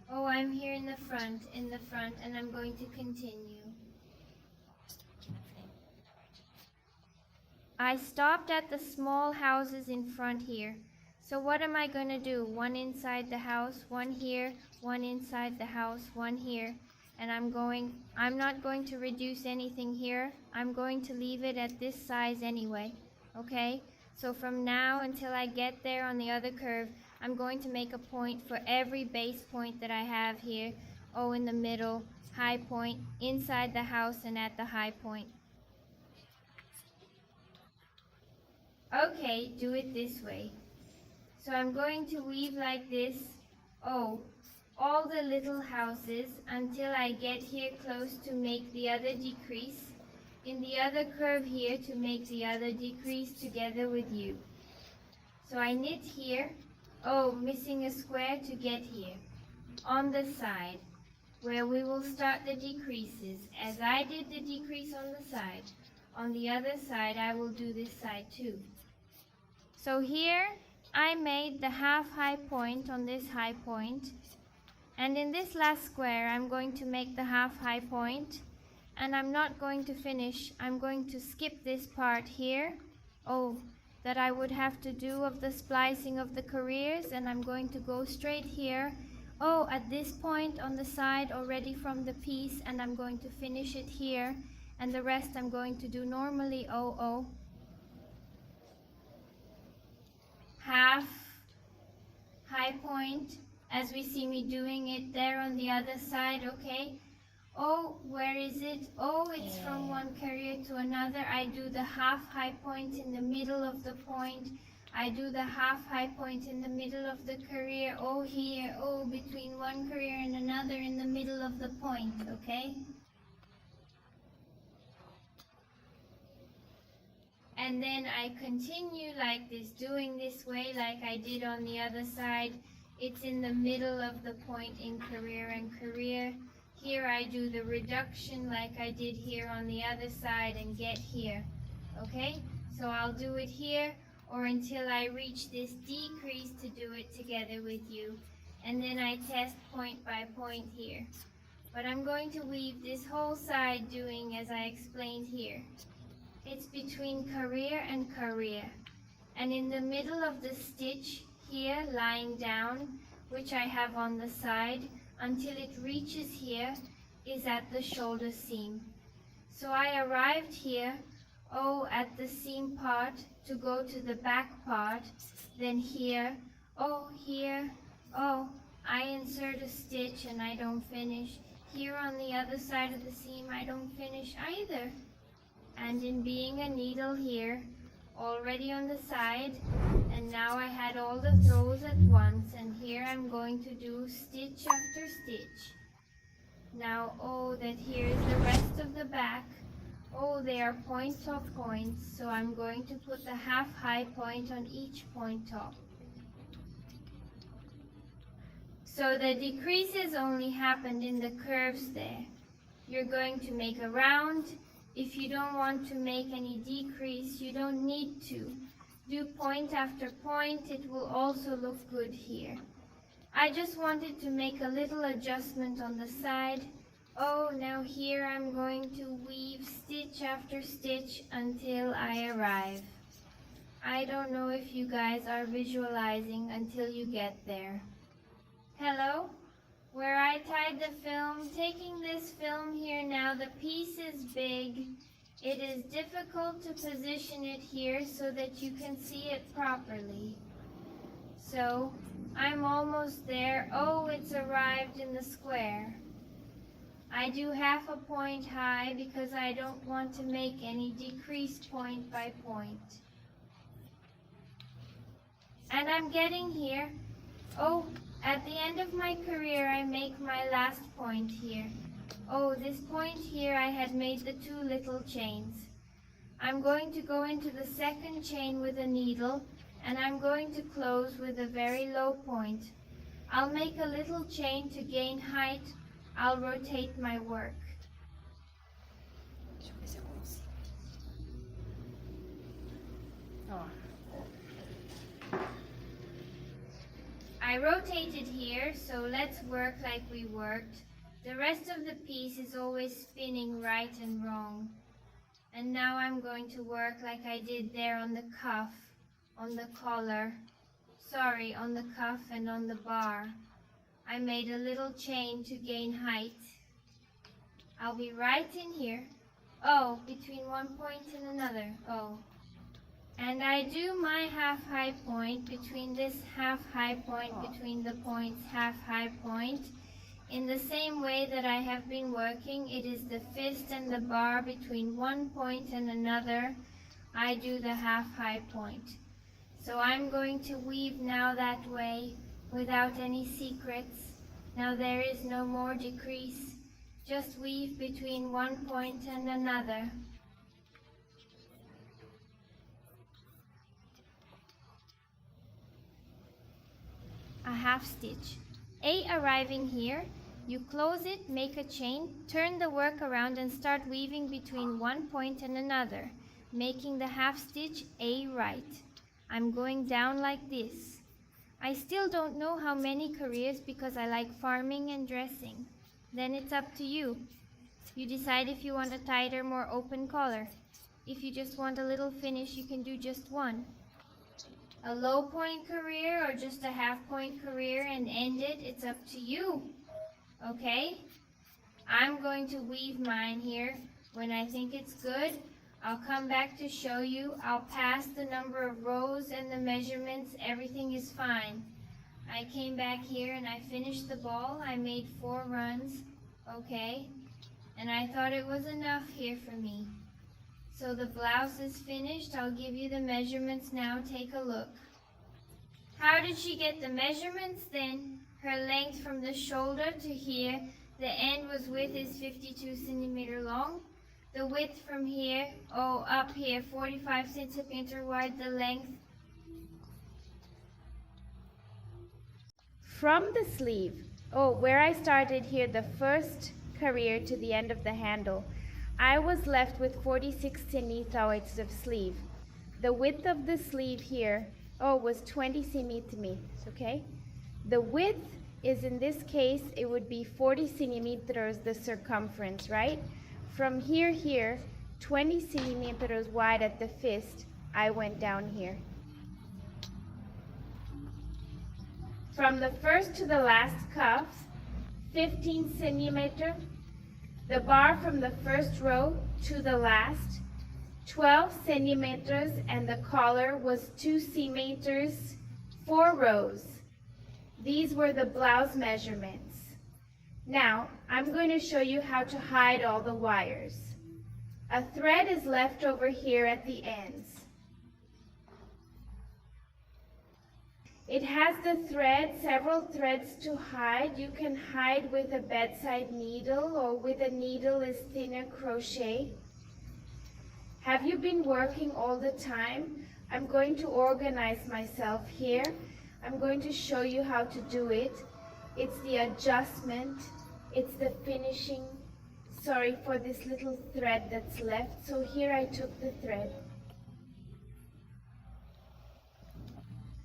I'm here in the front, and I'm going to continue. I stopped at the small houses in front here. So what am I going to do? One inside the house, one here, one inside the house, one here. And I'm not going to reduce anything here. I'm going to leave it at this size anyway. Okay? So from now until I get there on the other curve, I'm going to make a point for every base point that I have here. In the middle, high point, inside the house, and at the high point. Okay, do it this way. So I'm going to weave like this, all the little houses until I get here close to make the other decrease, in the other curve here to make the other decrease together with you. So I knit here, missing a square to get here, on the side, where we will start the decreases. As I did the decrease on the side, on the other side I will do this side too. So here, I made the half high point on this high point, and in this last square I'm going to make the half high point, and I'm not going to finish. I'm going to skip this part here, that I would have to do of the splicing of the careers, and I'm going to go straight here, oh, at this point on the side already from the piece, and I'm going to finish it here, and the rest I'm going to do normally. Oh, half high point as we see me doing it there on the other side. Okay, oh, where is it? Oh, it's from one career to another. I do the half high point in the middle of the point. I do the half high point in the middle of the career. Oh, here. Oh, between one career and another in the middle of the point. Okay, and then I continue like this, doing this way like I did on the other side. It's in the middle of the point in career and career. Here I do the reduction like I did here on the other side and get here. Okay, so I'll do it here or until I reach this decrease to do it together with you. And then I test point by point here. But I'm going to weave this whole side doing as I explained here. It's between career and career. And in the middle of the stitch here, lying down, which I have on the side, until it reaches here, is at the shoulder seam. So I arrived here, oh, at the seam part to go to the back part, then here, oh, here, oh, I insert a stitch and I don't finish. Here on the other side of the seam, I don't finish either. And in being a needle here, already on the side, and now I had all the throws at once, and here I'm going to do stitch after stitch. Now, oh, that here is the rest of the back. Oh, they are point top points, so I'm going to put the half high point on each point top. So the decreases only happened in the curves there. You're going to make a round. If you don't want to make any decrease, you don't need to. Do point after point, it will also look good here. I just wanted to make a little adjustment on the side. Oh, now here I'm going to weave stitch after stitch until I arrive. I don't know if you guys are visualizing until you get there. Hello? Where I tied the film, taking this film here now, the piece is big. It is difficult to position it here so that you can see it properly. So, I'm almost there. Oh, it's arrived in the square. I do half a point high because I don't want to make any decrease point by point. And I'm getting here. Oh, at the end of my career, I make my last point here. Oh, this point here, I had made the two little chains. I'm going to go into the second chain with a needle, and I'm going to close with a very low point. I'll make a little chain to gain height. I'll rotate my work. Deixa eu ver se eu consigo. Ó. I rotated here, so let's work like we worked. The rest of the piece is always spinning right and wrong. And now I'm going to work like I did there on the cuff, on the collar. Sorry, on the cuff and on the bar. I made a little chain to gain height. I'll be right in here. Oh, between one point and another. Oh. And I do my half high point between this half high point, between the points half high point. In the same way that I have been working, it is the fist and the bar between one point and another. I do the half high point. So I'm going to weave now that way without any secrets. Now there is no more decrease. Just weave between one point and another. A half stitch. Arriving here, you close it, make a chain, turn the work around and start weaving between one point and another, making the half stitch A right. I'm going down like this. I still don't know how many careers because I like farming and dressing. Then it's up to you. You decide if you want a tighter, more open collar. If you just want a little finish, you can do just one. a low point career or just a half point career and end it. It's up to you. Okay? I'm going to weave mine here. When I think it's good, I'll come back to show you. I'll pass the number of rows and the measurements. Everything is fine. I came back here and I finished the ball. I made 4 runs. Okay? And I thought it was enough here for me. So the blouse is finished. I'll give you the measurements now. Take a look. How did she get the measurements then? Her length from the shoulder to here, the end was width is 52 centimeter long. The width from here, up here, 45 centimeter wide, the length. From the sleeve, where I started here, the first career to the end of the handle, I was left with 46 centimeters of sleeve. The width of the sleeve here, was 20 centimeters, okay? The width is, in this case, it would be 40 centimeters, the circumference, right? From here, 20 centimeters wide at the fist, I went down here. From the first to the last cuff, 15 centimeters. The bar from the first row to the last, 12 centimeters, and the collar was 2 centimeters, 4 rows. These were the blouse measurements. Now, I'm going to show you how to hide all the wires. A thread is left over here at the ends. It has the thread, several threads to hide. You can hide with a bedside needle or with a needle is thinner crochet. Have you been working all the time? I'm going to organize myself here. I'm going to show you how to do it. It's the adjustment, it's the finishing. Sorry for this little thread that's left. So here I took the thread.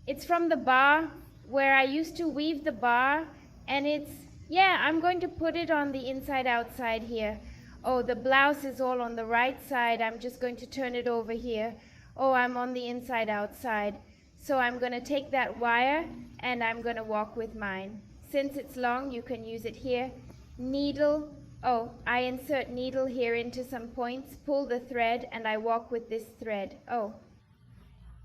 It's from the bar where I used to weave the bar, and I'm going to put it on the inside outside here. The blouse is all on the right side. I'm just going to turn it over here. I'm on the inside outside. So I'm going to take that wire and I'm going to walk with mine. Since it's long, you can use it here. Needle, I insert needle here into some points, pull the thread, and I walk with this thread.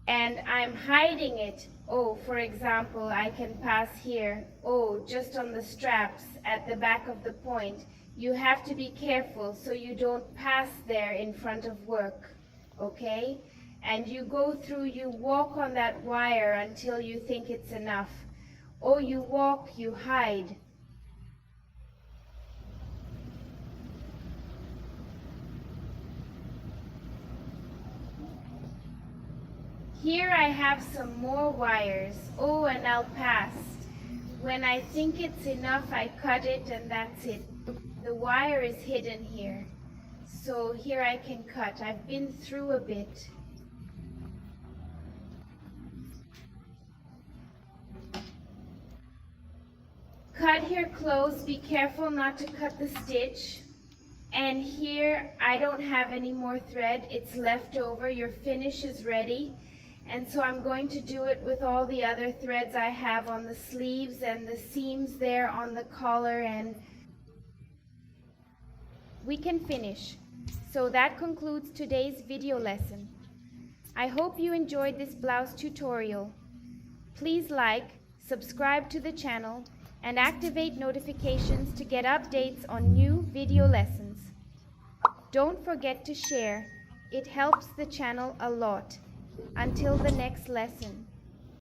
And I'm hiding it. For example, I can pass here. Just on the straps at the back of the point. You have to be careful so you don't pass there in front of work, okay? And you go through, you walk on that wire until you think it's enough. You walk, you hide. Here I have some more wires. And I'll pass. When I think it's enough, I cut it and that's it. The wire is hidden here. So here I can cut. I've been through a bit. Cut here close. Be careful not to cut the stitch. And here I don't have any more thread. It's left over. Your finish is ready. And so I'm going to do it with all the other threads I have on the sleeves and the seams there on the collar, and we can finish. So that concludes today's video lesson. I hope you enjoyed this blouse tutorial. Please like, subscribe to the channel, and activate notifications to get updates on new video lessons. Don't forget to share. It helps the channel a lot. Until the next lesson.